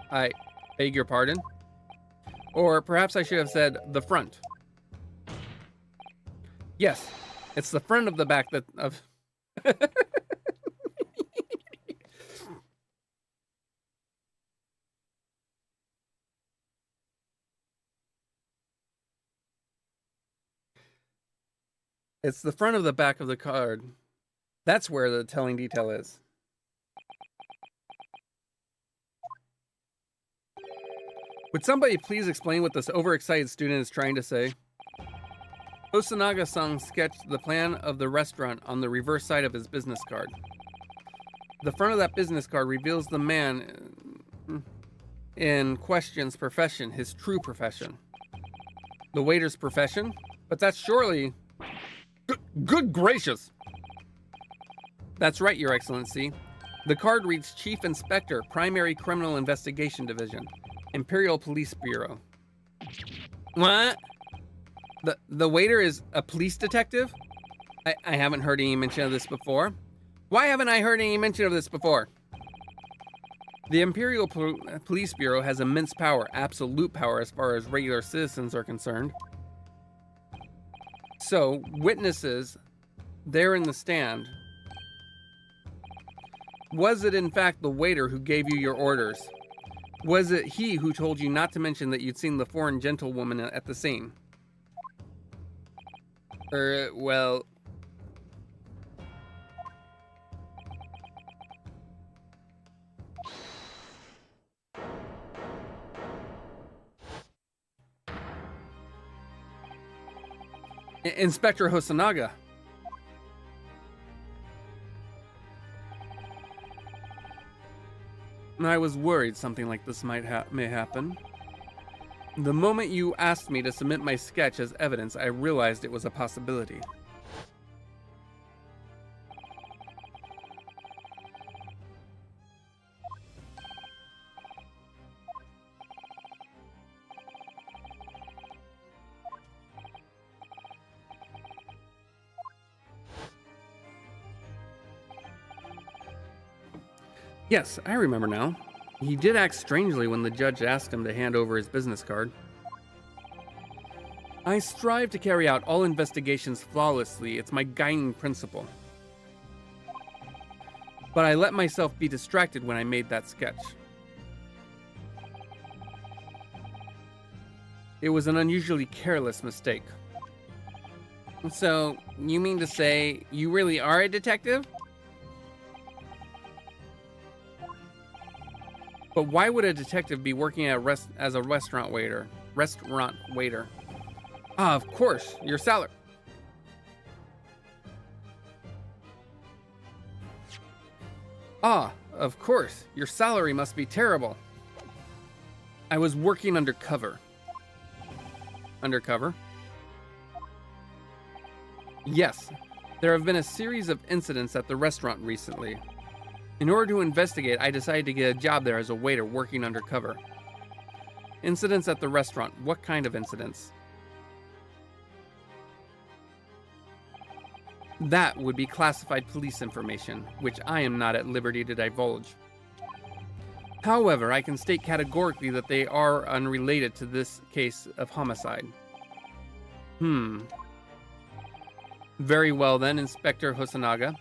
Speaker 1: I beg your pardon? Or perhaps I should have said the front. Yes, it's the front of the back that of... It's the front of the back of the card. That's where the telling detail is. Would somebody please explain what this overexcited student is trying to say? Osanaga-san sketched the plan of the restaurant on the reverse side of his business card. The front of that business card reveals the man in question's profession, his true profession. The waiter's profession? But that's surely... Good gracious! That's right, Your Excellency. The card reads Chief Inspector, Primary Criminal Investigation Division, Imperial Police Bureau. What? The waiter is a police detective? I haven't heard any mention of this before. Why haven't I heard any mention of this before? The Imperial Police Bureau has immense power, absolute power as far as regular citizens are concerned. So, witnesses there in the stand, was it in fact the waiter who gave you your orders? Was it he who told you not to mention that you'd seen the foreign gentlewoman at the scene? Well... Inspector Hosanaga. I was worried something like this may happen. The moment you asked me to submit my sketch as evidence, I realized it was a possibility. Yes, I remember now. He did act strangely when the judge asked him to hand over his business card. I strive to carry out all investigations flawlessly. It's my guiding principle. But I let myself be distracted when I made that sketch. It was an unusually careless mistake. So, you mean to say you really are a detective? But why would a detective be working as a restaurant waiter? Ah, of course, your salary. Ah, of course, your salary must be terrible. I was working undercover. Undercover? Yes, there have been a series of incidents at the restaurant recently. In order to investigate, I decided to get a job there as a waiter working undercover. Incidents at the restaurant. What kind of incidents? That would be classified police information, which I am not at liberty to divulge. However, I can state categorically that they are unrelated to this case of homicide. Very well then, Inspector Hosanaga.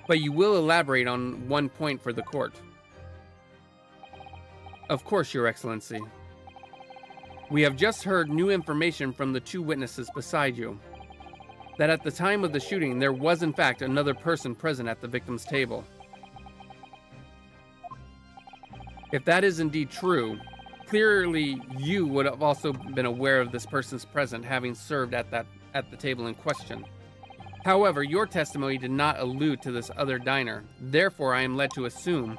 Speaker 1: But you will elaborate on one point for the court. Of course, Your Excellency. We have just heard new information from the two witnesses beside you. That at the time of the shooting, there was in fact another person present at the victim's table. If that is indeed true, clearly you would have also been aware of this person's presence, having served at the table in question. However, your testimony did not allude to this other diner. Therefore, I am led to assume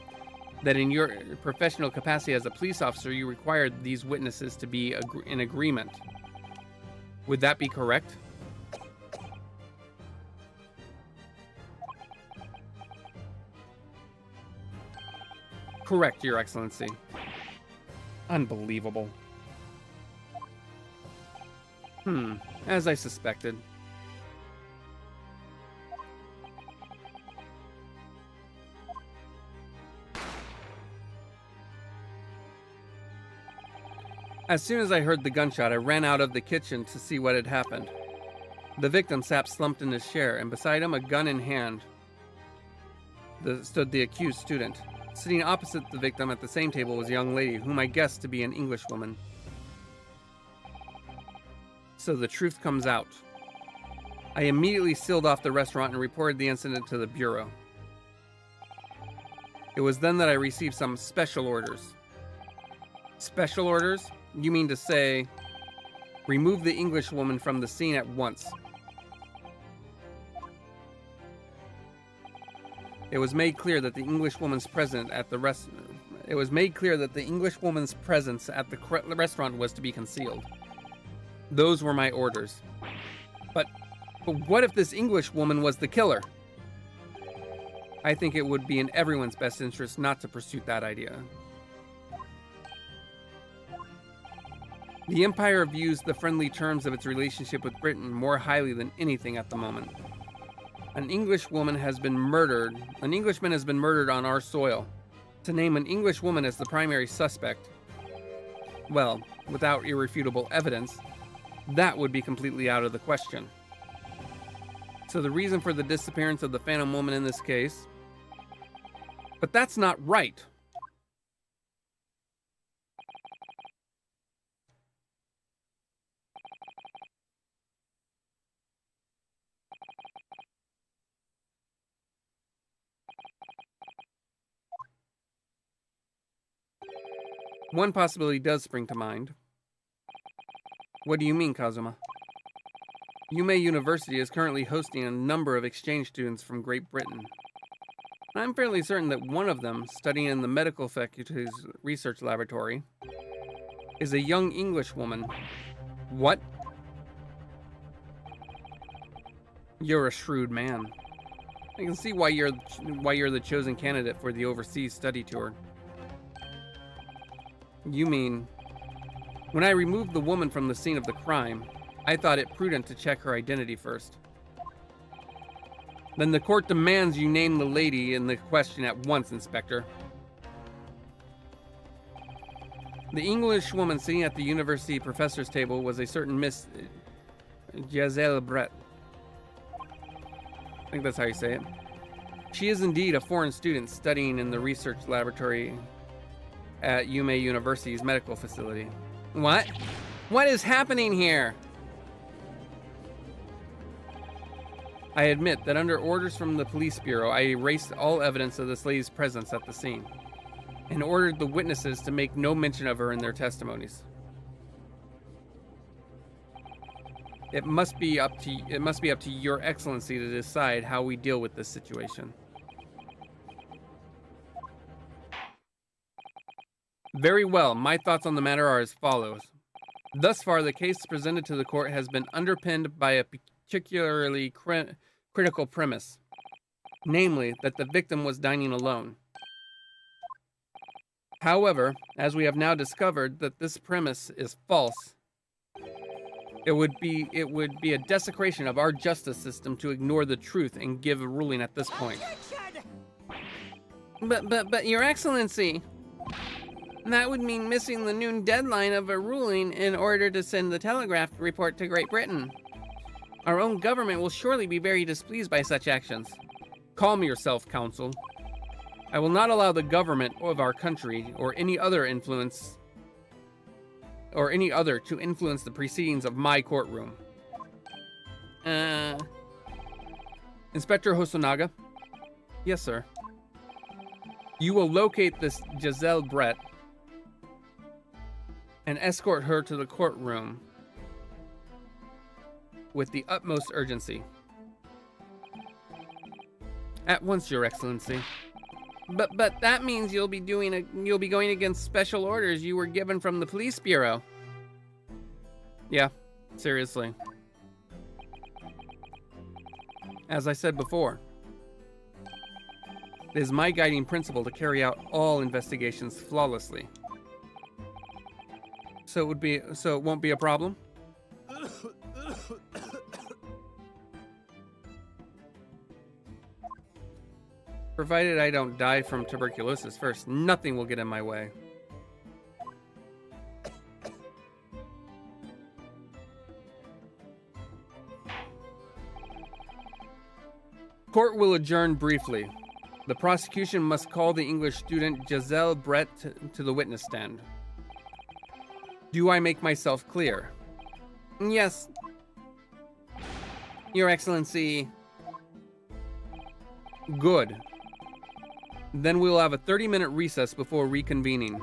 Speaker 1: that in your professional capacity as a police officer, you required these witnesses to be in agreement. Would that be correct? Correct, Your Excellency. Unbelievable. As I suspected. As soon as I heard the gunshot, I ran out of the kitchen to see what had happened. The victim sat slumped in his chair, and beside him, a gun in hand, stood the accused student. Sitting opposite the victim at the same table was a young lady, whom I guessed to be an Englishwoman. So the truth comes out. I immediately sealed off the restaurant and reported the incident to the Bureau. It was then that I received some special orders. Special orders? You mean to say, remove the Englishwoman from the scene at once. It was made clear that the Englishwoman's presence at the restaurant was to be concealed. Those were my orders. But what if this Englishwoman was the killer? I think it would be in everyone's best interest not to pursue that idea. The Empire views the friendly terms of its relationship with Britain more highly than anything at the moment. An Englishman has been murdered on our soil. To name an Englishwoman as the primary suspect, well, without irrefutable evidence, that would be completely out of the question. So the reason for the disappearance of the Phantom Woman in this case... But that's not right. One possibility does spring to mind. What do you mean, Kazuma? Yume University is currently hosting a number of exchange students from Great Britain. I'm fairly certain that one of them, studying in the medical faculty's research laboratory, is a young Englishwoman. What? You're a shrewd man. I can see why you're the chosen candidate for the overseas study tour. You mean, when I removed the woman from the scene of the crime, I thought it prudent to check her identity first. Then the court demands you name the lady in the question at once, Inspector. The English woman sitting at the university professor's table was a certain Miss Giselle Brett. I think that's how you say it. She is indeed a foreign student studying in the research laboratory at Yume University's medical facility. What? What is happening here? I admit that under orders from the police bureau, I erased all evidence of this lady's presence at the scene and ordered the witnesses to make no mention of her in their testimonies. It must be up to Your Excellency to decide how we deal with this situation. Very well, my thoughts on the matter are as follows. Thus far, the case presented to the court has been underpinned by a particularly critical premise, namely that the victim was dining alone. However, as we have now discovered that this premise is false, it would be a desecration of our justice system to ignore the truth and give a ruling at this point. But Your Excellency, that would mean missing the noon deadline of a ruling in order to send the telegraph report to Great Britain. Our own government will surely be very displeased by such actions. Calm yourself, Counsel. I will not allow the government of our country or any other to influence the proceedings of my courtroom. Inspector Hosonaga? Yes, sir. You will locate this Giselle Brett and escort her to the courtroom with the utmost urgency. At once, Your Excellency. But that means you'll be going against special orders you were given from the police bureau. Yeah, seriously. As I said before, it is my guiding principle to carry out all investigations flawlessly. So it won't be a problem? Provided I don't die from tuberculosis first, nothing will get in my way. Court will adjourn briefly. The prosecution must call the English student Giselle Brett to the witness stand. Do I make myself clear? Yes. Your Excellency. Good. Then we will have a 30-minute recess before reconvening.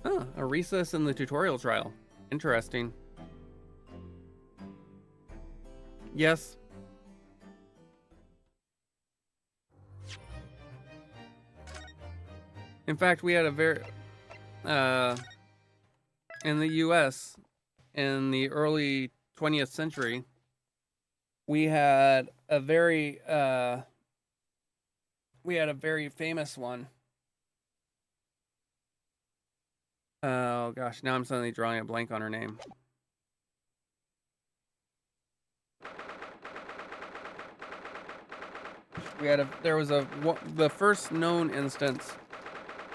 Speaker 1: Oh, a recess in the tutorial trial. Interesting. Yes. In fact, we had a very... in the US, in the early 20th century, we had a very famous one. Oh gosh, now I'm suddenly drawing a blank on her name. There was the first known instance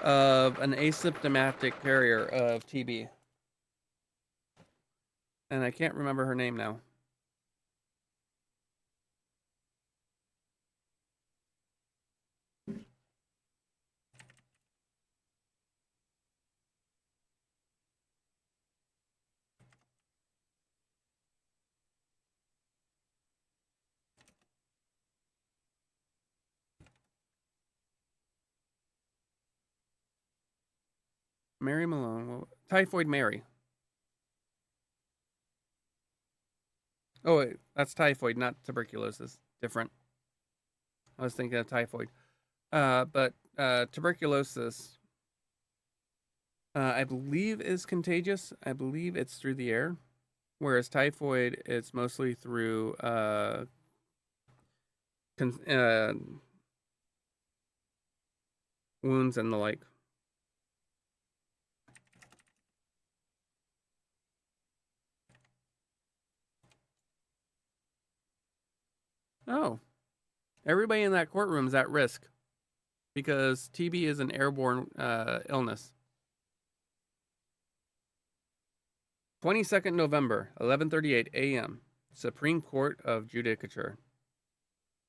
Speaker 1: of an asymptomatic carrier of TB. And I can't remember her name now. Mary Malone. Well, Typhoid Mary. Oh, wait, that's typhoid, not tuberculosis. Different. I was thinking of typhoid. But tuberculosis, I believe, is contagious. I believe it's through the air. Whereas typhoid, it's mostly through wounds and the like. Oh, everybody in that courtroom is at risk because TB is an airborne illness. 22nd November, 11:38 a.m. Supreme Court of Judicature.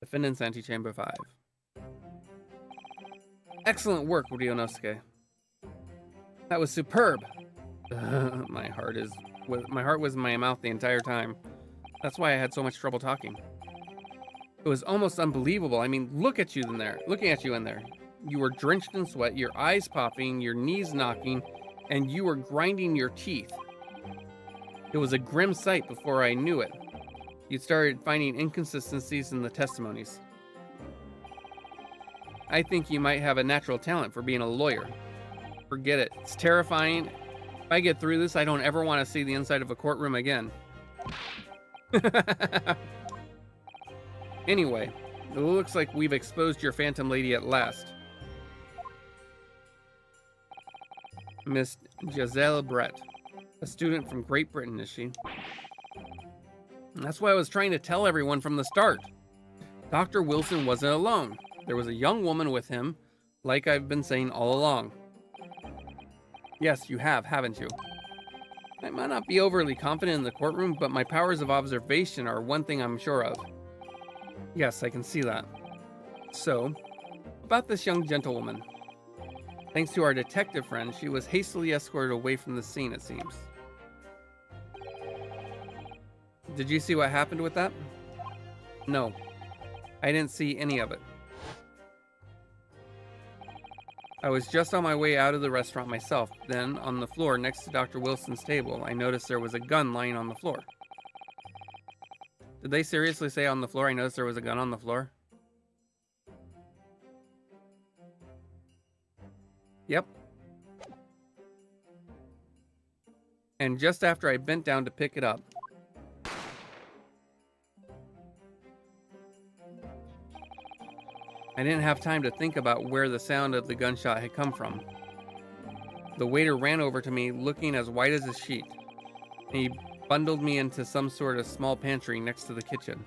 Speaker 1: Defendant's Antechamber 5. Excellent work, Ryunosuke. That was superb. My heart was in my mouth the entire time. That's why I had so much trouble talking. It was almost unbelievable. I mean, looking at you in there. You were drenched in sweat, your eyes popping, your knees knocking, and you were grinding your teeth. It was a grim sight before I knew it. You started finding inconsistencies in the testimonies. I think you might have a natural talent for being a lawyer. Forget it. It's terrifying. If I get through this, I don't ever want to see the inside of a courtroom again. Anyway, it looks like we've exposed your Phantom Lady at last. Miss Giselle Brett. A student from Great Britain, is she? That's why I was trying to tell everyone from the start. Dr. Wilson wasn't alone. There was a young woman with him, like I've been saying all along. Yes, you have, haven't you? I might not be overly confident in the courtroom, but my powers of observation are one thing I'm sure of. Yes, I can see that. So, about this young gentlewoman. Thanks to our detective friend, she was hastily escorted away from the scene, it seems. Did you see what happened with that? No, I didn't see any of it. I was just on my way out of the restaurant myself. Then, on the floor next to Dr. Wilson's table, I noticed there was a gun lying on the floor. Did they seriously say on the floor? I noticed there was a gun on the floor. Yep. And just after I bent down to pick it up, I didn't have time to think about where the sound of the gunshot had come from. The waiter ran over to me, looking as white as a sheet, and he bundled me into some sort of small pantry next to the kitchen.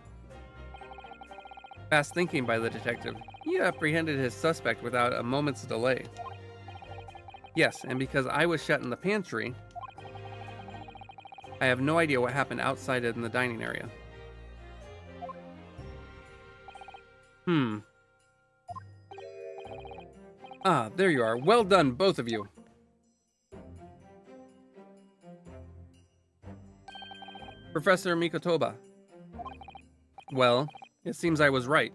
Speaker 1: Fast thinking by the detective, he apprehended his suspect without a moment's delay. Yes, and because I was shut in the pantry, I have no idea what happened outside in the dining area. Ah, there you are. Well done, both of you. Professor Mikotoba. Well, it seems I was right.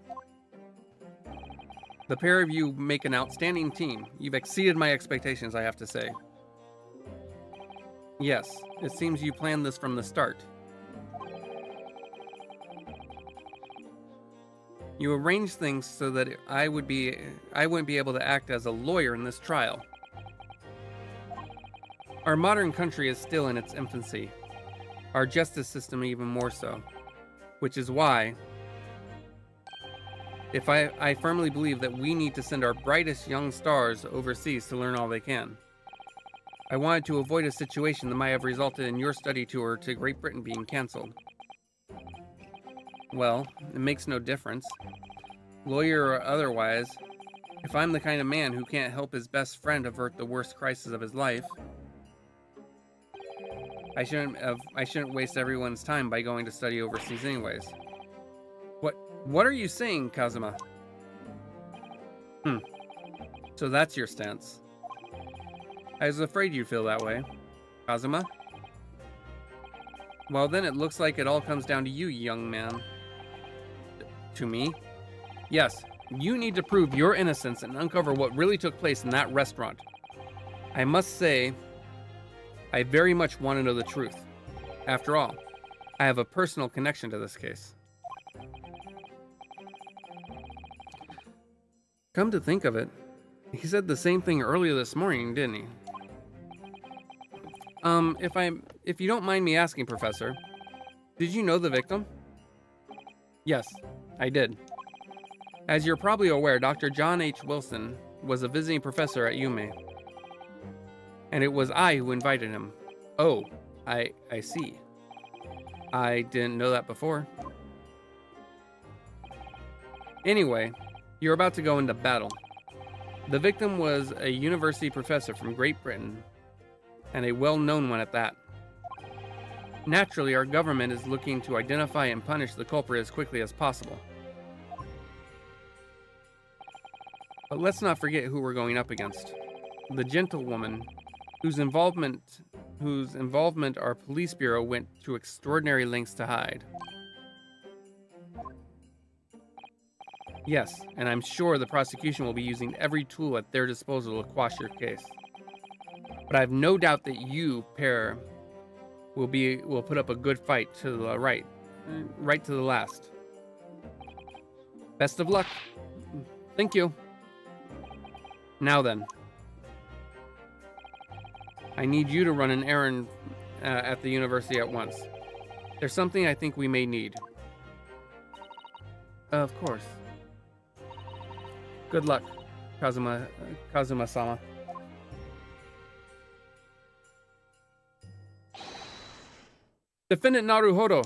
Speaker 1: The pair of you make an outstanding team. You've exceeded my expectations, I have to say. Yes, it seems you planned this from the start. You arranged things so that I wouldn't be able to act as a lawyer in this trial. Our modern country is still in its infancy. Our justice system even more so. Which is why, I firmly believe that we need to send our brightest young stars overseas to learn all they can. I wanted to avoid a situation that might have resulted in your study tour to Great Britain being cancelled. Well, it makes no difference. Lawyer or otherwise, if I'm the kind of man who can't help his best friend avert the worst crisis of his life, I shouldn't waste everyone's time by going to study overseas anyways. What are you saying, Kazuma? So that's your stance. I was afraid you'd feel that way. Kazuma? Well, then it looks like it all comes down to you, young man. To me? Yes, you need to prove your innocence and uncover what really took place in that restaurant. I must say, I very much want to know the truth. After all, I have a personal connection to this case. Come to think of it, he said the same thing earlier this morning, didn't he? If you don't mind me asking, Professor, did you know the victim? Yes, I did. As you're probably aware, Dr. John H. Wilson was a visiting professor at Yume. And it was I who invited him. Oh, I see. I didn't know that before. Anyway, you're about to go into battle. The victim was a university professor from Great Britain, and a well-known one at that. Naturally, our government is looking to identify and punish the culprit as quickly as possible. But let's not forget who we're going up against. The gentlewoman whose involvement our police bureau went to extraordinary lengths to hide. Yes, and I'm sure the prosecution will be using every tool at their disposal to quash your case. But I have no doubt that you pair will put up a good fight to the right to the last. Best of luck. Thank you. Now then, I need you to run an errand at the university at once. There's something I think we may need. Of course. Good luck, Kazuma-sama. Defendant Naruhodo,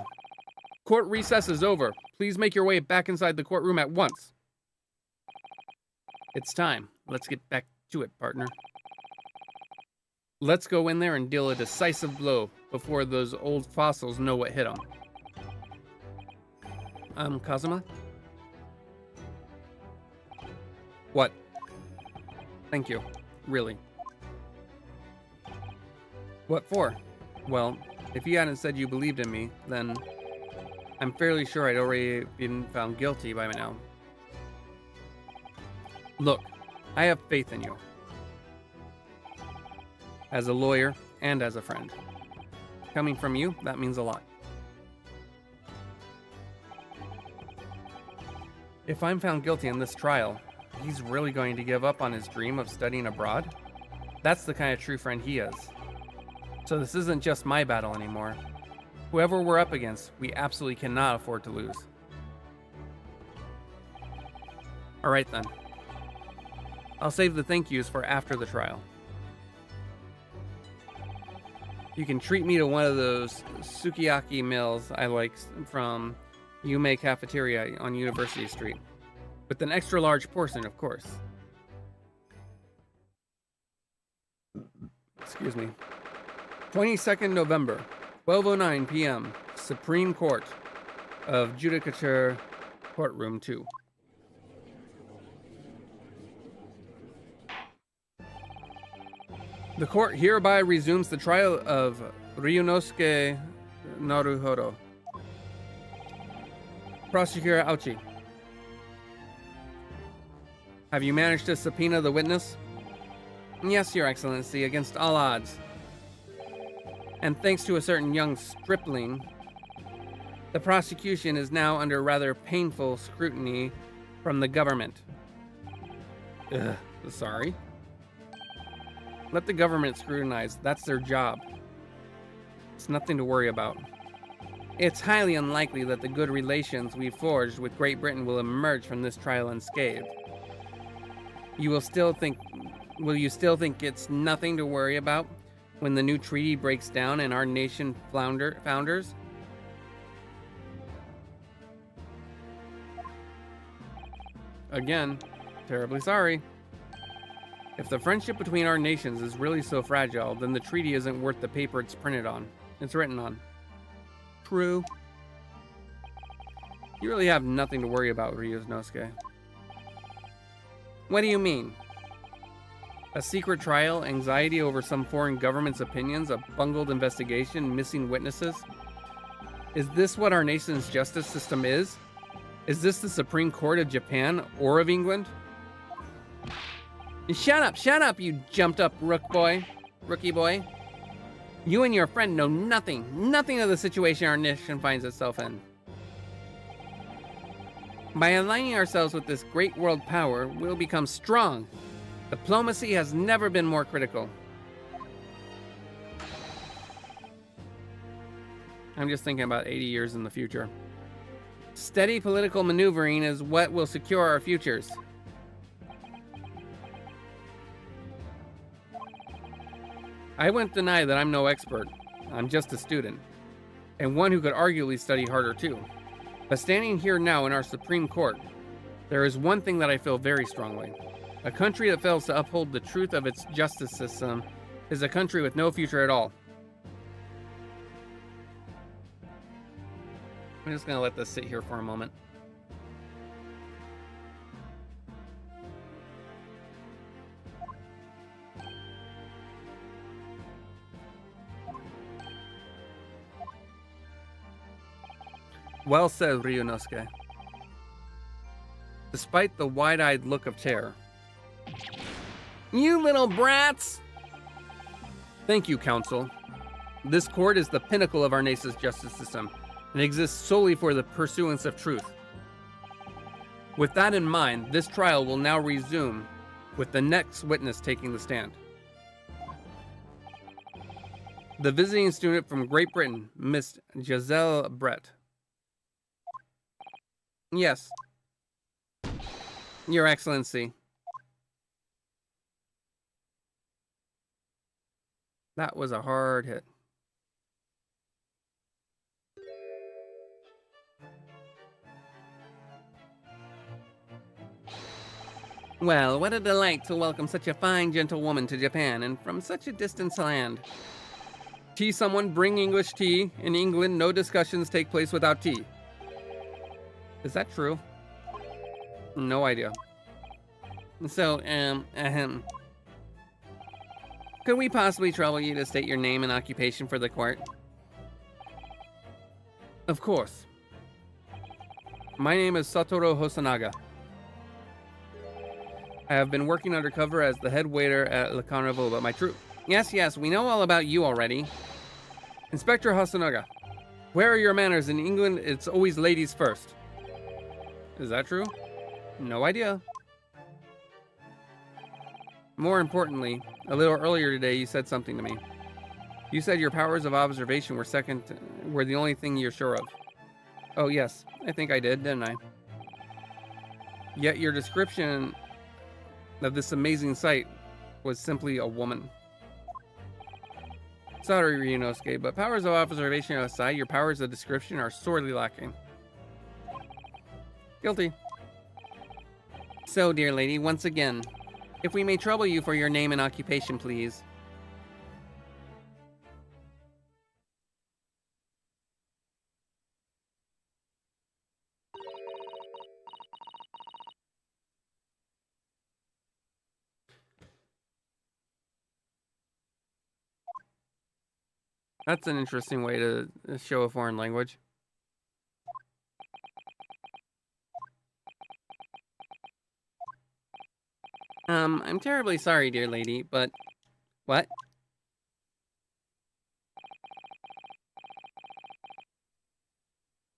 Speaker 1: court recess is over. Please make your way back inside the courtroom at once. It's time. Let's get back to it, partner. Let's go in there and deal a decisive blow before those old fossils know what hit them. Kazuma? What? Thank you. Really. What for? Well, if you hadn't said you believed in me, then I'm fairly sure I'd already been found guilty by now. Look, I have faith in you. As a lawyer and as a friend. Coming from you, that means a lot. If I'm found guilty in this trial, he's really going to give up on his dream of studying abroad? That's the kind of true friend he is. So this isn't just my battle anymore. Whoever we're up against, we absolutely cannot afford to lose. Alright then. I'll save the thank yous for after the trial. You can treat me to one of those sukiyaki meals I like from Yume Cafeteria on University Street. With an extra large portion, of course. Excuse me. 22nd November, 12:09 p.m. Supreme Court of Judicature, Courtroom 2. The court hereby resumes the trial of Ryunosuke Naruhodo. Prosecutor Auchi. Have you managed to subpoena the witness? Yes, Your Excellency, against all odds. And thanks to a certain young stripling, the prosecution is now under rather painful scrutiny from the government. Sorry. Let the government scrutinize. That's their job. It's nothing to worry about. It's highly unlikely that the good relations we've forged with Great Britain will emerge from this trial unscathed. Will you still think it's nothing to worry about when the new treaty breaks down and our nation founders? Again, terribly sorry. If the friendship between our nations is really so fragile, then the treaty isn't worth the paper it's written on. True. You really have nothing to worry about, Ryunosuke. What do you mean? A secret trial, anxiety over some foreign government's opinions, a bungled investigation, missing witnesses? Is this what our nation's justice system is? Is this the Supreme Court of Japan or of England? Shut up, you jumped up rookie boy. You and your friend know nothing of the situation our nation finds itself in. By aligning ourselves with this great world power, we'll become strong. Diplomacy has never been more critical. I'm just thinking about 80 years in the future. Steady political maneuvering is what will secure our futures. I won't deny that I'm no expert. I'm just a student, and one who could arguably study harder too. But standing here now in our Supreme Court, there is one thing that I feel very strongly. A country that fails to uphold the truth of its justice system is a country with no future at all. I'm just going to let this sit here for a moment. Well said, Ryunosuke. Despite the wide-eyed look of terror. You little brats! Thank you, Counsel. This court is the pinnacle of our nation's justice system and exists solely for the pursuance of truth. With that in mind, this trial will now resume with the next witness taking the stand. The visiting student from Great Britain, Miss Giselle Brett. Yes. Your Excellency. That was a hard hit. Well, what a delight to welcome such a fine gentlewoman to Japan, and from such a distant land. Tea, someone bring English tea. In England, no discussions take place without tea. Is that true? No idea. So, could we possibly trouble you to state your name and occupation for the court? Of course. My name is Satoru Hosonaga. I have been working undercover as the head waiter at Le Carnival, but my true... Yes, we know all about you already. Inspector Hosonaga, where are your manners? In England, it's always ladies first. Is that true? No idea. More importantly, a little earlier today, you said something to me. You said your powers of observation were the only thing you're sure of. Oh, yes, I think I did, didn't I? Yet your description of this amazing sight was simply a woman. Sorry, Ryunosuke, but powers of observation aside, your powers of description are sorely lacking. Guilty. So, dear lady, once again, if we may trouble you for your name and occupation, please. That's an interesting way to show a foreign language. I'm terribly sorry, dear lady, but... What?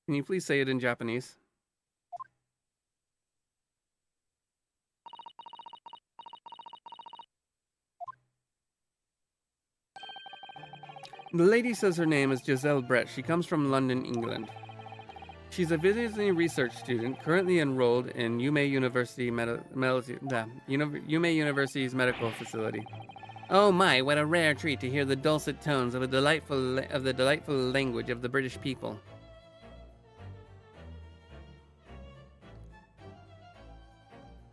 Speaker 1: Can you please say it in Japanese? The lady says her name is Giselle Brett. She comes from London, England. She's a visiting research student currently enrolled in Yume University's medical facility. Oh my, what a rare treat to hear the dulcet tones of the delightful language of the British people.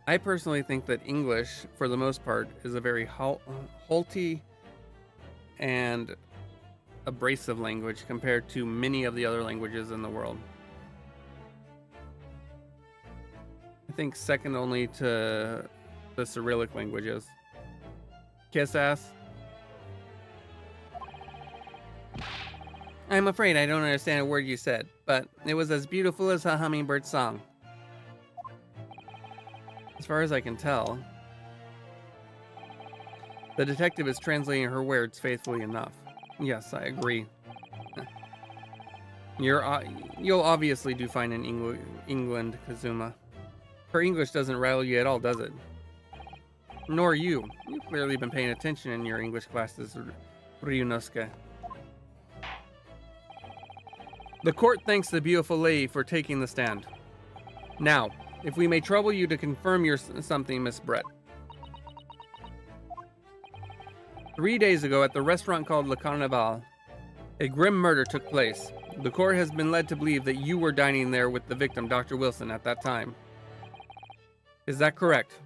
Speaker 1: I personally think that English, for the most part, is a very halty and abrasive language compared to many of the other languages in the world. I think second only to the Cyrillic languages. Kiss ass. I'm afraid I don't understand a word you said, but it was as beautiful as a hummingbird's song. As far as I can tell, the detective is translating her words faithfully enough. Yes, I agree. You'll obviously do fine in England, Kazuma. Her English doesn't rattle you at all, does it? Nor you. You've clearly been paying attention in your English classes, Ryunosuke. The court thanks the beautiful lady for taking the stand. Now, if we may trouble you to confirm something, Miss Brett. 3 days ago at the restaurant called Le Carnival, a grim murder took place. The court has been led to believe that you were dining there with the victim, Dr. Wilson, at that time. Is that correct?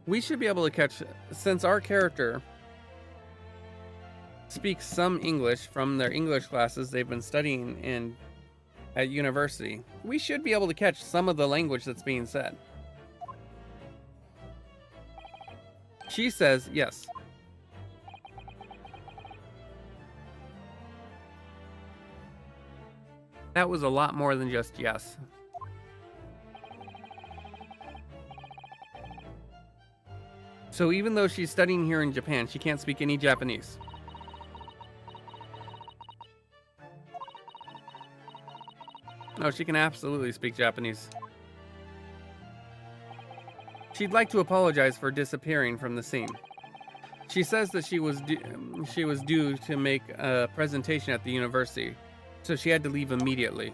Speaker 1: We should be able to catch, since our character speaks some English from their English classes they've been studying at university. We should be able to catch some of the language that's being said. She says yes. That was a lot more than just yes. So even though she's studying here in Japan, she can't speak any Japanese. Oh, she can absolutely speak Japanese. She'd like to apologize for disappearing from the scene. She says that she was due to make a presentation at the university, so she had to leave immediately.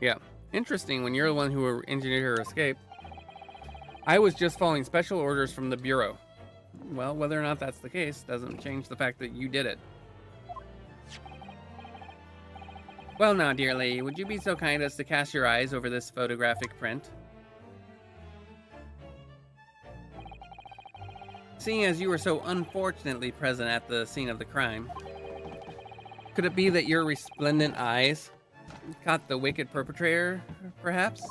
Speaker 1: Yeah, interesting when you're the one who engineered her escape. I was just following special orders from the Bureau. Well, whether or not that's the case doesn't change the fact that you did it. Well now, dear lady, would you be so kind as to cast your eyes over this photographic print? Seeing as you were so unfortunately present at the scene of the crime, could it be that your resplendent eyes caught the wicked perpetrator, perhaps?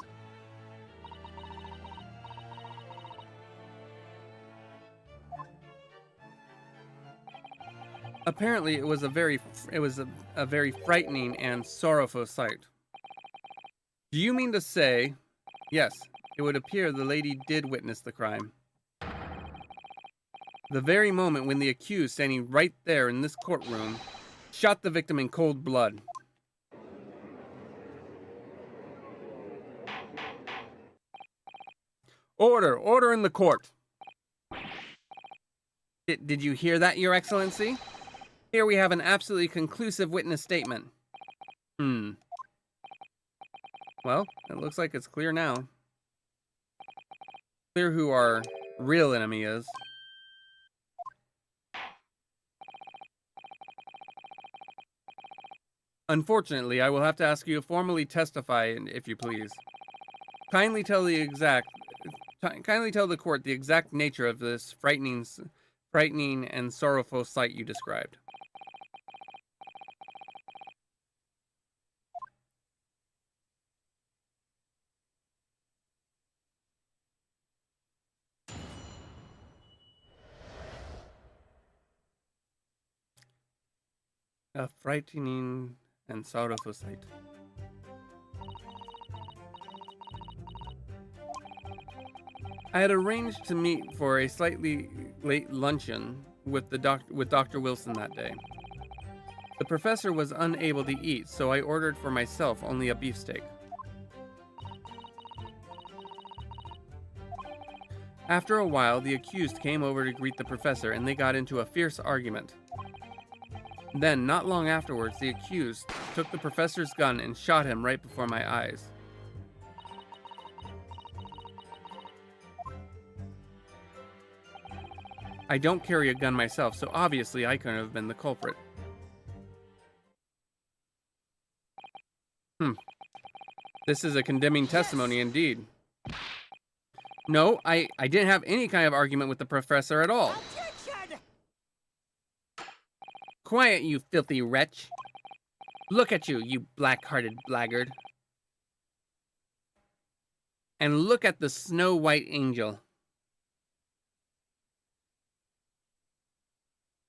Speaker 1: Apparently, it was a very frightening and sorrowful sight. Do you mean to say, yes, it would appear the lady did witness the crime. The very moment when the accused, standing right there in this courtroom, shot the victim in cold blood. Order! Order in the court! Did you hear that, Your Excellency? Here we have an absolutely conclusive witness statement. Well, it looks like it's clear now. Clear who our real enemy is. Unfortunately, I will have to ask you to formally testify, if you please. Kindly tell the court the exact nature of this frightening and sorrowful sight you described. A frightening and sorrowful sight. I had arranged to meet for a slightly late luncheon with Dr. Wilson that day. The professor was unable to eat, so I ordered for myself only a beefsteak. After a while, the accused came over to greet the professor, and they got into a fierce argument. Then, not long afterwards, the accused took the professor's gun and shot him right before my eyes. I don't carry a gun myself, so obviously I couldn't have been the culprit. This is a condemning testimony indeed. No, I didn't have any kind of argument with the professor at all.
Speaker 3: Objection!
Speaker 1: Quiet, you filthy wretch. Look at you, you black-hearted blackguard. And look at the snow-white angel.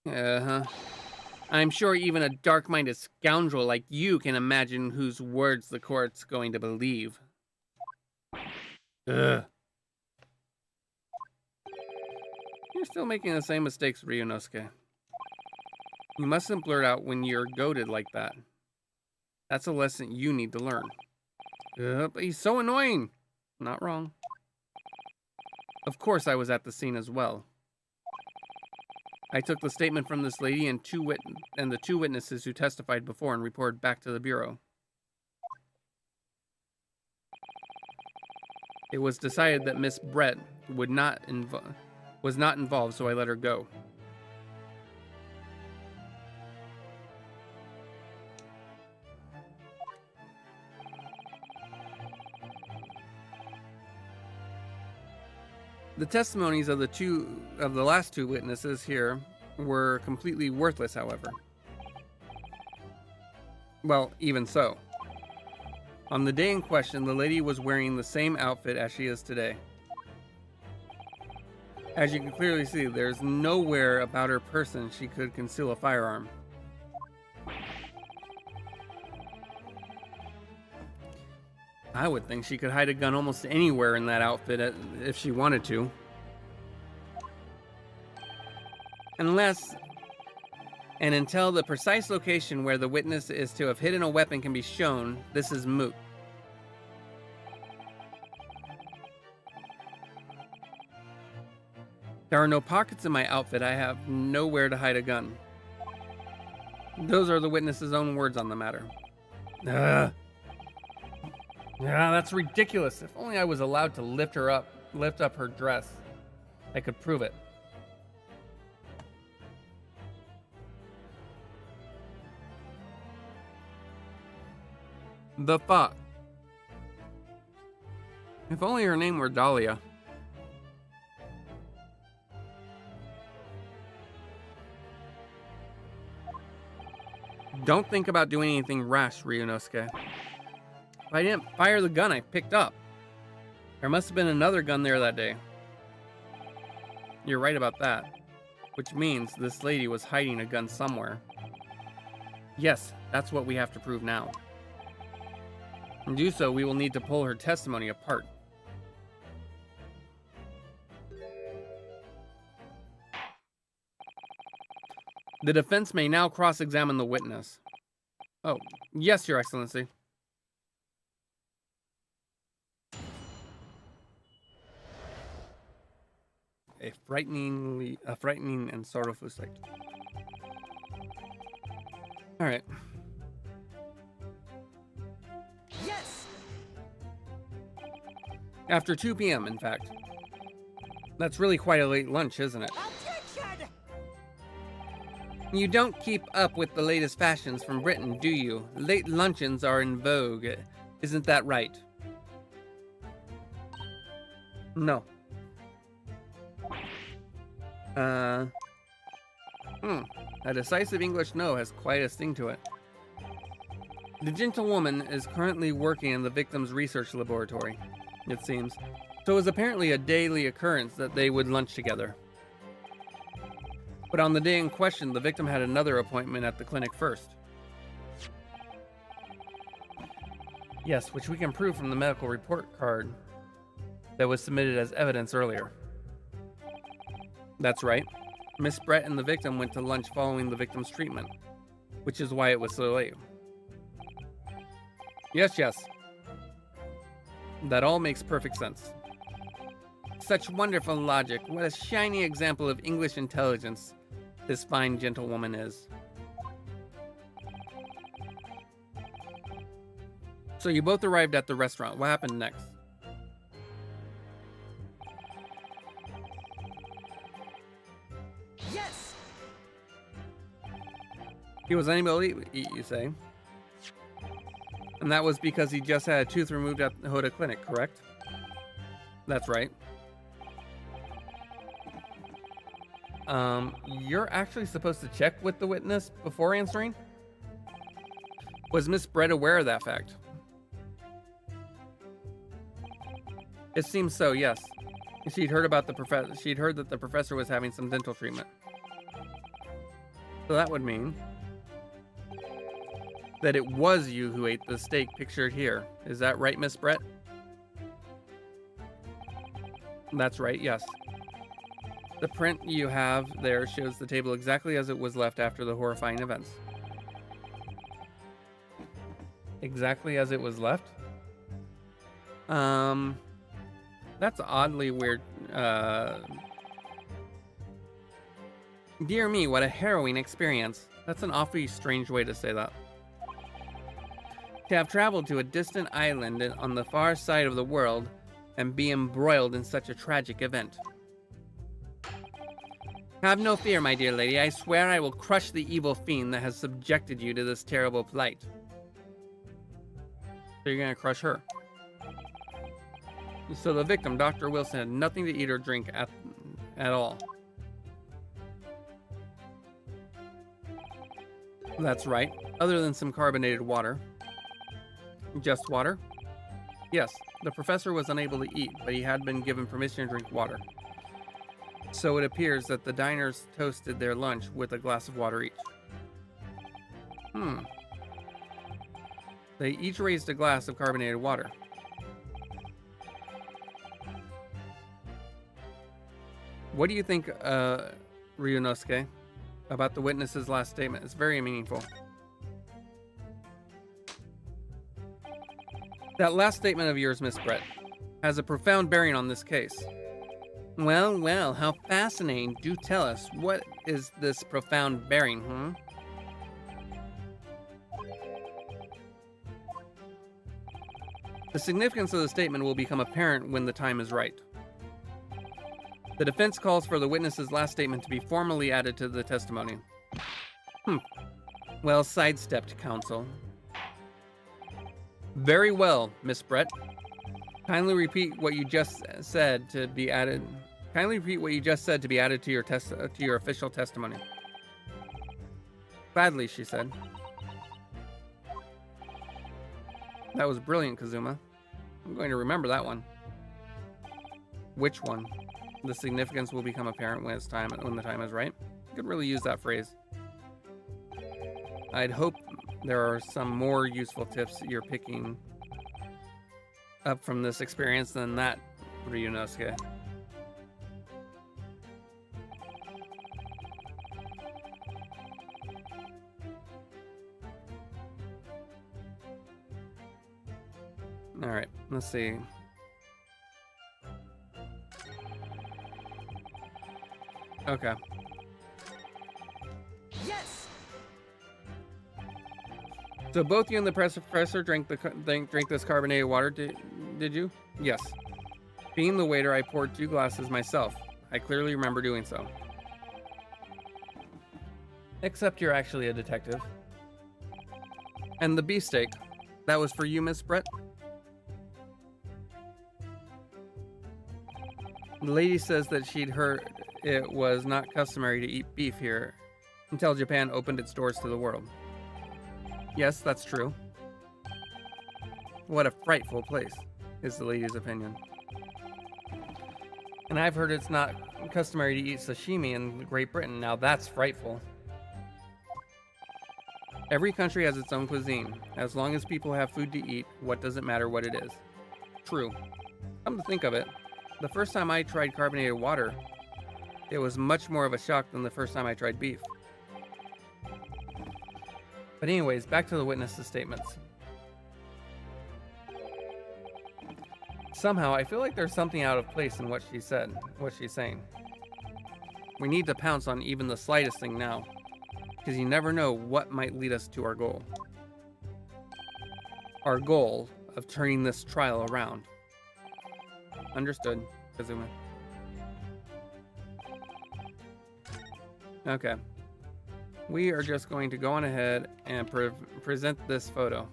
Speaker 1: I'm sure even a dark-minded scoundrel like you can imagine whose words the court's going to believe. Ugh. You're still making the same mistakes, Ryunosuke. You mustn't blurt out when you're goaded like that. That's a lesson you need to learn. But he's so annoying. Not wrong. Of course I was at the scene as well. I took the statement from this lady and the two witnesses who testified before and reported back to the Bureau. It was decided that Miss Brett was not involved, so I let her go. The testimonies of the last two witnesses here were completely worthless, however. Well, even so. On the day in question, the lady was wearing the same outfit as she is today. As you can clearly see, there's nowhere about her person she could conceal a firearm. I would think she could hide a gun almost anywhere in that outfit if she wanted to. And until the precise location where the witness is to have hidden a weapon can be shown, this is moot. There are no pockets in my outfit. I have nowhere to hide a gun. Those are the witness's own words on the matter. Yeah, that's ridiculous. If only I was allowed to lift up her dress, I could prove it. The thought. If only her name were Dahlia. Don't think about doing anything rash, Ryunosuke. If I didn't fire the gun I picked up, there must have been another gun there that day. You're right about that. Which means this lady was hiding a gun somewhere. Yes, that's what we have to prove now. To do so, we will need to pull her testimony apart. The defense may now cross-examine the witness. Oh, yes, Your Excellency. A frightening and sorrowful sight. All right.
Speaker 3: Yes.
Speaker 1: After 2 p.m., in fact. That's really quite a late lunch, isn't it?
Speaker 3: Objection!
Speaker 1: You don't keep up with the latest fashions from Britain, do you? Late luncheons are in vogue. Isn't that right? No. A decisive English no has quite a sting to it. The gentlewoman is currently working in the victim's research laboratory, it seems. So it was apparently a daily occurrence that they would lunch together. But on the day in question, the victim had another appointment at the clinic first. Yes, which we can prove from the medical report card that was submitted as evidence earlier. That's right. Miss Brett and the victim went to lunch following the victim's treatment, which is why it was so late. Yes. That all makes perfect sense. Such wonderful logic. What a shiny example of English intelligence this fine gentlewoman is. So you both arrived at the restaurant. What happened next?
Speaker 3: Yes.
Speaker 1: He was unable to eat, you say? And that was because he just had a tooth removed at the Hoda Clinic, correct? That's right. You're actually supposed to check with the witness before answering? Was Miss Brett aware of that fact? It seems so, yes. She'd heard about the She'd heard that the professor was having some dental treatment. So that would mean that it was you who ate the steak pictured here. Is that right, Miss Brett? That's right, yes. The print you have there shows the table exactly as it was left after the horrifying events. Exactly as it was left? That's oddly weird. Dear me, what a harrowing experience. That's an awfully strange way to say that. To have traveled to a distant island on the far side of the world and be embroiled in such a tragic event. Have no fear, my dear lady. I swear I will crush the evil fiend that has subjected you to this terrible plight. So you're gonna crush her. So the victim, Dr. Wilson, had nothing to eat or drink at all. That's right, other than some carbonated water. Just water? Yes, the professor was unable to eat, but he had been given permission to drink water. So it appears that the diners toasted their lunch with a glass of water each. They each raised a glass of carbonated water. What do you think, Ryunosuke, about the witness's last statement. It's very meaningful. That last statement of yours, Miss Brett, has a profound bearing on this case. Well, well, how fascinating. Do tell us, what is this profound bearing, The significance of the statement will become apparent when the time is right. The defense calls for the witness's last statement to be formally added to the testimony. Well, sidestepped, counsel. Very well, Miss Brett. Kindly repeat what you just said to be added. Kindly repeat what you just said to be added to your official testimony. Gladly, she said. That was brilliant, Kazuma. I'm going to remember that one. Which one? The significance will become apparent when the time is right. You could really use that phrase. I'd hope there are some more useful tips you're picking up from this experience than that, Ryunosuke. Alright, let's see. Okay.
Speaker 3: Yes.
Speaker 1: So both you and the professor drank this carbonated water, did you? Yes. Being the waiter, I poured 2 glasses myself. I clearly remember doing so. Except you're actually a detective. And the beefsteak, that was for you, Miss Brett? The lady says that she'd heard it was not customary to eat beef here until Japan opened its doors to the world. Yes, that's true. What a frightful place, is the lady's opinion. And I've heard it's not customary to eat sashimi in Great Britain. Now that's frightful. Every country has its own cuisine. As long as people have food to eat, what does it matter what it is? True. Come to think of it, the first time I tried carbonated water, it was much more of a shock than the first time I tried beef. But anyways, back to the witness's statements. Somehow, I feel like there's something out of place in what she said, what she's saying. We need to pounce on even the slightest thing now, because you never know what might lead us to our goal. Our goal of turning this trial around. Understood, Kazuma. Okay. We are just going to go on ahead and present this photo.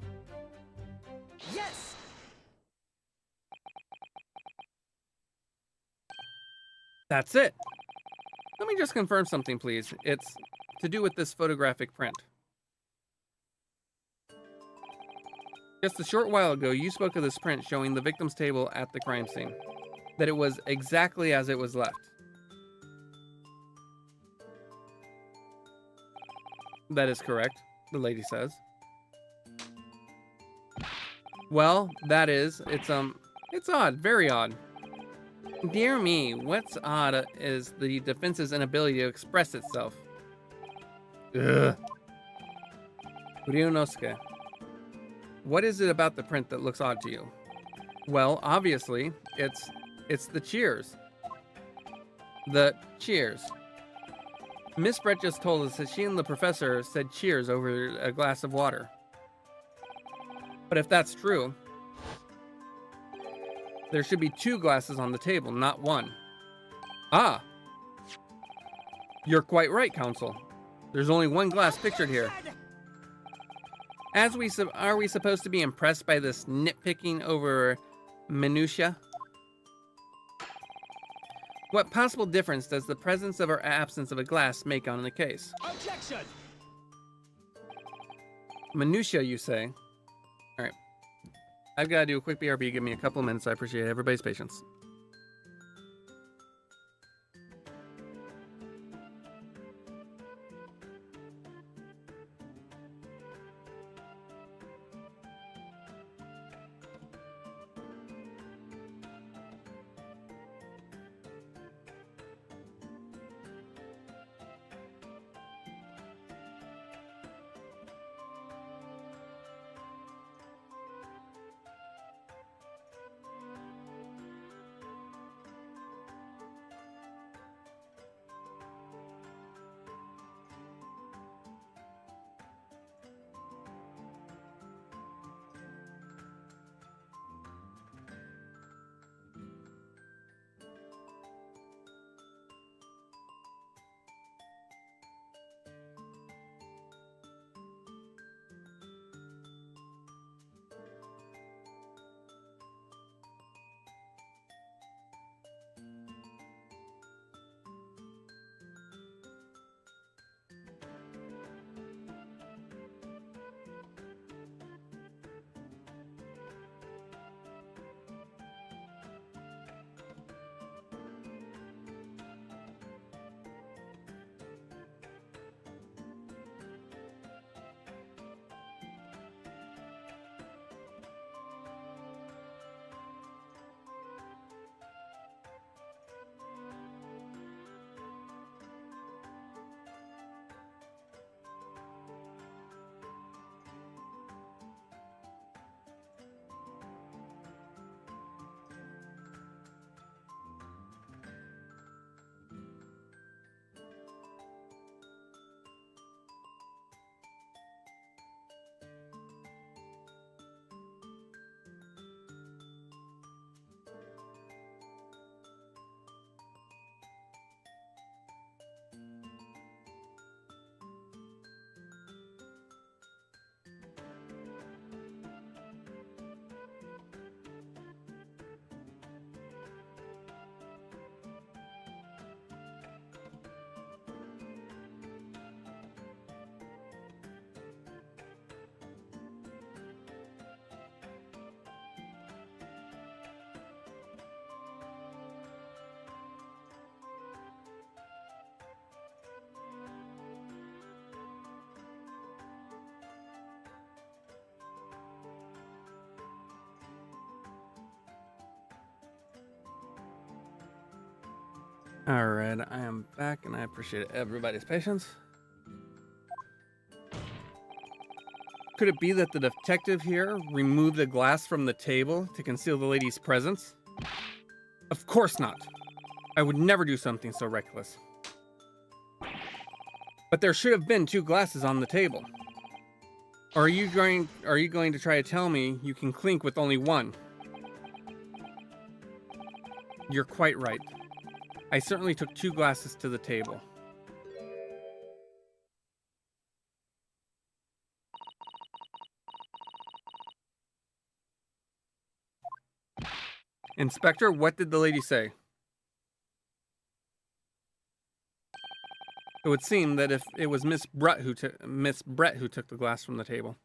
Speaker 3: Yes.
Speaker 1: That's it. Let me just confirm something, please. It's to do with this photographic print. Just a short while ago, you spoke of this print showing the victim's table at the crime scene. That it was exactly as it was left. That is correct, the lady says. Well, that is, it's odd, very odd. Dear me, what's odd is the defense's inability to express itself. Ugh. Ryunosuke, what is it about the print that looks odd to you? Well, obviously, it's the cheers. The cheers. Miss Brett just told us that she and the professor said cheers over a glass of water. But if that's true, there should be 2 glasses on the table, not 1. Ah! You're quite right, counsel. There's only 1 glass pictured here. Are we supposed to be impressed by this nitpicking over minutia? What possible difference does the presence or absence of a glass make on the case?
Speaker 3: Objection.
Speaker 1: Minutia, you say? All right. I've got to do a quick BRB. Give me a couple minutes. I appreciate everybody's patience. Alright, I am back and I appreciate everybody's patience. Could it be that the detective here removed the glass from the table to conceal the lady's presence? Of course not. I would never do something so reckless. But there should have been 2 glasses on the table. Or are you going to try to tell me you can clink with only one? You're quite right. I certainly took 2 glasses to the table. Inspector, what did the lady say? It would seem that if it was Miss Brett who took the glass from the table.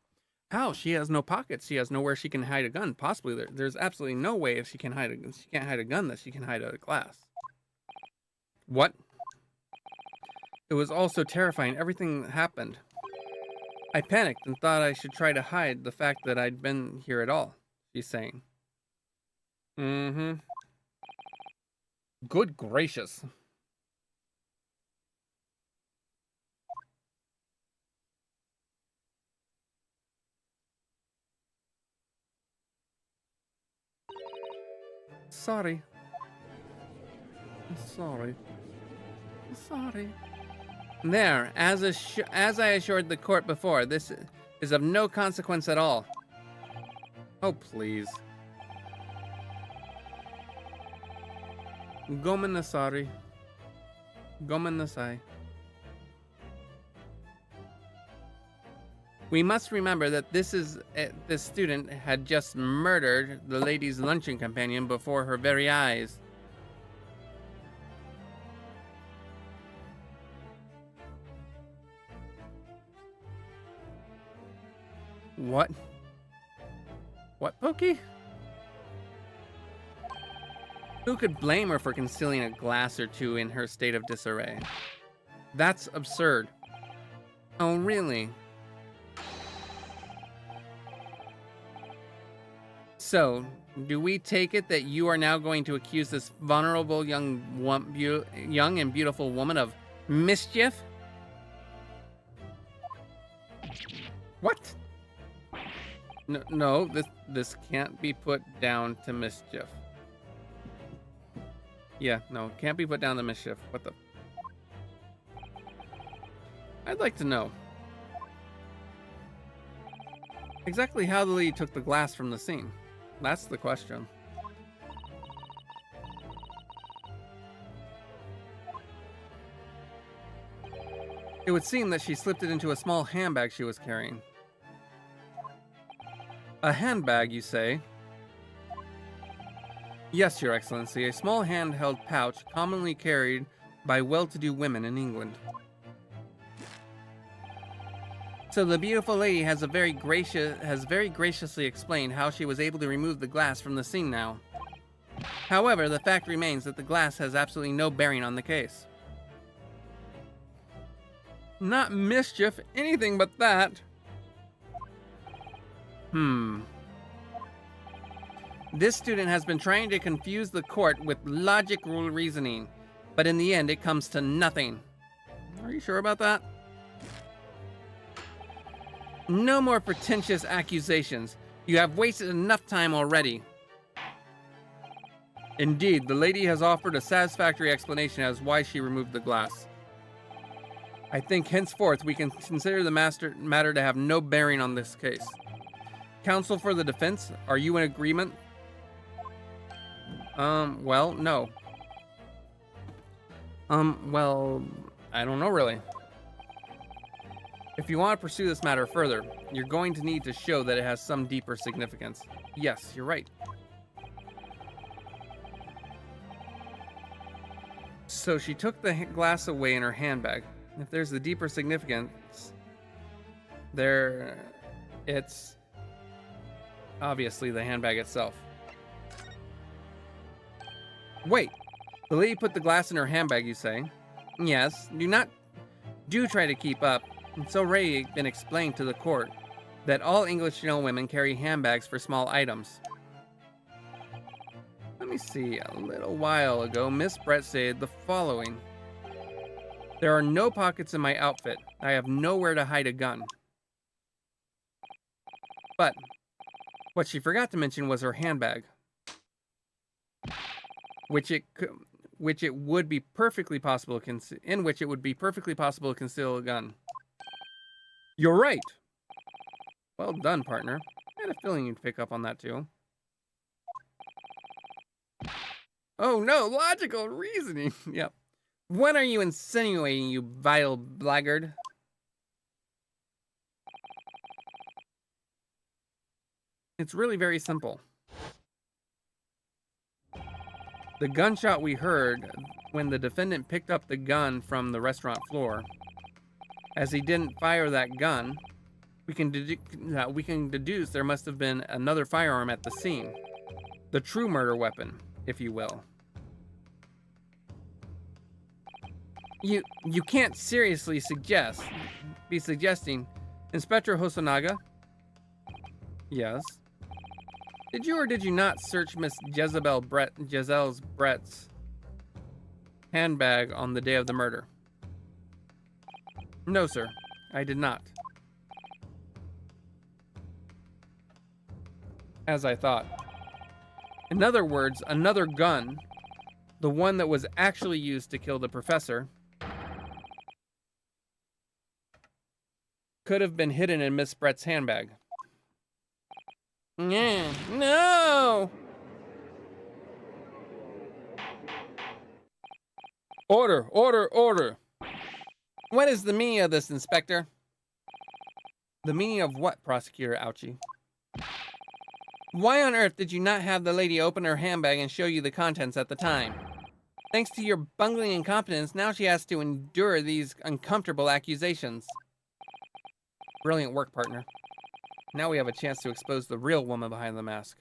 Speaker 1: How? She has no pockets. She has nowhere she can hide a gun. Possibly there's absolutely no way if she can't hide a gun that she can hide a glass. What? It was all so terrifying. Everything happened. I panicked and thought I should try to hide the fact that I'd been here at all, she's saying. Mm-hmm. Good gracious. Sorry. Sorry. There, as I assured the court before, this is of no consequence at all. Oh, please. Gomen nasari. Gomen nasai. We must remember that this student had just murdered the lady's luncheon companion before her very eyes. What? What, Pokey? Who could blame her for concealing a glass or 2 in her state of disarray? That's absurd. Oh, really? So, do we take it that you are now going to accuse this vulnerable young and beautiful woman of mischief? What? No, this can't be put down to mischief. Yeah, no, can't be put down to mischief. What the? I'd like to know exactly how the lady took the glass from the scene. That's the question. It would seem that she slipped it into a small handbag she was carrying. A handbag, you say? Yes, Your Excellency, a small handheld pouch commonly carried by well-to-do women in England. So the beautiful lady has very graciously explained how she was able to remove the glass from the scene now. However, the fact remains that the glass has absolutely no bearing on the case. Not mischief, anything but that. This student has been trying to confuse the court with logical reasoning, but in the end it comes to nothing. Are you sure about that? No more pretentious accusations. You have wasted enough time already. Indeed, the lady has offered a satisfactory explanation as why she removed the glass. I think henceforth we can consider the matter to have no bearing on this case. Counsel for the defense, are you in agreement? Well, no. Well, I don't know really. If you want to pursue this matter further, you're going to need to show that it has some deeper significance. Yes, you're right. So she took the glass away in her handbag. If there's the deeper significance, it's obviously the handbag itself. Wait, the lady put the glass in her handbag, you say? Yes, do try to keep up. It's already been explained to the court that all English gentlewomen carry handbags for small items. me see. A little while ago, Miss Brett said the following. There are no pockets in my outfit. I have nowhere to hide a gun. But what she forgot to mention was her handbag, which it would be perfectly possible to conceal a gun. You're right. Well done, partner. I had a feeling you'd pick up on that too. Oh no, logical reasoning. Yep. What are you insinuating, you vile blackguard? It's really very simple. The gunshot we heard when the defendant picked up the gun from the restaurant floor, as he didn't fire that gun, we can deduce there must have been another firearm at the scene. The true murder weapon, if you will. You can't seriously be suggesting, Inspector Hosonaga? Yes. Did you or did you not search Miss Giselle Brett's handbag on the day of the murder? No, sir. I did not. As I thought. In other words, another gun, the one that was actually used to kill the professor, could have been hidden in Miss Brett's handbag. No! Order, order, order. What is the meaning of this, Inspector? The meaning of what, Prosecutor Ouchie? Why on earth did you not have the lady open her handbag and show you the contents at the time? Thanks to your bungling incompetence, now she has to endure these uncomfortable accusations. Brilliant work, partner. Now we have a chance to expose the real woman behind the mask.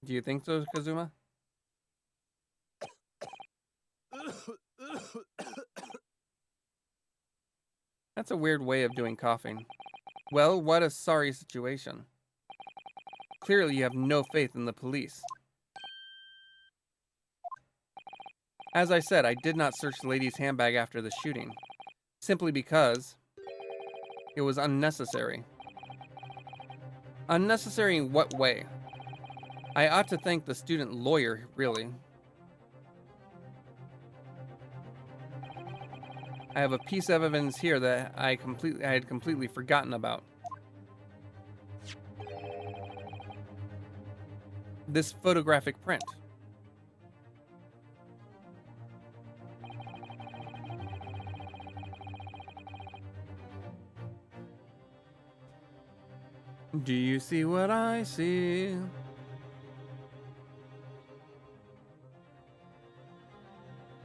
Speaker 1: Do you think so, Kazuma? That's a weird way of doing coughing. Well, what a sorry situation. Clearly you have no faith in the police. As I said, I did not search the lady's handbag after the shooting, simply because it was unnecessary. Unnecessary in what way? I ought to thank the student lawyer, really. I have a piece of evidence here that I had completely forgotten about. This photographic print. Do you see what I see?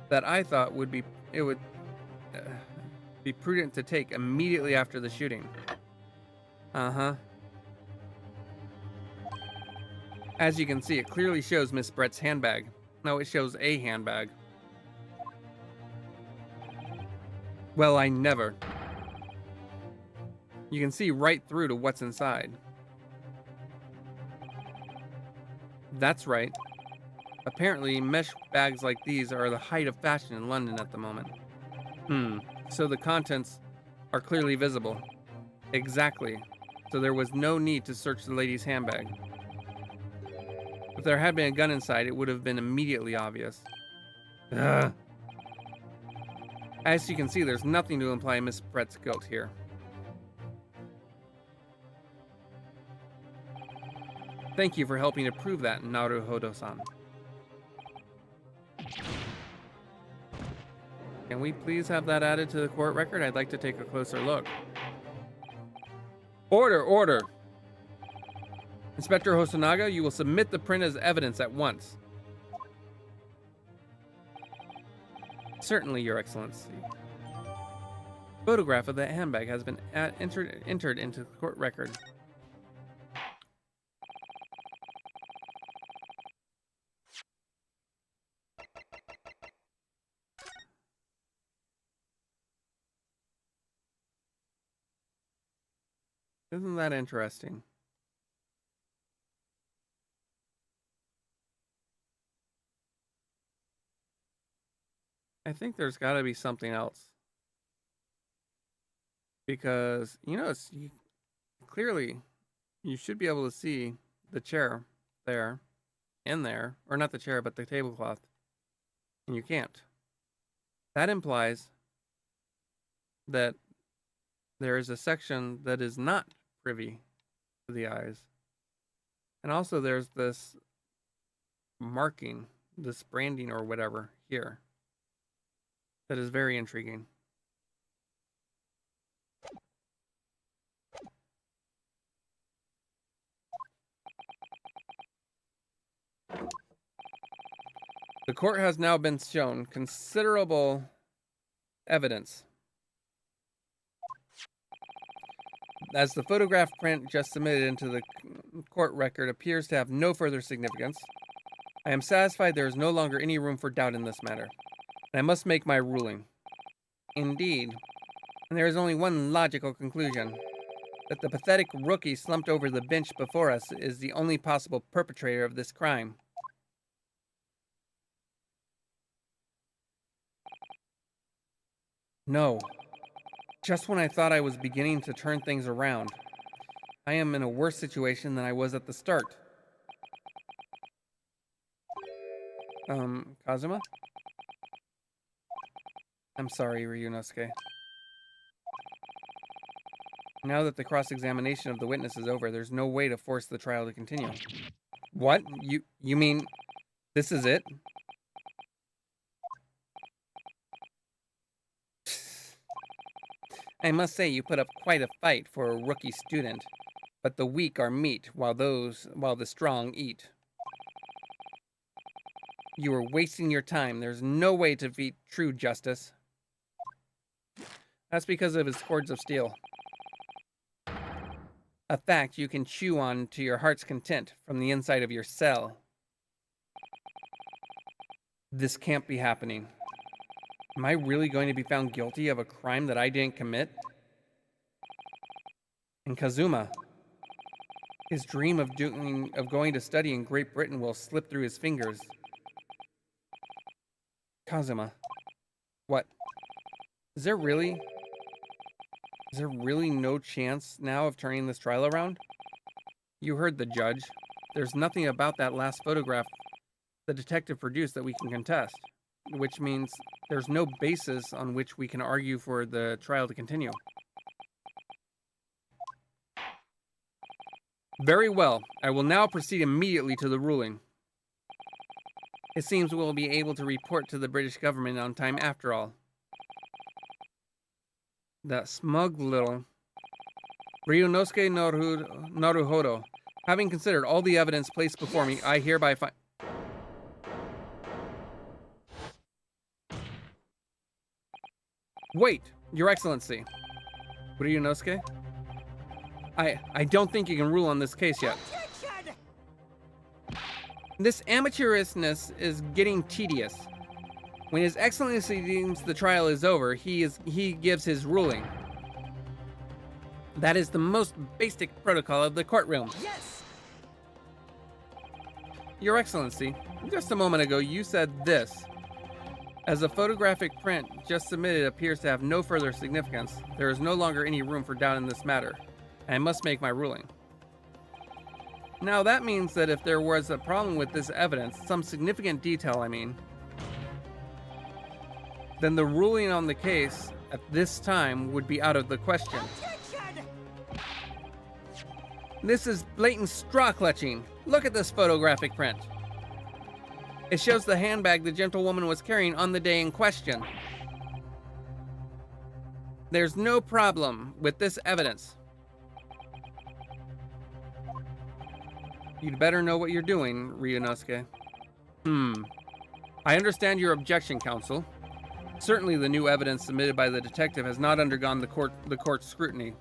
Speaker 1: That I thought would be prudent to take immediately after the shooting. Uh-huh. As you can see, it clearly shows Miss Brett's handbag. No, it shows a handbag. Well, I never. You can see right through to what's inside. That's right. Apparently, mesh bags like these are the height of fashion in London at the moment. So the contents are clearly visible. Exactly. So there was no need to search the lady's handbag. If there had been a gun inside, it would have been immediately obvious. Ugh. As you can see, there's nothing to imply Miss Brett's guilt here. Thank you for helping to prove that, Naruhodo-san. Can we please have that added to the court record? I'd like to take a closer look. Order, order! Inspector Hosonaga, you will submit the print as evidence at once. Certainly, Your Excellency. Photograph of that handbag has been entered into the court record. Isn't that interesting? I think there's got to be something else. Because, clearly, you should be able to see the chair there, in there, or not the chair, but the tablecloth, and you can't. That implies that there is a section that is not privy to the eyes. And also there's this marking, this branding or whatever here, that is very intriguing. The court has now been shown considerable evidence, as the photograph print just submitted into the court record appears to have no further significance. I am satisfied there is no longer any room for doubt in this matter, and I must make my ruling. Indeed, and there is only one logical conclusion, that the pathetic rookie slumped over the bench before us is the only possible perpetrator of this crime. No. Just when I thought I was beginning to turn things around, I am in a worse situation than I was at the start. Kazuma? I'm sorry, Ryunosuke. Now that the cross-examination of the witness is over, there's no way to force the trial to continue. What? You mean this is it? I must say you put up quite a fight for a rookie student, but the weak are meat while the strong eat. You are wasting your time. There's no way to defeat true justice. That's because of his cords of steel. A fact you can chew on to your heart's content from the inside of your cell. This can't be happening. Am I really going to be found guilty of a crime that I didn't commit? And Kazuma, his dream of going to study in Great Britain will slip through his fingers. Kazuma, what? Is there really no chance now of turning this trial around? You heard the judge. There's nothing about that last photograph the detective produced that we can contest, which means there's no basis on which we can argue for the trial to continue. Very well. I will now proceed immediately to the ruling. It seems we'll be able to report to the British government on time after all. That smug little Ryunosuke Naruhodo. Having considered all the evidence placed before me, I hereby find... Wait, Your Excellency. Ryunosuke? I don't think you can rule on this case yet. This amateurishness is getting tedious. When His Excellency deems the trial is over, he gives his ruling. That is the most basic protocol of the courtroom.
Speaker 3: Yes.
Speaker 1: Your Excellency, just a moment ago you said this. As the photographic print just submitted appears to have no further significance, there is no longer any room for doubt in this matter. I must make my ruling. Now that means that if there was a problem with this evidence, some significant detail I mean, then the ruling on the case at this time would be out of the question. This is blatant straw clutching. Look at this photographic print. It shows the handbag the gentlewoman was carrying on the day in question. There's no problem with this evidence. You'd better know what you're doing, Ryunosuke. I understand your objection, counsel. Certainly the new evidence submitted by the detective has not undergone the court's scrutiny.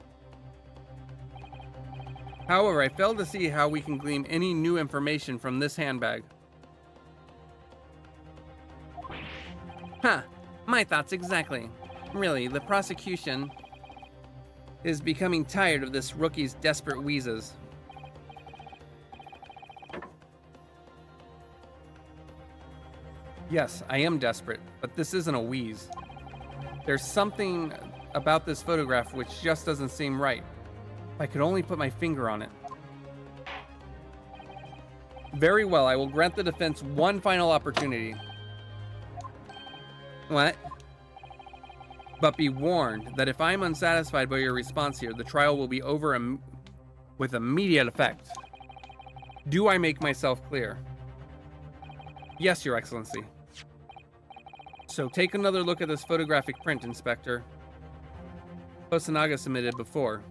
Speaker 1: However, I fail to see how we can glean any new information from this handbag. My thoughts exactly. Really, the prosecution is becoming tired of this rookie's desperate wheezes. Yes, I am desperate, but this isn't a wheeze. There's something about this photograph which just doesn't seem right. If I could only put my finger on it. Very well, I will grant the defense one final opportunity. What? But be warned that if I'm unsatisfied by your response here, the trial will be over with immediate effect. Do I make myself clear? Yes, Your Excellency. So take another look at this photographic print, Inspector. Hosanaga submitted before.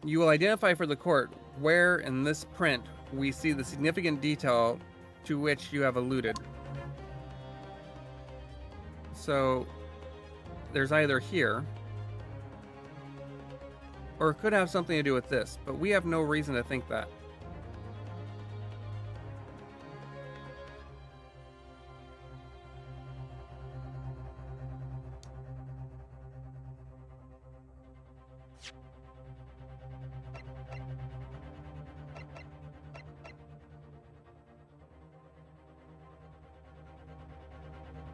Speaker 1: You will identify for the court where in this print we see the significant detail to which you have alluded. So there's either here, or it could have something to do with this, but we have no reason to think that.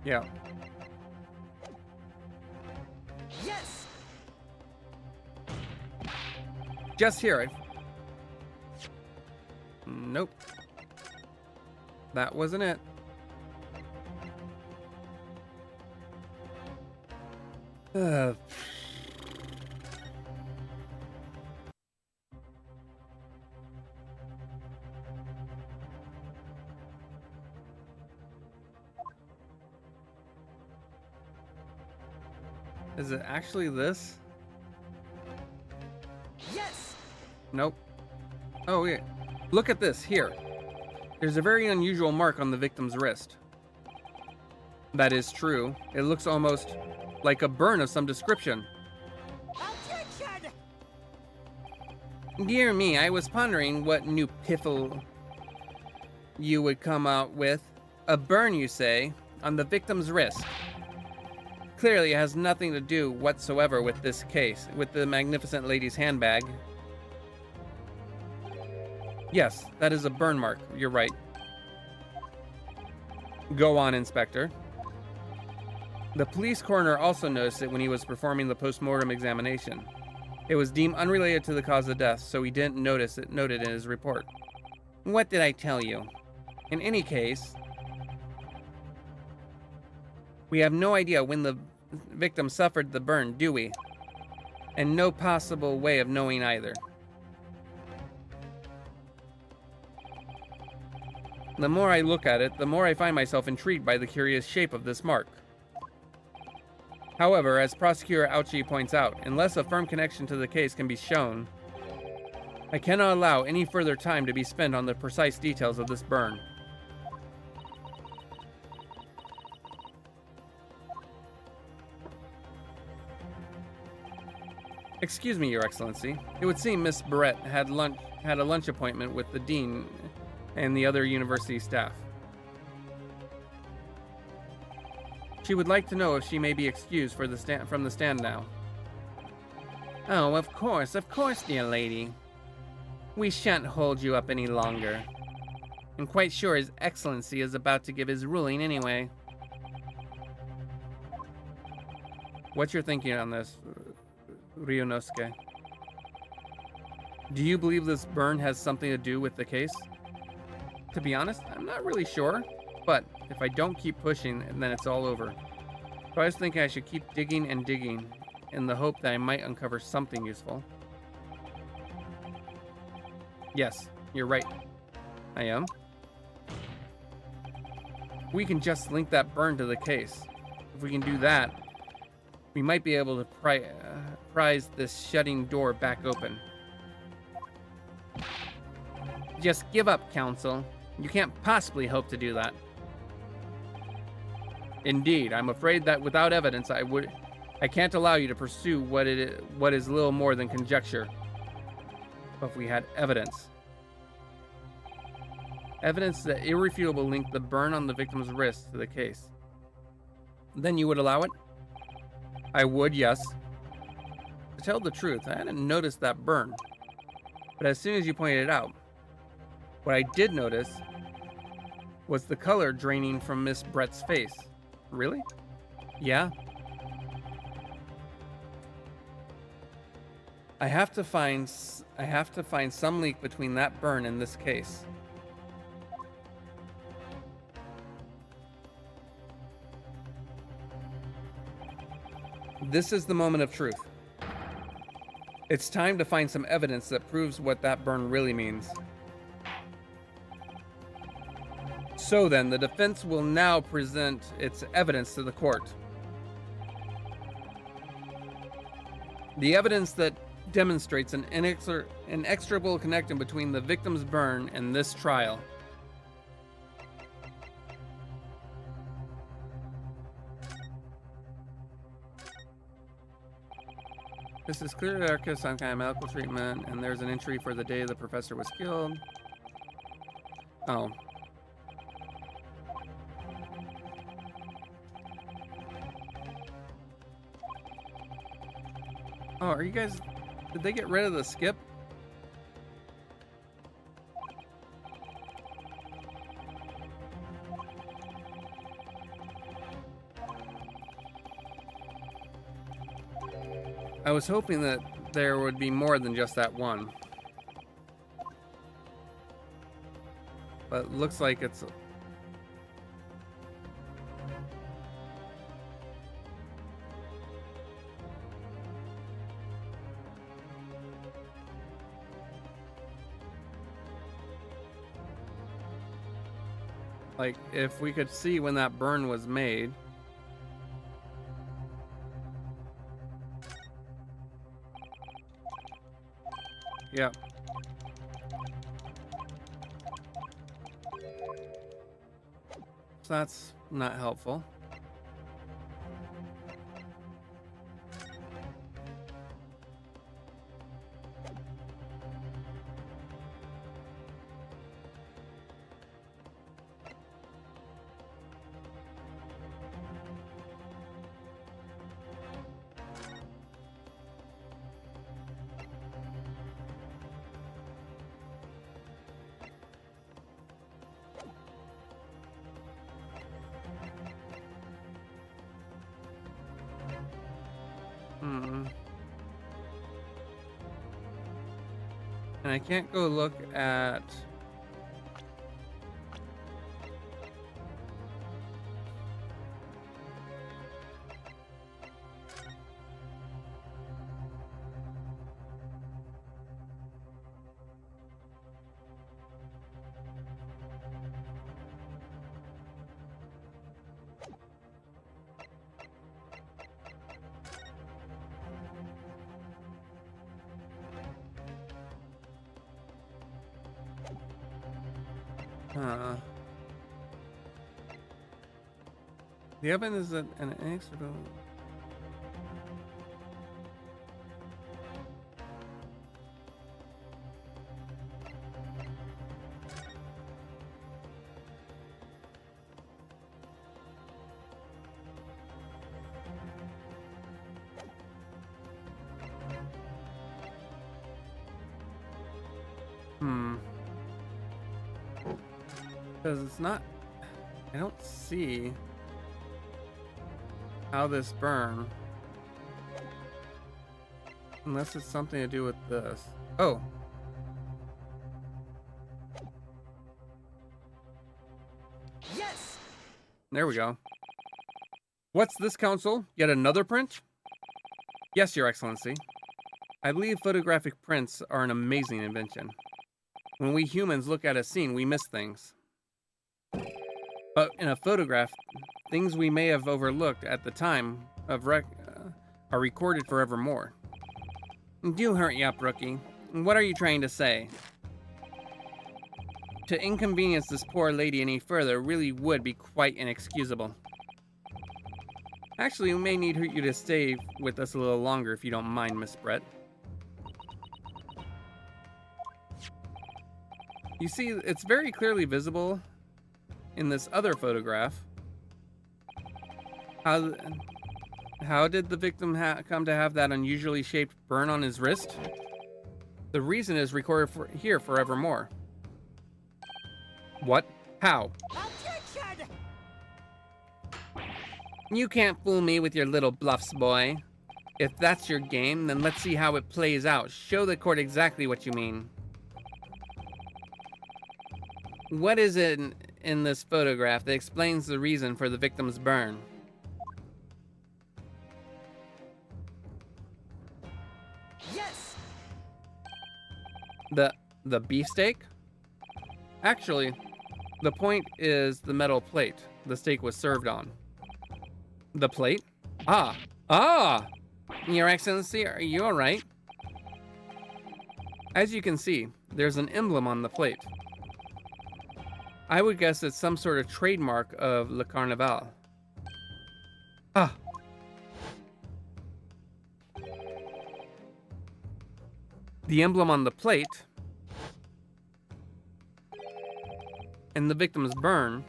Speaker 1: Yeah.
Speaker 3: Yes!
Speaker 1: Just here. Nope. That wasn't it. Is it actually this?
Speaker 3: Yes!
Speaker 1: Nope. Oh, yeah. Look at this here. There's a very unusual mark on the victim's wrist. That is true. It looks almost like a burn of some description.
Speaker 3: Attention!
Speaker 1: Dear me, I was pondering what new piffle you would come out with. A burn, you say, on the victim's wrist. Clearly, it has nothing to do whatsoever with this case, with the magnificent lady's handbag. Yes, that is a burn mark. You're right. Go on, Inspector. The police coroner also noticed it when he was performing the post-mortem examination. It was deemed unrelated to the cause of death, so he didn't notice it noted in his report. What did I tell you? In any case, we have no idea when the victim suffered the burn, do we? And no possible way of knowing either. The more I look at it, the more I find myself intrigued by the curious shape of this mark. However, as Prosecutor Auchi points out, unless a firm connection to the case can be shown, I cannot allow any further time to be spent on the precise details of this burn. Excuse me, Your Excellency. It would seem Miss Barrett had a lunch appointment with the Dean and the other university staff. She would like to know if she may be excused from the stand now. Oh, of course, dear lady. We shan't hold you up any longer. I'm quite sure His Excellency is about to give his ruling anyway. What's your thinking on this, Ryunosuke? Do you believe this burn has something to do with the case? To be honest, I'm not really sure, but if I don't keep pushing, then it's all over. So I was thinking I should keep digging and digging in the hope that I might uncover something useful. Yes, you're right. I am. We can just link that burn to the case. If we can do that, we might be able to prise this shutting door back open. Just give up, Counsel. You can't possibly hope to do that. Indeed, I'm afraid that without evidence, I can't allow you to pursue what is little more than conjecture. But if we had evidence. Evidence that irrefutable linked the burn on the victim's wrist to the case. Then you would allow it? I would, yes. To tell the truth, I hadn't noticed that burn. But as soon as you pointed it out, what I did notice was the color draining from Miss Brett's face. Really? Yeah. I have to find some link between that burn and this case. This is the moment of truth. It's time to find some evidence that proves what that burn really means. So then, the defense will now present its evidence to the court. The evidence that demonstrates an inexorable connection between the victim's burn and this trial. This is clearly Arcus some kind of medical treatment, and there's an entry for the day the professor was killed. Oh. Oh, are you guys... Did they get rid of the skip? I was hoping that there would be more than just that one. But it looks like it's... Like, if we could see when that burn was made. Yeah. So that's not helpful. And I can't go look at... The oven is an inexorable... Because it's not... I don't see how this burn, unless it's something to do with this. Oh.
Speaker 3: Yes.
Speaker 1: There we go. What's this, Counsel? Yet another print? Yes, Your Excellency. I believe photographic prints are an amazing invention. When we humans look at a scene, we miss things. But in a photograph, things we may have overlooked at the time of are recorded forevermore. Do hurry up, rookie. What are you trying to say? To inconvenience this poor lady any further really would be quite inexcusable. Actually, we may need you to stay with us a little longer if you don't mind, Miss Brett. You see, it's very clearly visible in this other photograph. How did the victim come to have that unusually shaped burn on his wrist? The reason is recorded here forevermore. What? How?
Speaker 3: Objection!
Speaker 1: You can't fool me with your little bluffs, boy. If that's your game, then let's see how it plays out. Show the court exactly what you mean. What is it in this photograph that explains the reason for the victim's burn?
Speaker 3: Yes!
Speaker 1: The beefsteak? Actually, the point is the metal plate the steak was served on. The plate? Ah! Your Excellency, are you alright? As you can see, there's an emblem on the plate. I would guess it's some sort of trademark of Le Carnaval. Ah! The emblem on the plate and the victim's burn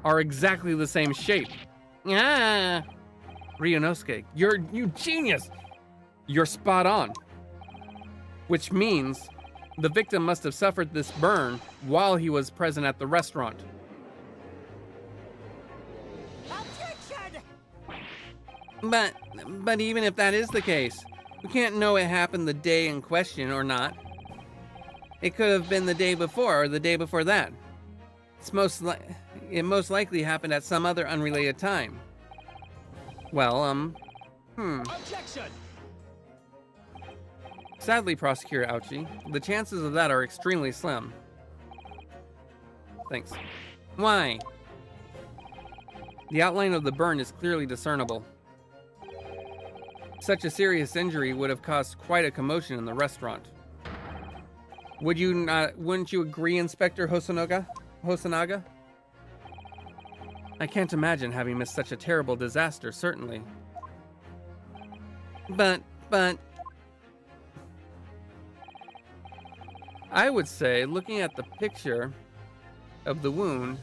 Speaker 1: are exactly the same shape. Ah! Ryunosuke, you genius! You're spot on. Which means the victim must have suffered this burn while he was present at the restaurant.
Speaker 3: Objection!
Speaker 1: But even if that is the case, we can't know it happened the day in question or not. It could have been the day before or the day before that. It most likely happened at some other unrelated time. Well,
Speaker 3: Objection!
Speaker 1: Sadly, Prosecutor Ouchie, the chances of that are extremely slim. Thanks. Why? The outline of the burn is clearly discernible. Such a serious injury would have caused quite a commotion in the restaurant. Wouldn't you agree, Inspector Hosonaga? I can't imagine having missed such a terrible disaster, certainly. But... I would say, looking at the picture of the wound,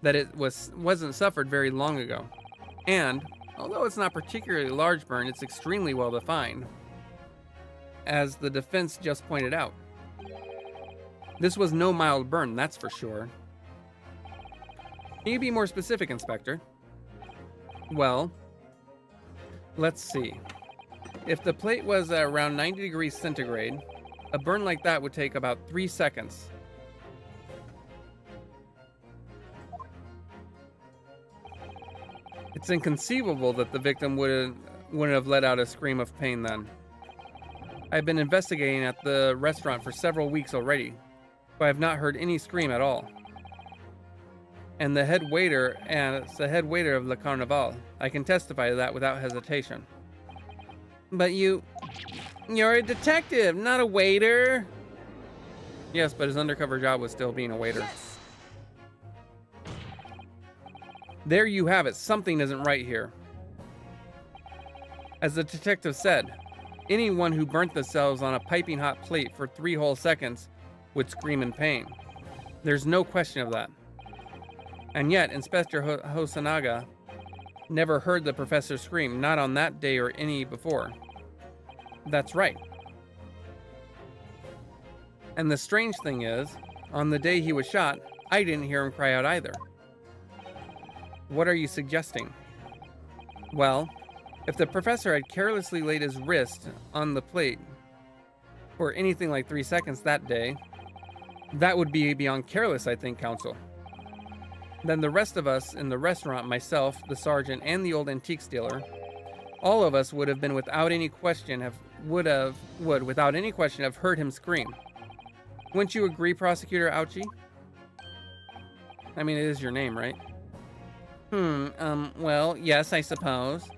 Speaker 1: that it wasn't suffered very long ago. And, although it's not particularly large burn, it's extremely well defined, as the defense just pointed out. This was no mild burn, that's for sure. Can you be more specific, Inspector? Well, let's see. If the plate was around 90 degrees centigrade, a burn like that would take about 3 seconds. It's inconceivable that the victim wouldn't have let out a scream of pain then. I've been investigating at the restaurant for several weeks already, but I have not heard any scream at all. And it's the head waiter of Le Carnaval. I can testify to that without hesitation. But you're a detective, not a waiter. Yes, but his undercover job was still being a waiter.
Speaker 3: Yes!
Speaker 1: There you have it. Something isn't right here. As the detective said, anyone who burnt themselves on a piping hot plate for 3 whole seconds would scream in pain. There's no question of that. And yet, Inspector Hosonaga never heard the professor scream, not on that day or any before. That's right. And the strange thing is, on the day he was shot, I didn't hear him cry out either. What are you suggesting? Well, if the professor had carelessly laid his wrist on the plate for anything like 3 seconds that day, that would be beyond careless, I think, counsel. Then the rest of us in the restaurant, myself, the sergeant, and the old antique dealer, all of us would have been without any question have heard him scream. Wouldn't you agree, Prosecutor Ouchie? I mean, it is your name, right? Well, yes, I suppose.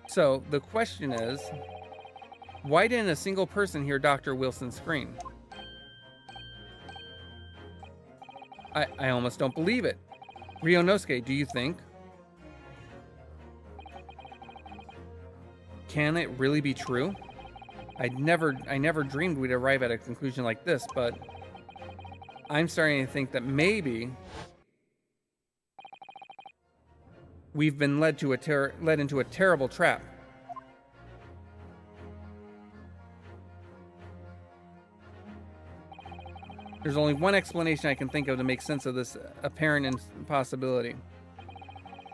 Speaker 1: So, the question is, why didn't a single person hear Dr. Wilson scream? I almost don't believe it. Ryunosuke, do you think? Can it really be true? I never dreamed we'd arrive at a conclusion like this, but I'm starting to think that maybe we've been led into a terrible trap. There's only one explanation I can think of to make sense of this apparent impossibility.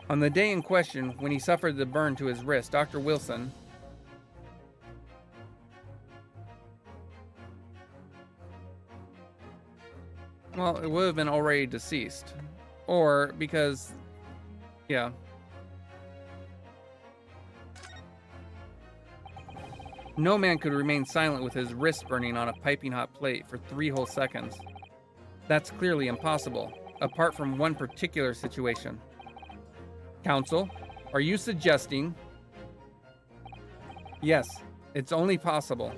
Speaker 1: On the day in question, when he suffered the burn to his wrist, Dr. Wilson well, it would have been already deceased. Or because, yeah. No man could remain silent with his wrist burning on a piping hot plate for 3 whole seconds. That's clearly impossible, apart from one particular situation. Counsel, are you suggesting? Yes, it's only possible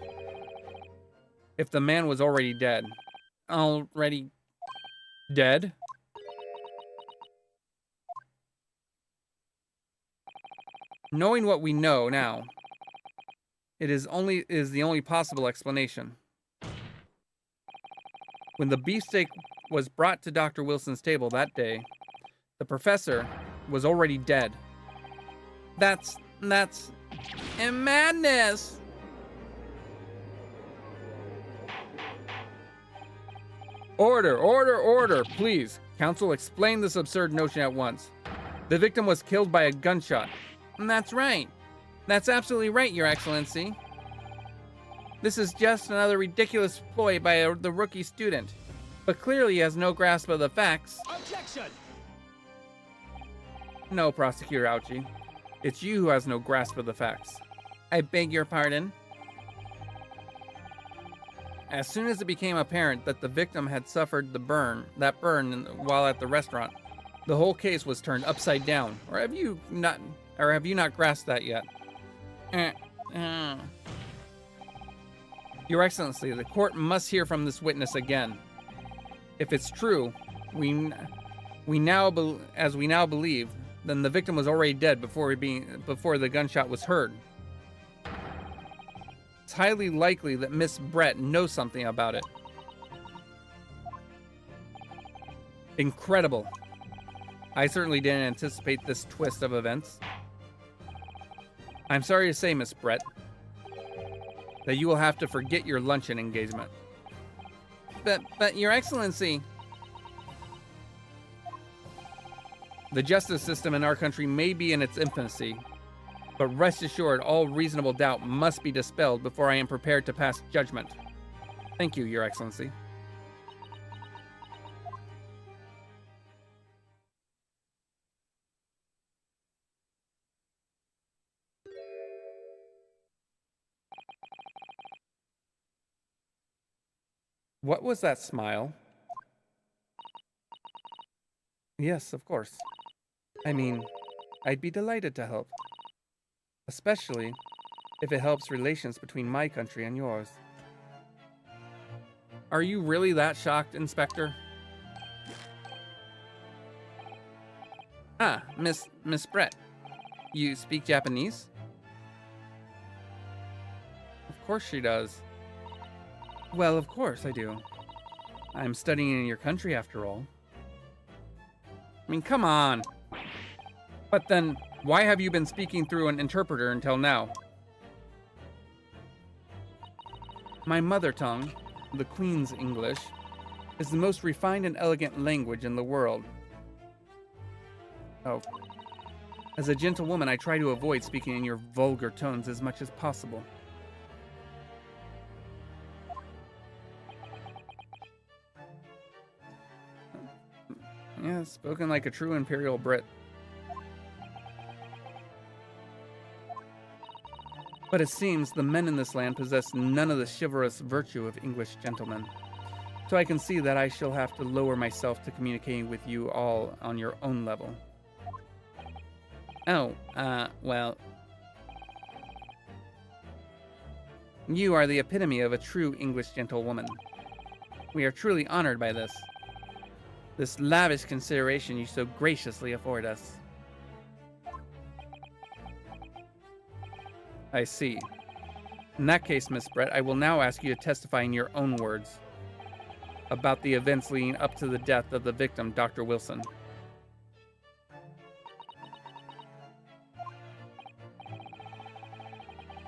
Speaker 1: if the man was already dead. Already dead? Knowing what we know now, it is the only possible explanation. When the beefsteak was brought to Dr. Wilson's table that day, the professor was already dead. That's madness. Order, please. Counsel, explain this absurd notion at once. The victim was killed by a gunshot. That's right. That's absolutely right, Your Excellency. This is just another ridiculous ploy by the rookie student. But clearly he has no grasp of the facts.
Speaker 3: Objection!
Speaker 1: No, Prosecutor Ouchie. It's you who has no grasp of the facts. I beg your pardon? As soon as it became apparent that the victim had suffered that burn while at the restaurant, the whole case was turned upside down. Or have you not grasped that yet? Your Excellency, the court must hear from this witness again. If it's true, we now believe, then the victim was already dead before the gunshot was heard. It's highly likely that Miss Brett knows something about it. Incredible. I certainly didn't anticipate this twist of events. I'm sorry to say, Miss Brett, that you will have to forget your luncheon engagement. But Your Excellency, the justice system in our country may be in its infancy, but rest assured all reasonable doubt must be dispelled before I am prepared to pass judgment. Thank you, Your Excellency. What was that smile? Yes, of course. I mean, I'd be delighted to help. Especially if it helps relations between my country and yours. Are you really that shocked, Inspector? Ah, Miss Brett. You speak Japanese? Of course she does. Well, of course I do. I'm studying in your country, after all. I mean, come on. But then, why have you been speaking through an interpreter until now? My mother tongue, the Queen's English, is the most refined and elegant language in the world. Oh. As a gentlewoman, I try to avoid speaking in your vulgar tones as much as possible. Yeah, spoken like a true Imperial Brit. But it seems the men in this land possess none of the chivalrous virtue of English gentlemen. So I can see that I shall have to lower myself to communicating with you all on your own level. Oh, well... You are the epitome of a true English gentlewoman. We are truly honored by this. This lavish consideration you so graciously afford us. I see. In that case, Miss Brett, I will now ask you to testify in your own words about the events leading up to the death of the victim, Dr. Wilson.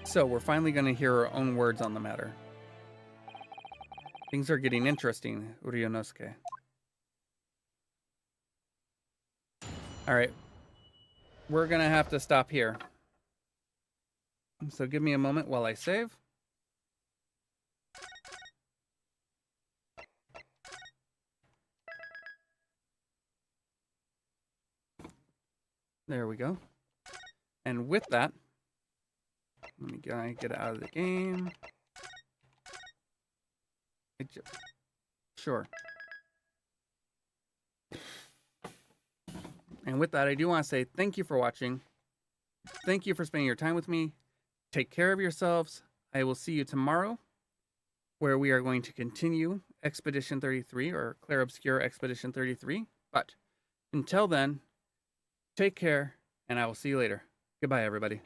Speaker 1: So, we're finally going to hear our own words on the matter. Things are getting interesting, Urionosuke. Alright. We're going to have to stop here. So give me a moment while I save. There we go. And with that, let me get it out of the game. Sure. And with that, I do want to say thank you for watching. Thank you for spending your time with me. Take care of yourselves. I will see you tomorrow, where we are going to continue Expedition 33, or Clair Obscure Expedition 33. But until then, take care, and I will see you later. Goodbye, everybody.